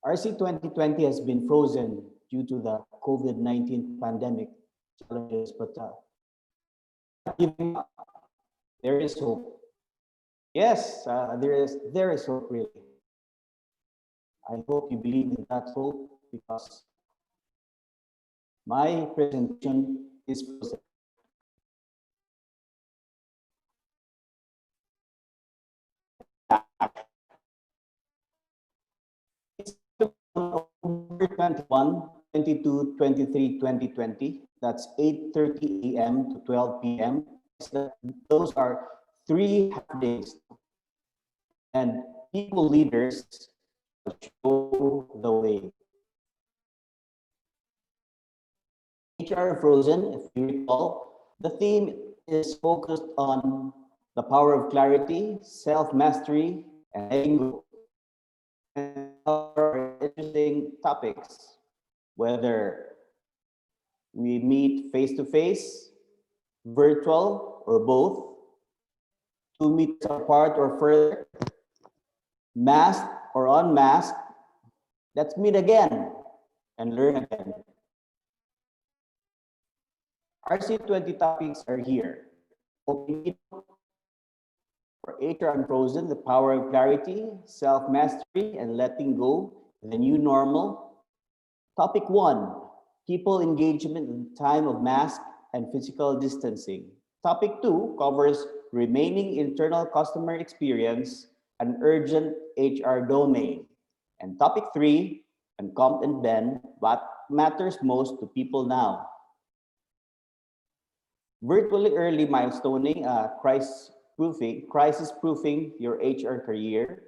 RC 2020 has been frozen due to the COVID-19 pandemic challenges, but there is hope. Yes, there is hope, really. I hope you believe in that hope, because my presentation is frozen. October 21, 22, 23, 2020. That's 8:30 a.m. to 12 p.m. Those are 3 half days. And people leaders show the way. HR Frozen, if you recall, the theme is focused on the power of clarity, self-mastery, and letting go. And are interesting topics, whether we meet face-to-face, virtual, or both, 2 meters apart or further, masked or unmasked. Let's meet again and learn again. RC20 topics are here. For HR Unfrozen, the power of clarity, self-mastery, and letting go, the new normal. Topic 1, people engagement in time of mask and physical distancing. Topic 2 covers remaining internal customer experience, an urgent HR domain. And topic 3, and Comp and Ben, what matters most to people now. Virtually early milestoning, crisis proofing your HR career.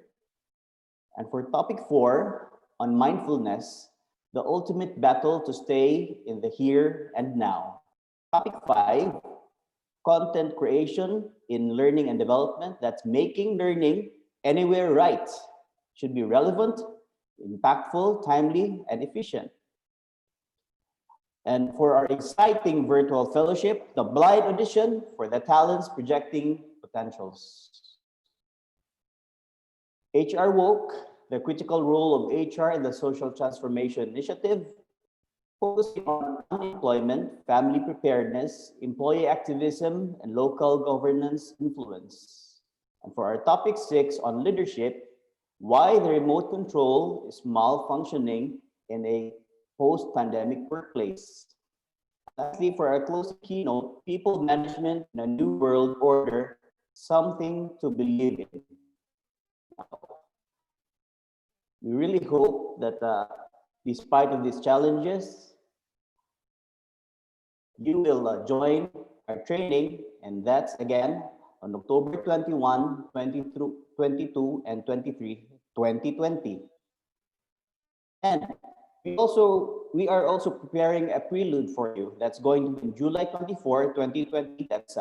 And for topic 4, on mindfulness, the ultimate battle to stay in the here and now. Topic 5, content creation in learning and development. That's making learning anywhere right. Should be relevant, impactful, timely, and efficient. And for our exciting virtual fellowship, the blind audition for the talents projecting potentials. HR Woke, the critical role of HR in the social transformation initiative, focusing on unemployment, family preparedness, employee activism, and local governance influence. And for our topic 6 on leadership, why the remote control is malfunctioning in a post-pandemic workplace. Lastly, for our closing keynote, people management in a new world order, something to believe in. We really hope that despite of these challenges, you will join our training, and that's again on October 21, 22, and 23, 2020. And we are also preparing a prelude for you that's going to be July 24, 2020. That's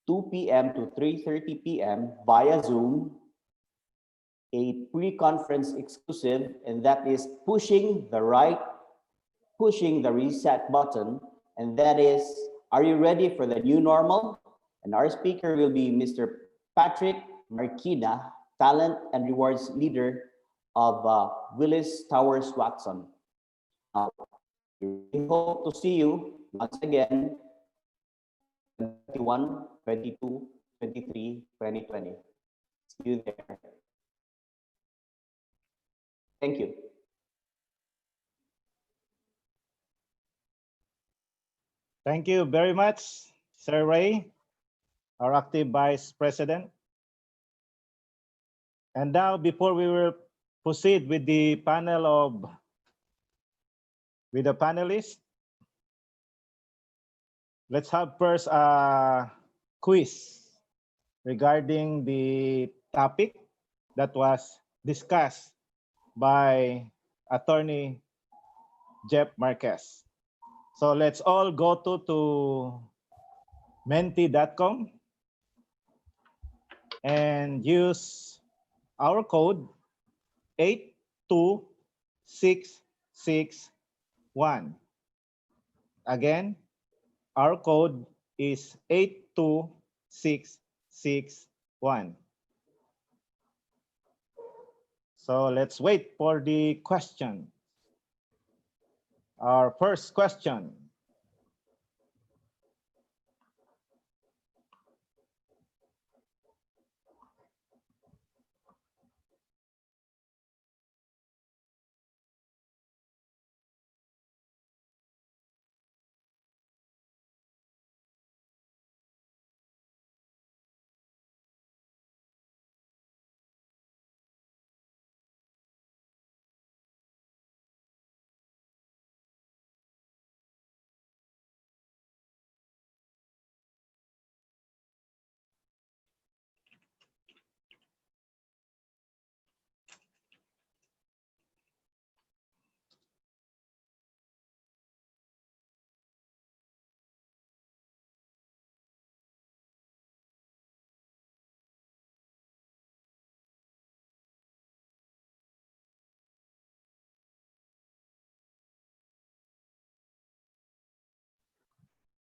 2 p.m. to 3:30 p.m. via Zoom, a pre-conference exclusive, and that is pushing the reset button, and that is, are you ready for the new normal? And our speaker will be Mr. Patrick Marquina, Talent and Rewards Leader of Willis Towers Watson. We hope to see you once again 21, 22, 23, 2020. See you there. Thank you. Thank you very much, Sir Ray, our active Vice President. And now, before we will proceed with the panelists, let's have first a quiz regarding the topic that was discussed by Attorney Jeff Marquez. So let's all go to menti.com and use our code 82661. Again, our code is 82661. So let's wait for the question. Our first question.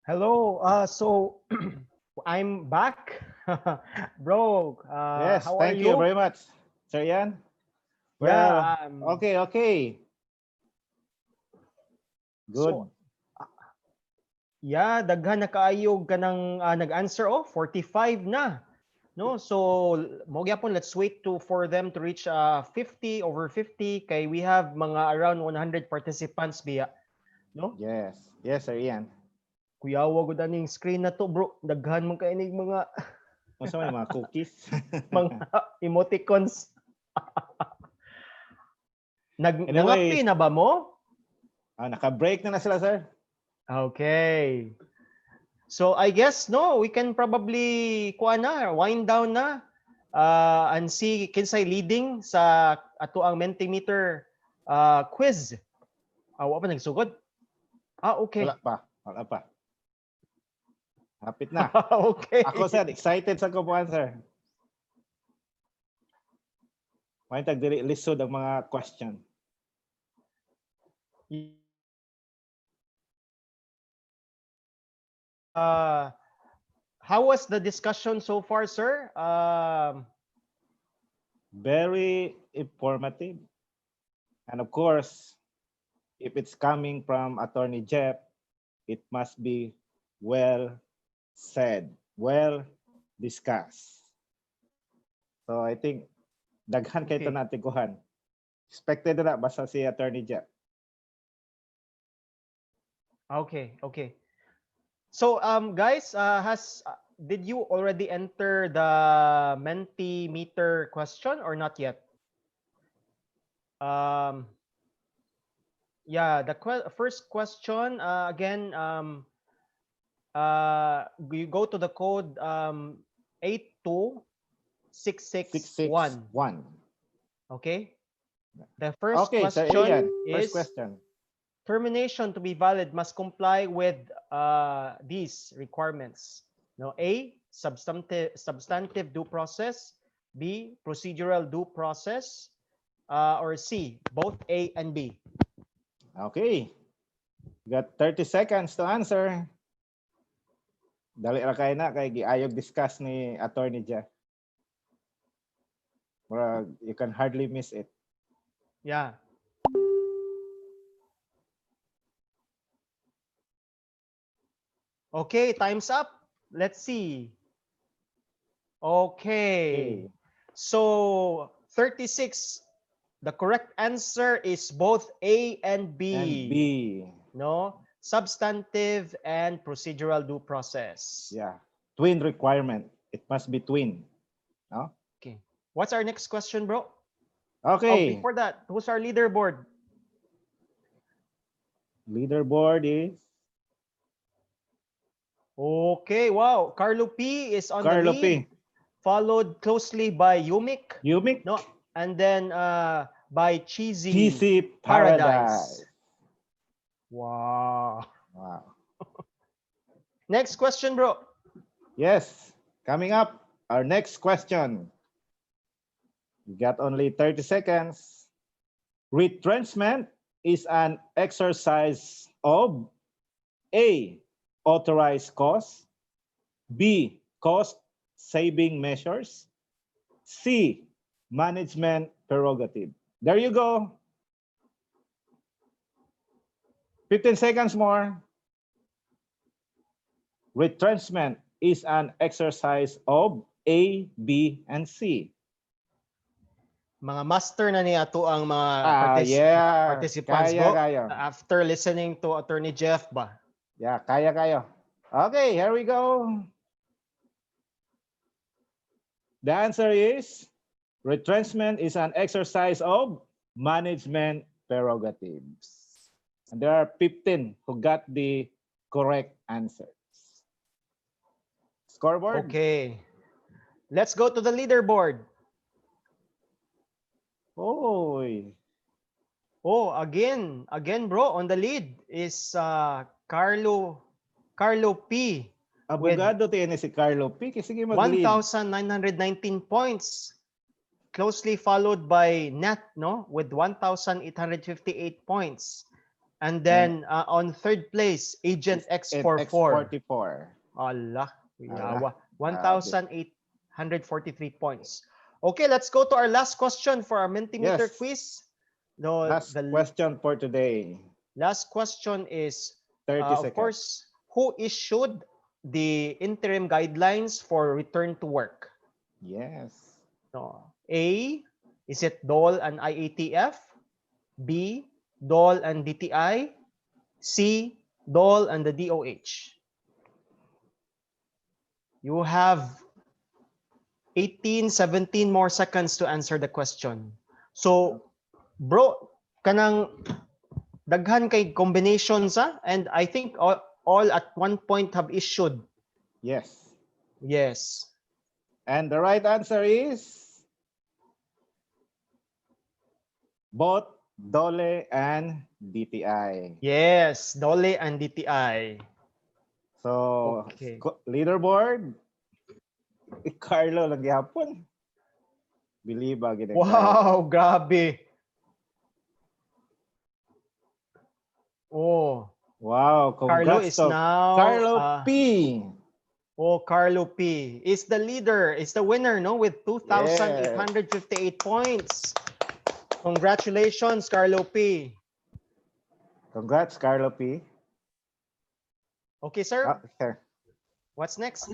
Hello. So I'm back, bro. Yes, How are thank you you? very much, Sir Ian. Well, Yeah. okay. Good. So yeah, daghan na kaayog ka ng nag-answer 45 na. No, so mo gyapon, let's wait for them to reach 50 over 50 kay we have mga around 100 participants biya. No? Yes, Sir Ian. Kuyawa gud aning screen na to, bro. Daghan man kay inig mga Masa may mga cookies? mga emoticons. Anyway, Nangapi na ba mo? Naka-break na sila, sir. Okay. So I guess we can probably wind down na and see kinsay leading sa ato ang Mentimeter quiz. Wa pa nagsugod? Okay. Wala pa. Hapit na. Okay. Ako, sir, excited sa kupuan, sir. May tagdiri lisod ang mga question. How was the discussion so far, sir? Very informative. And of course, if it's coming from Attorney Jeff, it must be well said, well discussed. So I think daghan kay ito natin kuhan. Expected na basta si Attorney Jeff. Okay. So guys, did you already enter the Mentimeter question or not yet? Yeah, the first question again, you go to the code 82661. Okay. The first question is, termination to be valid must comply with these requirements. A, substantive due process. B, procedural due process. Or C, both A and B. Okay. Got 30 seconds to answer. Dali ra kay na kay giayog discuss ni Attorney Jeff. You can hardly miss it. Yeah. Okay, time's up. Let's see. Okay. So 36. The correct answer is both A and B. And B. No? substantive and procedural due process. Yeah. Twin requirement. It must be twin. No? Okay. What's our next question, bro? Oh, Okay. before that, who's our leaderboard? Leaderboard is Okay, wow. Carlo P is on Carlo the lead, P. followed closely by Yumik, Yumik. no, and then by Cheesy Cheesy Paradise. Wow. Wow. Next question, bro. Yes. Coming up, our next question. We got only 30 seconds. Retrenchment is an exercise of A, authorized cost, B, cost-saving measures, C, management prerogative. There you go. 15 seconds more. Retrenchment is an exercise of A, B, and C. Mga master na ni ato ang mga Yeah. participants, Kaya, bro. kaya. After listening to Attorney Jeff ba? Yeah, kaya kayo. Okay, here we go. The answer is retrenchment is an exercise of management prerogatives. And there are 15 who got the correct answers. Scoreboard? Okay. Let's go to the leaderboard. Oy. Oh, again, bro, on the lead is Carlo P. Abogado tayo ni si Carlo P. Sige mag-lead. 1,919 points. Closely followed by Nat, no, with 1,858 points. And then on third place, Agent X44. X44. Allah, yawa. 1,843 points. Okay, let's go to our last question for our Mentimeter Yes. quiz. No, Last question for today. last question is, 30 of seconds. course, who issued the interim guidelines for return to work? Yes. No. A, is it DOLE and IATF? B, DOLE and DTI? C, DOLE and the DOH? You have 18, 17 more seconds to answer the question. So, bro, kanang daghan kay combinations, and I think all at one point have issued. Yes. Yes. And the right answer is both DOLE and DTI. Yes, DOLE and DTI. So, Okay. leaderboard, Carlo lang gyapon. Believe ba gid. Wow, grabe. Oh, Wow, Carlo congrats is to now Carlo P. Oh, Carlo P is the leader, is the winner, no, with 2,858 points. Congratulations, Carlo P. Congrats, Carlo P. Okay, sir. Sir. What's next?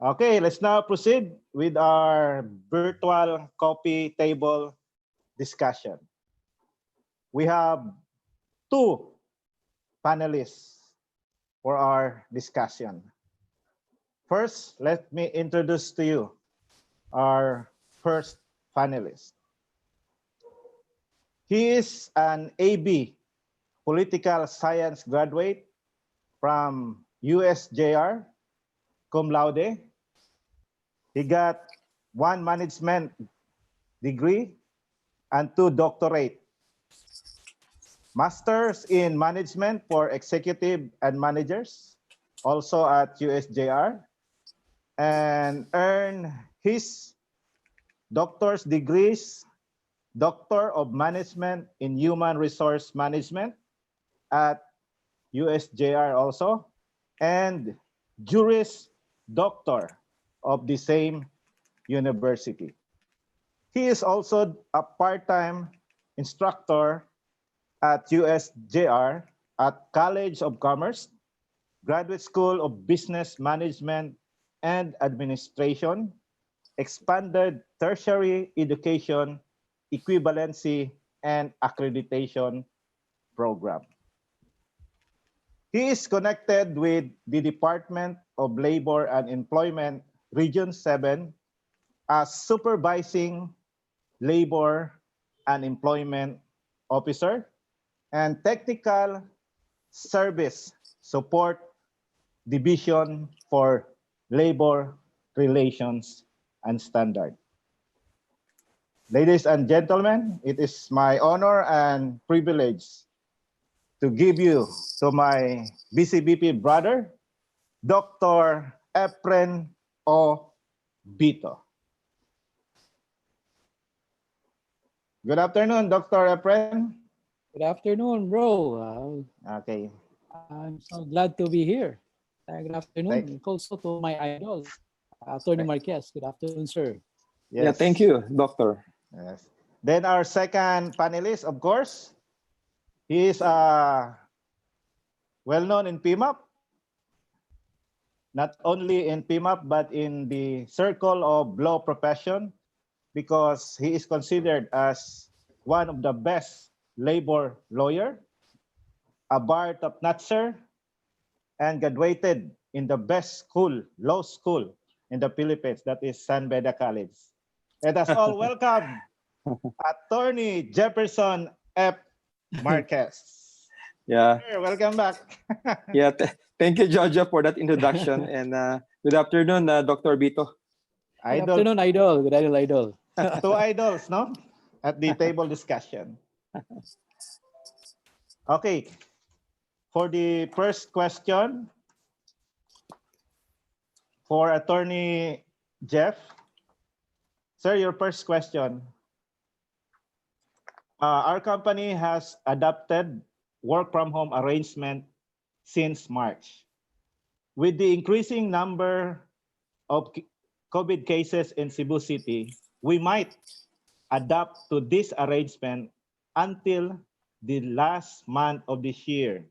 Okay, let's now proceed with our virtual coffee table discussion. We have two panelists for our discussion. First, let me introduce to you our first panelist. He is an AB political science graduate from USJR, cum laude. He got 1 management degree and 2 doctorate. Masters in management for executive and managers, also at USJR, and earned his doctor's degrees, Doctor of Management in Human Resource Management at USJR also, and Juris Doctor of the same university. He is also a part-time instructor at USJR at College of Commerce, Graduate School of Business Management and Administration, Expanded Tertiary Education, Equivalency, and Accreditation Program. He is connected with the Department of Labor and Employment Region 7 as Supervising Labor and Employment Officer and Technical Service Support Division for Labor Relations and Standard. Ladies and gentlemen, it is my honor and privilege to give you to my BCBP brother, Dr. Efren O. Bito. Good afternoon, Dr. Efren. Good afternoon, bro. Okay. I'm so glad to be here. Good afternoon. Also to my idol, Attorney Marquez. Good afternoon, sir. Yes. Yeah, thank you, Doctor. Yes. Then our second panelist, of course, he is well-known in PMAP, not only in PMAP, but in the circle of law profession, because he is considered as one of the best labor lawyer, a bar top notcher, and graduated in the best school, law school in the Philippines, that is San Beda College. Let us all welcome Attorney Jefferson F. Marquez. Yeah. Sir, welcome back. Yeah. Thank you, Jojo, for that introduction. And good afternoon, Dr. Bito. Good afternoon, idol. Good idol, idol. Two idols, no? At the table discussion. Okay. For the first question, for Attorney Jeff. Sir, your first question. Our company has adopted work from home arrangement since March. With the increasing number of COVID cases in Cebu City, we might adapt to this arrangement until the last month of this year.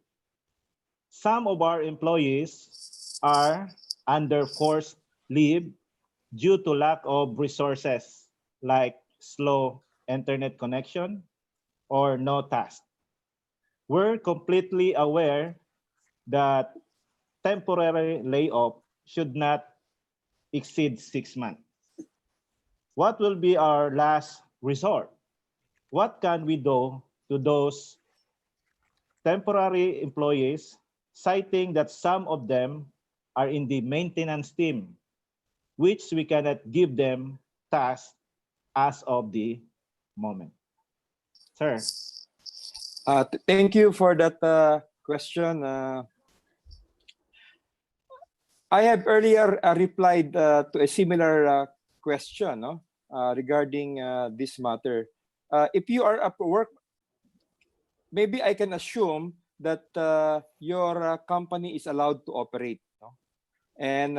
Some of our employees are under forced leave due to lack of resources like slow internet connection or no task. We're completely aware that temporary layoff should not exceed 6 months. What will be our last resort? What can we do to those temporary employees, citing that some of them are in the maintenance team, which we cannot give them tasks as of the moment? Sir. Thank you for that question. I have earlier replied to a similar question regarding this matter. If you are at work, maybe I can assume that your company is allowed to operate. No? And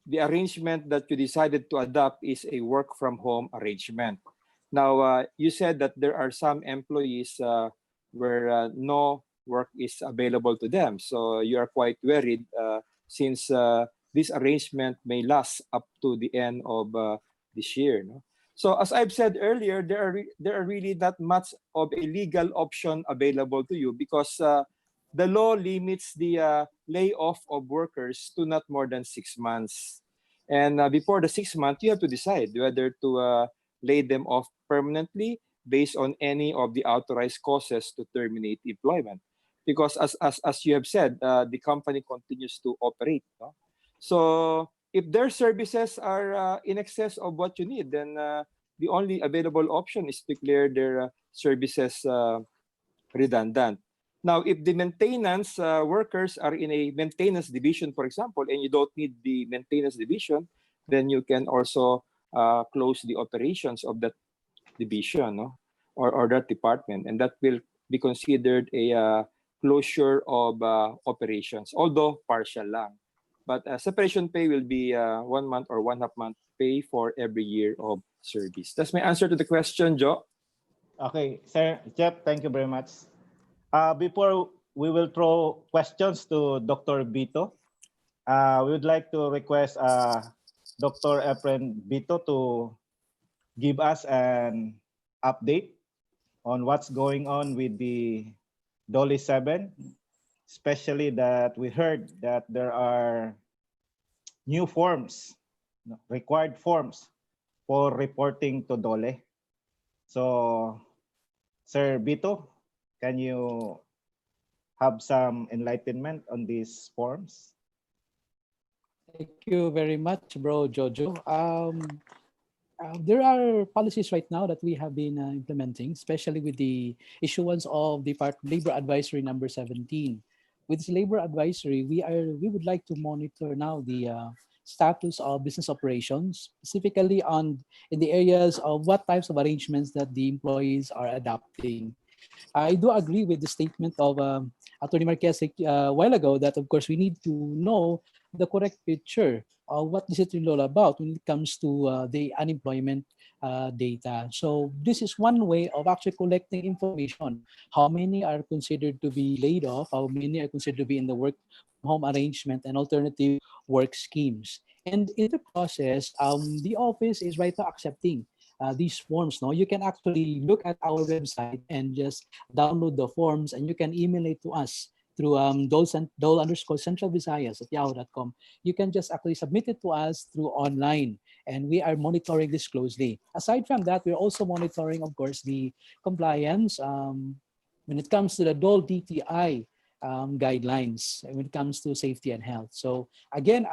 the arrangement that you decided to adopt is a work from home arrangement. Now, you said that there are some employees where no work is available to them. So you are quite worried since this arrangement may last up to the end of this year. No? So as I've said earlier, there are really not much of a legal option available to you because the law limits the layoff of workers to not more than 6 months. And before the 6 months, you have to decide whether to lay them off permanently based on any of the authorized causes to terminate employment. Because as you have said, the company continues to operate. No? So if their services are in excess of what you need, then the only available option is to declare their services redundant. Now, if the maintenance workers are in a maintenance division, for example, and you don't need the maintenance division, then you can also close the operations of that division, no? or that department, and that will be considered a closure of operations, although partial lang. But separation pay will be 1 month or 1.5 month pay for every year of service. That's my answer to the question, Joe. Okay, Sir Jeff, thank you very much. Before we will throw questions to Dr. Bito, we would like to request Dr. Efren Bito to give us an update on what's going on with the DOLE 7 especially that we heard that there are new forms, required forms for reporting to DOLE. So, Sir Bito, can you have some enlightenment on these forms? Thank you very much, bro Jojo. There are policies right now that we have been implementing, especially with the issuance of the Labor Advisory number 17. With this labor advisory, we would like to monitor now the status of business operations, specifically in the areas of what types of arrangements that the employees are adopting. I do agree with the statement of Attorney Marquez a while ago that, of course, we need to know the correct picture of what is it really all about when it comes to the unemployment data. So this is one way of actually collecting information. How many are considered to be laid off? How many are considered to be in the work from home arrangement and alternative work schemes? And in the process, the office is right now accepting these forms. No, you can actually look at our website and just download the forms, and you can email it to us through dole_centralvisayas@yahoo.com. You can just actually submit it to us through online, and we are monitoring this closely. Aside from that, we're also monitoring, of course, the compliance when it comes to the DOLE DTI guidelines when it comes to safety and health. So again,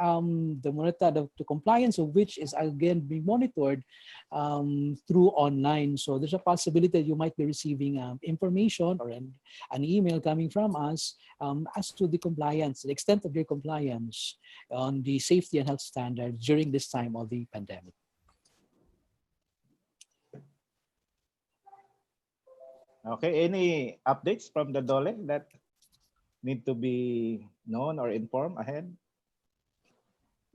the compliance of which is again being monitored through online. So there's a possibility that you might be receiving information or an email coming from us as to the compliance, the extent of your compliance on the safety and health standards during this time of the pandemic. Okay, any updates from the DOLE that need to be known or informed ahead?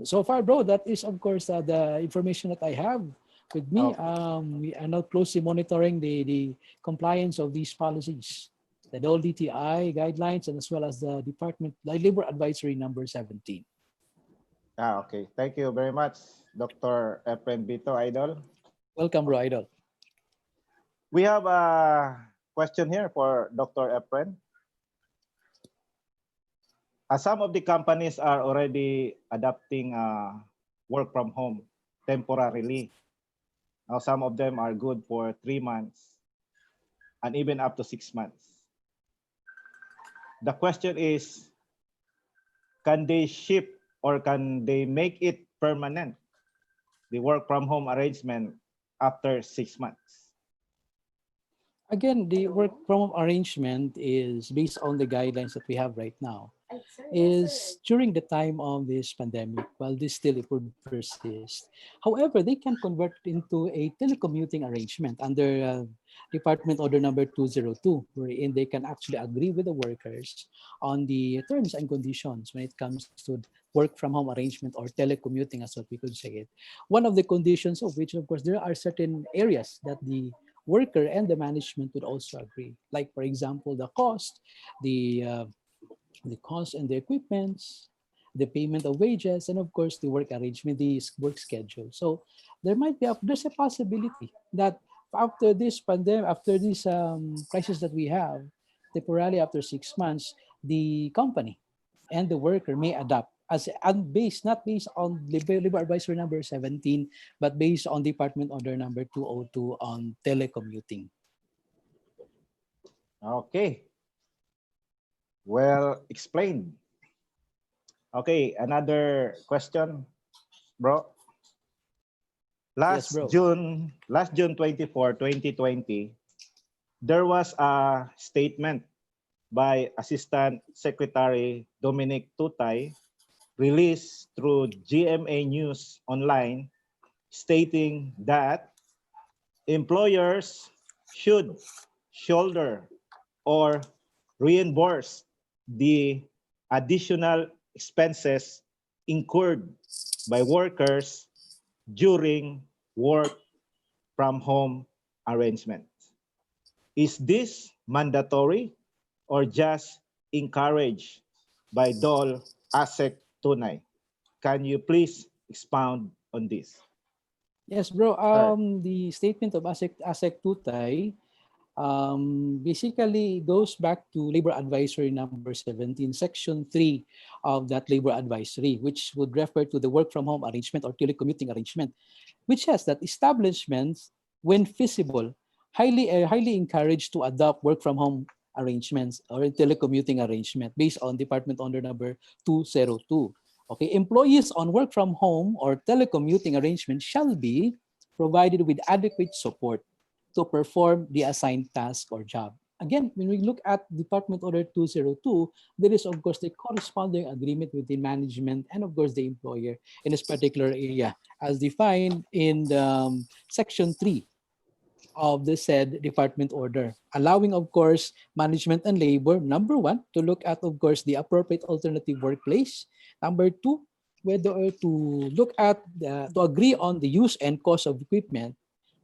So far, bro, that is, of course, the information that I have with me. Okay. We are now closely monitoring the compliance of these policies, the DOLE DTI guidelines, and as well as the Department Labor Advisory number 17. Okay. Thank you very much, Dr. Efren Bito, Idol. Welcome, bro, Idol. We have a question here for Dr. Efren. Some of the companies are already adopting work from home temporarily. Now, some of them are good for 3 months and even up to 6 months. The question is, can they shift or can they make it permanent, the work from home arrangement after 6 months? Again, the work from home arrangement is based on the guidelines that we have right now. Is during the time of this pandemic, while this still would persist. However, they can convert into a telecommuting arrangement under Department Order number 202, wherein they can actually agree with the workers on the terms and conditions when it comes to work from home arrangement or telecommuting, as what we could say it. One of the conditions of which, of course, there are certain areas that the worker and the management would also agree. Like, for example, the cost, the cost and the equipments, the payment of wages, and of course the work arrangement, the work schedule. So there's a possibility that after this pandemic, after this crisis that we have, temporarily after 6 months, the company and the worker may adapt not based on Labor Advisory number 17, but based on Department Order number 202 on telecommuting. Okay. Well explained. Okay, another question, bro. Last June 24, 2020, there was a statement by Assistant Secretary Dominic Tutay released through GMA News Online stating that employers should shoulder or reimburse the additional expenses incurred by workers during work from home arrangements. Is this mandatory or just encouraged by DOLE ASEC Tunay? Can you please expound on this? Yes, bro. The statement of ASEC Tutay basically goes back to Labor Advisory number 17, Section 3 of that Labor Advisory, which would refer to the work from home arrangement or telecommuting arrangement, which says that establishments, when feasible, highly encouraged to adopt work from home arrangements or telecommuting arrangement based on Department Order number 202. Okay, employees on work from home or telecommuting arrangement shall be provided with adequate support to perform the assigned task or job. Again, when we look at Department Order 202, there is of course the corresponding agreement with the management and of course the employer in this particular area as defined in the, Section 3 of the said department order, allowing of course management and labor, number one, to look at of course the appropriate alternative workplace. Number two, whether to look at to agree on the use and cost of equipment,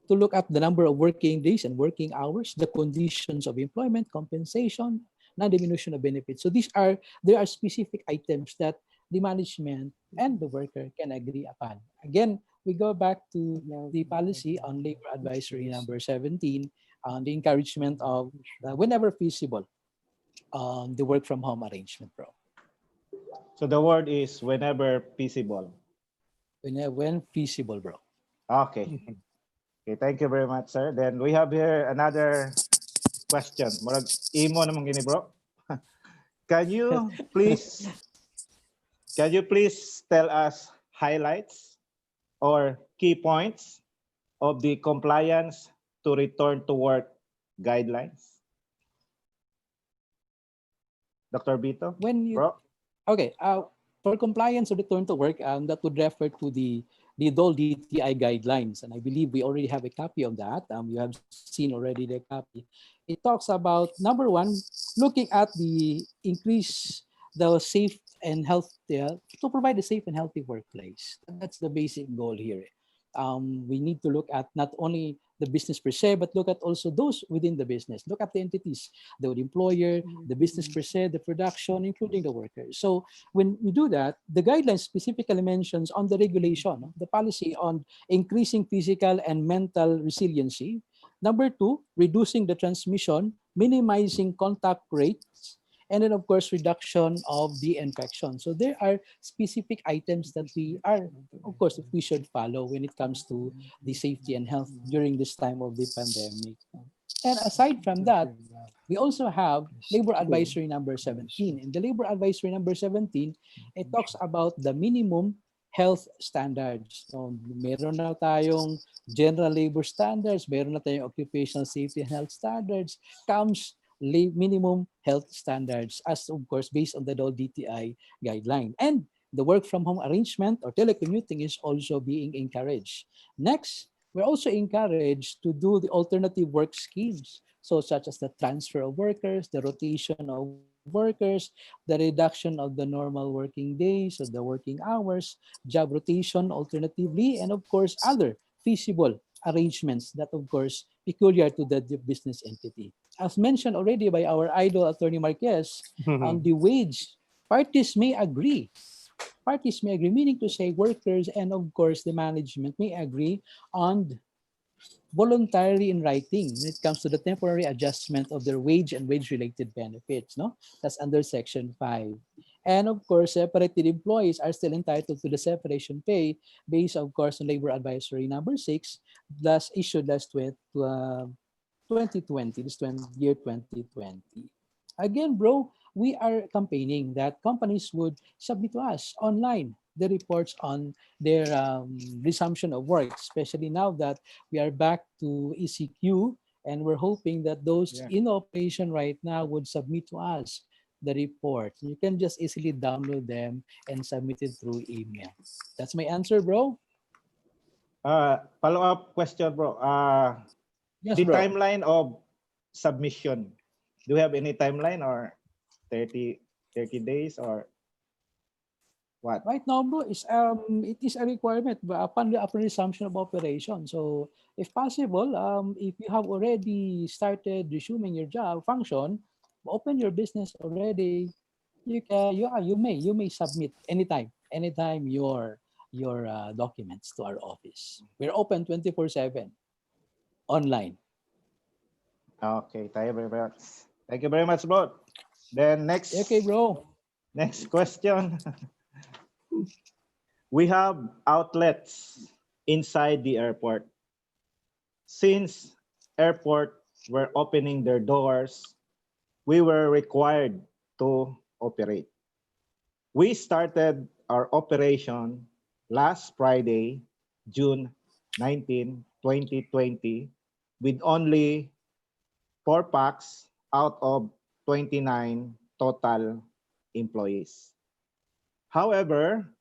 to look at the number of working days and working hours, the conditions of employment, compensation, non-diminution of benefits. So there are specific items that the management and the worker can agree upon. Again, we go back to the policy on labor advisory number 17 on the encouragement of whenever feasible the work from home arrangement, bro. So the word is whenever feasible. When feasible, bro. Okay. Okay, thank you very much, sir. Then we have here another question. Murag imo naman gini, bro. Can you please tell us highlights or key points of the compliance to return to work guidelines? Dr. Vito? Bro? Okay, for compliance or return to work, that would refer to the DOLE DTI guidelines, and I believe we already have a copy of that. You have seen already the copy. It talks about number one, looking at the increase the safe and health to provide a safe and healthy workplace. That's the basic goal here. We need to look at not only the business per se, but look at also those within the business. Look at the entities, the employer, the business per se, the production, including the workers. So when we do that, the guidelines specifically mentions on the regulation, the policy on increasing physical and mental resiliency. Number two, reducing the transmission, minimizing contact rates, and then of course reduction of the infection. So there are specific items that we are, of course, we should follow when it comes to the safety and health during this time of the pandemic. And aside from that, we also have Labor Advisory number 17. In the Labor Advisory number 17, it talks about the minimum health standards. So meron na tayong general labor standards, meron na tayong occupational safety and health standards, comes minimum health standards as of course based on the DOLE DTI guideline. And the work from home arrangement or telecommuting is also being encouraged. Next, we're also encouraged to do the alternative work schemes. So such as the transfer of workers, the rotation of workers, the reduction of the normal working days or the working hours, job rotation alternatively, and of course other feasible arrangements that of course peculiar to the business entity. As mentioned already by our idol attorney Marquez, on the wage, parties may agree. Parties may agree, meaning to say workers and of course the management may agree on voluntarily in writing when it comes to the temporary adjustment of their wage and wage-related benefits. No, that's under Section 5. And of course, separated employees are still entitled to the separation pay based, of course, on Labor Advisory number 6, issued last 2020, year 2020. Again, bro, we are campaigning that companies would submit to us online the reports on their resumption of work, especially now that we are back to ECQ, and we're hoping that those in operation right now would submit to us the report. You can just easily download them and submit it through email. That's my answer, bro. Follow-up question, bro. Yes, the bro. timeline of submission, do you have any timeline or 30 days or what? Right now, bro, it is a requirement upon resumption of operation. So, if possible, if you have already started resuming your job function, open your business already, you may submit anytime your documents to our office. We're open 24/7 online. Okay, thank you very much. Thank you very much, bro. Then Okay, bro. next question. We have outlets inside the airport. Since airport were opening their doors, we were required to operate. We started our operation last Friday, June 19, 2020, with only 4 packs out of 29 total employees. However,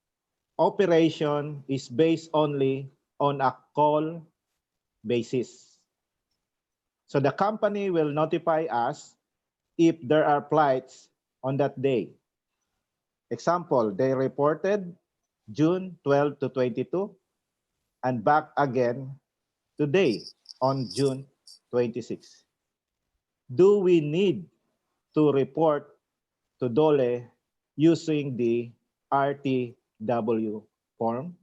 operation is based only on a call basis. So the company will notify us if there are flights on that day. Example, they reported June 12 to 22 and back again today on June 26. Do we need to report to DOLE using the RTW form?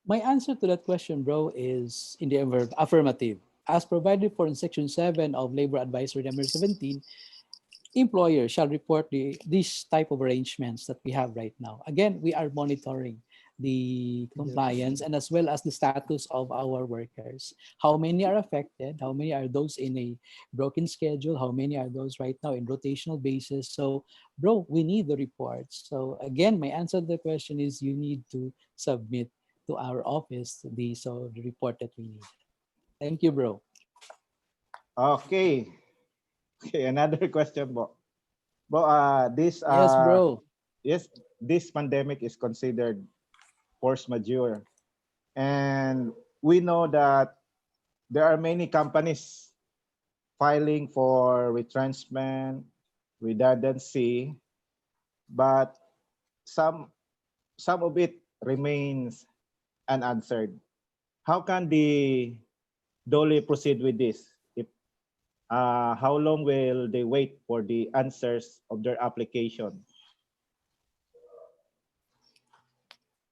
My answer to that question, bro, is in the affirmative. As provided for in Section 7 of Labor Advisory Number 17, employer shall report these type of arrangements that we have right now. Again, we are monitoring the compliance and as well as the status of our workers. How many are affected? How many are those in a broken schedule? How many are those right now in rotational basis? So, bro, we need the reports. So again, my answer to the question is you need to submit to our office the report that we need. Thank you, bro. Okay. Okay, another question, Bo. Bo, Yes, bro. this pandemic is considered force majeure. And we know that there are many companies filing for retrenchment, redundancy, but some of it remains unanswered. How can the DOLE proceed with this? If how long will they wait for the answers of their application?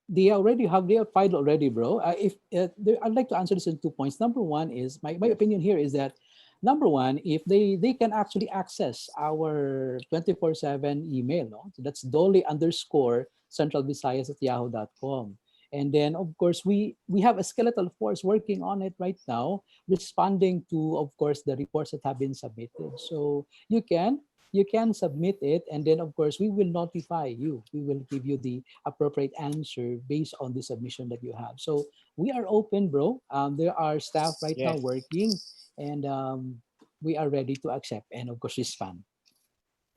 They are filed already, bro. I'd like to answer this in 2 points. Number one is my opinion here is that number one, if they can actually access our 24/7 email, no? So that's dole_centralvisayas@yahoo.com. And then of course we have a skeletal force working on it right now, responding to of course the reports that have been submitted. So you can submit it, and then of course we will notify you. We will give you the appropriate answer based on the submission that you have. So we are open, bro. There are staff right now working, and we are ready to accept and of course respond.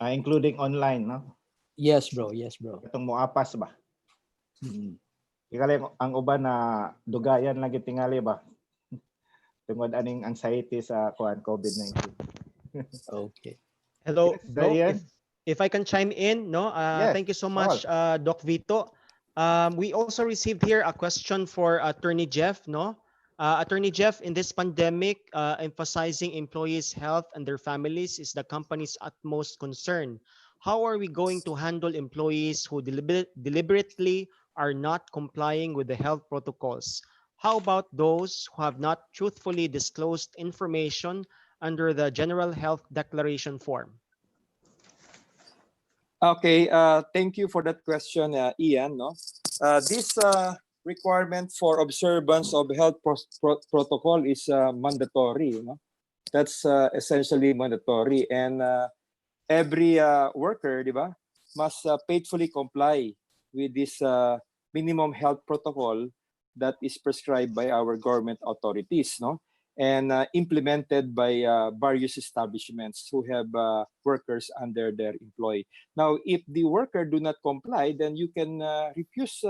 Including online, no? Yes, bro. Yes, bro. Itong moapas ba? Ikali ang uban na dugayan lagi tingali ba? Tungod aning anxiety sa COVID-19. Okay. Hello, Yes, bro. Diane? If I can chime in, no? Yes, Thank you so much, Doc Vito. We also received here a question for Attorney Jeff, no? Attorney Jeff, in this pandemic, emphasizing employees' health and their families is the company's utmost concern. How are we going to handle employees who deliberately are not complying with the health protocols? How about those who have not truthfully disclosed information under the General Health Declaration form? Okay, thank you for that question, Ian. No, this requirement for observance of health protocol is mandatory. You know, that's essentially mandatory, and every worker, di ba, must faithfully comply with this minimum health protocol that is prescribed by our government authorities, no, and implemented by various establishments who have workers under their employ. Now, if the worker do not comply, then you can refuse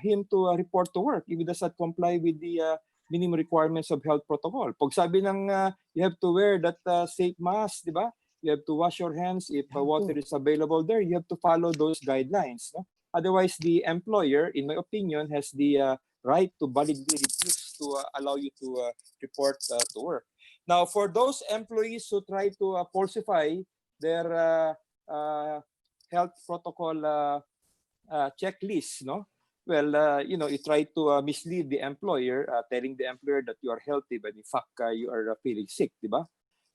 him to report to work if he does not comply with the minimum requirements of health protocol. Pag sabi ng you have to wear that safe mask, di ba? You have to wash your hands if water is available there. You have to follow those guidelines. No? Otherwise, the employer, in my opinion, has the right to validly refuse to allow you to report to work. Now, for those employees who try to falsify their health protocol checklist, no, you try to mislead the employer, telling the employer that you are healthy, but in fact, you are feeling sick, di ba?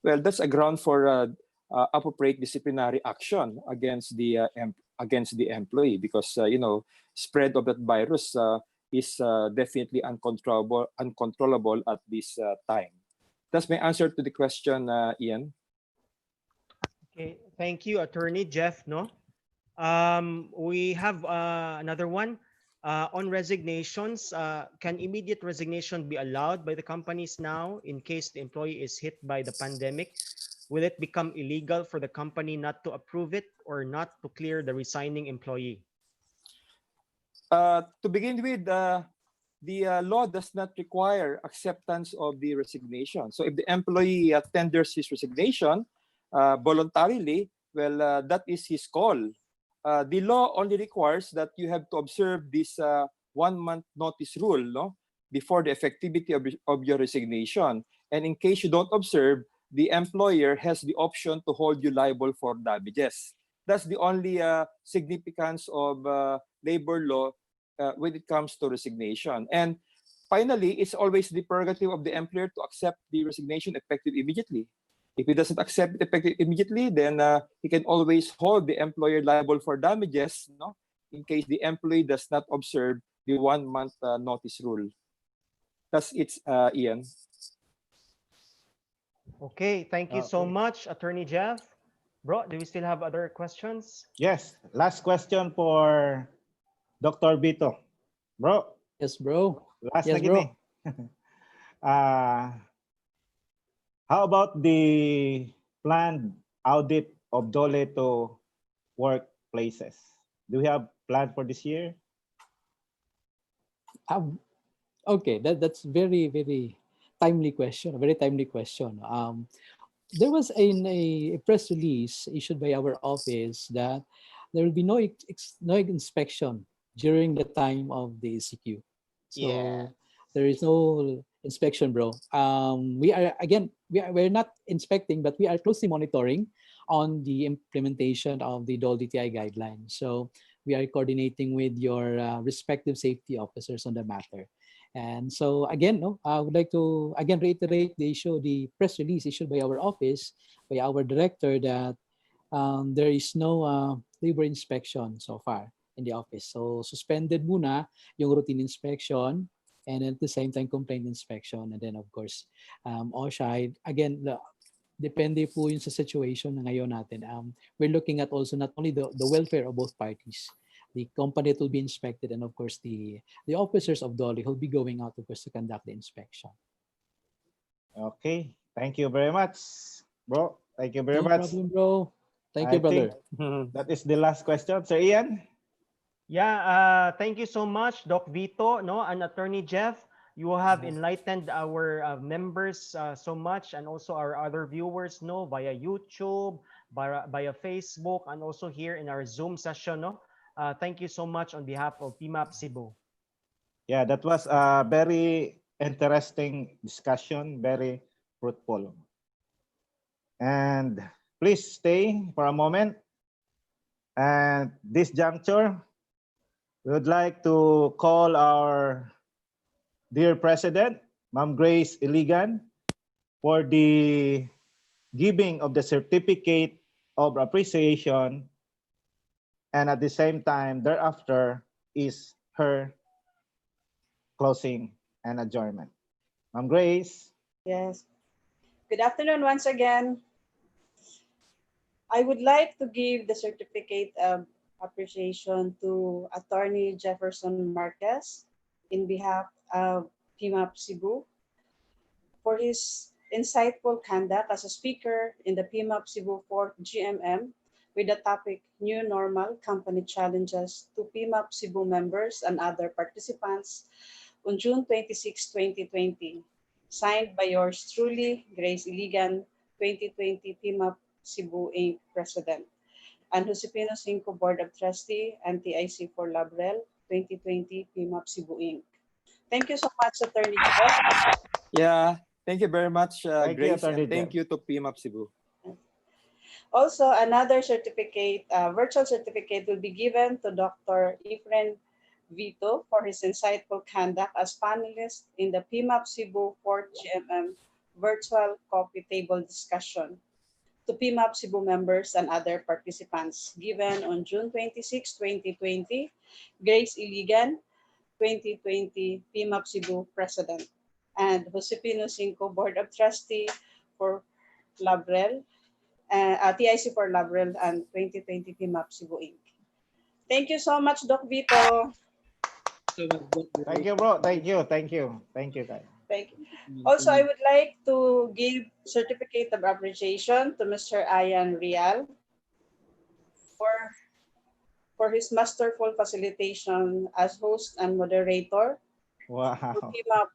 Well, that's a ground for appropriate disciplinary action against the employee because, spread of that virus is definitely uncontrollable at this time. That's my answer to the question, Ian. Okay, thank you, Attorney Jeff. No, we have another one on resignations. Can immediate resignation be allowed by the companies now in case the employee is hit by the pandemic? Will it become illegal for the company not to approve it or not to clear the resigning employee? To begin with, the law does not require acceptance of the resignation. So if the employee tenders his resignation voluntarily, well, that is his call. The law only requires that you have to observe this 1 month notice rule, no, before the effectivity of your resignation. And in case you don't observe, the employer has the option to hold you liable for damages. That's the only significance of labor law when it comes to resignation. And finally, it's always the prerogative of the employer to accept the resignation effective immediately. If he doesn't accept it effective immediately, then he can always hold the employer liable for damages, no, in case the employee does not observe the 1 month notice rule. That's it, Ian. Okay, thank you so much, Attorney Jeff. Bro, do we still have other questions? Yes, last question for Dr. Vito. Bro. Yes, bro. Last Yes, na gini. How about the planned audit of DOLE to workplaces? Do we have plan for this year? Okay, that's very, very timely question, a very timely question. There was a press release issued by our office that there will be no inspection during the time of the ECQ. So there is no inspection, bro. We're not inspecting, but we are closely monitoring on the implementation of the DOLE DTI guidelines. So we are coordinating with your respective safety officers on the matter. And so again, I would like to again reiterate the press release issued by our office, by our director, that there is no labor inspection so far in the office. So suspended muna yung routine inspection, and at the same time complaint inspection, and then of course OSHA, again, depende po yun sa situation na ngayon natin. We're looking at also not only the welfare of both parties, the company that will be inspected, and of course the officers of DOLE will be going out, of course, to conduct the inspection. Okay, thank you very much, bro. Thank you very much. No problem, bro. Thank you, brother. That is the last question. Sir Ian? Yeah, thank you so much, Doc Vito, no, and Attorney Jeff. You have enlightened our members so much, and also our other viewers, no, via YouTube, via Facebook, and also here in our Zoom session, no. Thank you so much on behalf of PMAP CEBU. Yeah, that was a very interesting discussion, very fruitful. And please stay for a moment. And this juncture, we would like to call our dear President, Ma'am Grace Iligan, for the giving of the certificate of appreciation, and at the same time thereafter is her closing and adjournment. Ma'am Grace. Yes. Good afternoon once again. I would like to give the certificate of appreciation to Attorney Jefferson Marquez in behalf of PMAP CEBU for his insightful conduct as a speaker in the PMAP CEBU 4th GMM with the topic New Normal Company Challenges to PMAP CEBU members and other participants on June 26, 2020. Signed by yours truly, Grace Iligan, 2020 PMAP CEBU Inc. President, and Josepino Cinco Board of Trustee and TIC for Labrel, 2020 PMAP CEBU Inc. Thank you so much, Attorney Jeff. Yeah, thank you very much, Grace, you, and thank you to PMAP CEBU. Also, another certificate, virtual certificate, will be given to Dr. Efren Vito for his insightful conduct as panelist in the PMAP Cebu 4th GMM virtual coffee table discussion, to PMAP Cebu members and other participants. Given on June 26, 2020, Grace Iligan, 2020 PMAP Cebu President, and Josepino Cinco Board of Trustee for Labrel, TIC for Labrel, and 2020 PMAP Cebu Inc. Thank you so much, Doc Vito. Thank you, bro. Thank you. Thank you. Thank you, guys. Thank you. Also, I would like to give certificate of appreciation to Mr. Ian Rial for, for his masterful facilitation as host and moderator Wow. for PMAP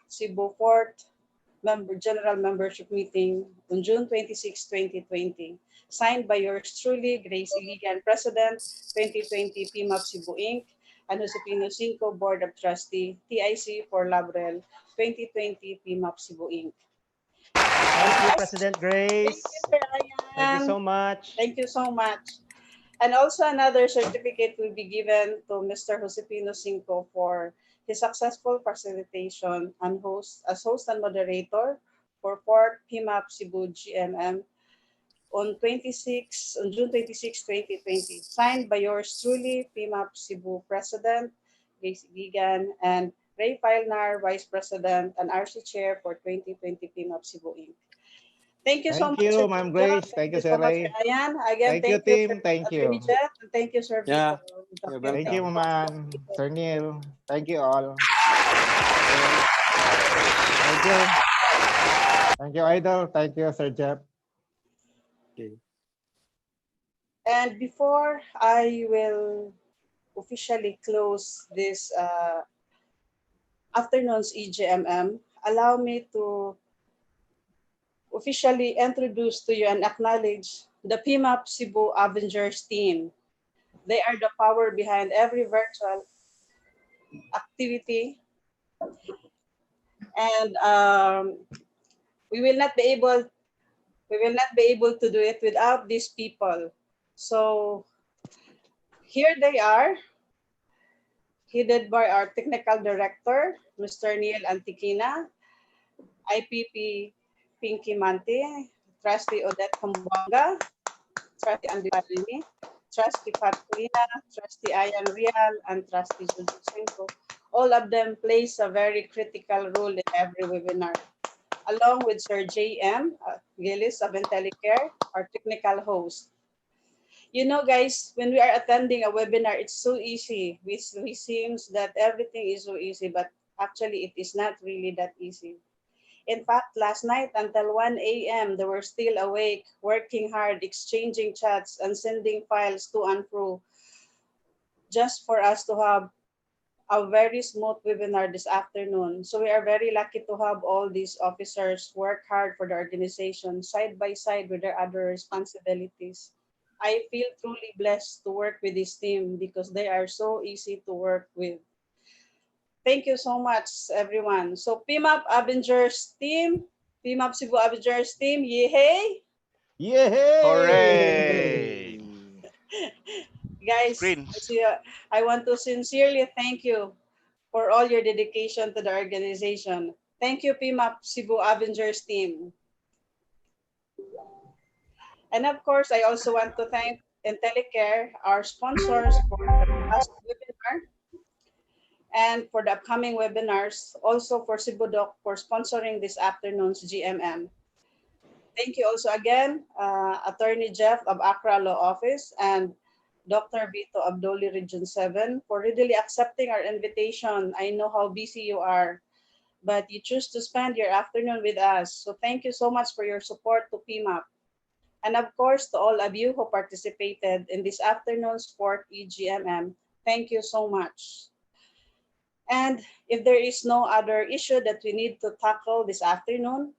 Cebu 4th General Membership Meeting on June 26, 2020. Signed by yours truly, Grace Iligan, President, 2020 PMAP Cebu Inc., and Josepino Cinco, Board of Trustee, TIC for Labrel, 2020 PMAP Cebu Inc. Thank you, Yes. President Thank Grace. you, Sir Thank you Ryan. so much. Thank you so much. And also another certificate will be given to Mr. Josepino Cinco for his successful facilitation and as host and moderator for 4th PMAP Cebu GMM on June 26, 2020. Signed by yours truly, PMAP Cebu President, Grace Gigan, and Ray Filnar, Vice President and RC Chair for 2020 PMAP Cebu Inc. Thank you so Thank much, Sir you, Ma'am Jojo. Grace. Thank Thank you you, so Sir much, Sir Ray. Ayan. Again, Thank you, thank you, Sir team. Thank you. Jet, and thank you, Sir Yeah, Vito. you're Thank you, welcome. man. Sir Neil. Thank you all. Thank you. Thank you, Idol. Thank you, Sir Jeff. Okay. And before I will officially close this afternoon's EGMM, allow me to officially introduce to you and acknowledge the PMAP Cebu Avengers team. They are the power behind every virtual activity, and we will not be able to do it without these people. So here they are, headed by our technical director, Mr. Neil Antiquina, IPP Pinky Manti, Trustee Odette Kambuanga, Trustee Andy Parini, Trustee Patrina, Trustee Ayan Rial, and Trustee Jojo Senko. All of them plays a very critical role in every webinar, along with Sir J.M. Gillis of IntelliCare, our technical host. You know, guys, when we are attending a webinar, it's so easy. We seems that everything is so easy, but actually it is not really that easy. In fact, last night until 1 a.m., they were still awake, working hard, exchanging chats, and sending files to and fro, just for us to have a very smooth webinar this afternoon. So we are very lucky to have all these officers work hard for the organization side by side with their other responsibilities. I feel truly blessed to work with this team because they are so easy to work with. Thank you so much, everyone. So PMAP Avengers team, PMAP Cebu Avengers team, yay! Yay! Hooray! Guys, Screens. I want to sincerely thank you for all your dedication to the organization. Thank you, PMAP Cebu Avengers team. And of course, I also want to thank IntelliCare, our sponsors for the last webinar and for the upcoming webinars, also for Cebudoc for sponsoring this afternoon's GMM. Thank you also again, Attorney Jeff of Accra Law Office and Dr. Vito of DOLE Region 7 for readily accepting our invitation. I know how busy you are, but you choose to spend your afternoon with us. So thank you so much for your support to PMAP. And of course, to all of you who participated in this afternoon's 4th EGMM, thank you so much. And if there is no other issue that we need to tackle this afternoon,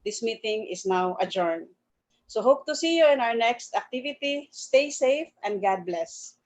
this meeting is now adjourned. So hope to see you in our next activity. Stay safe and God bless.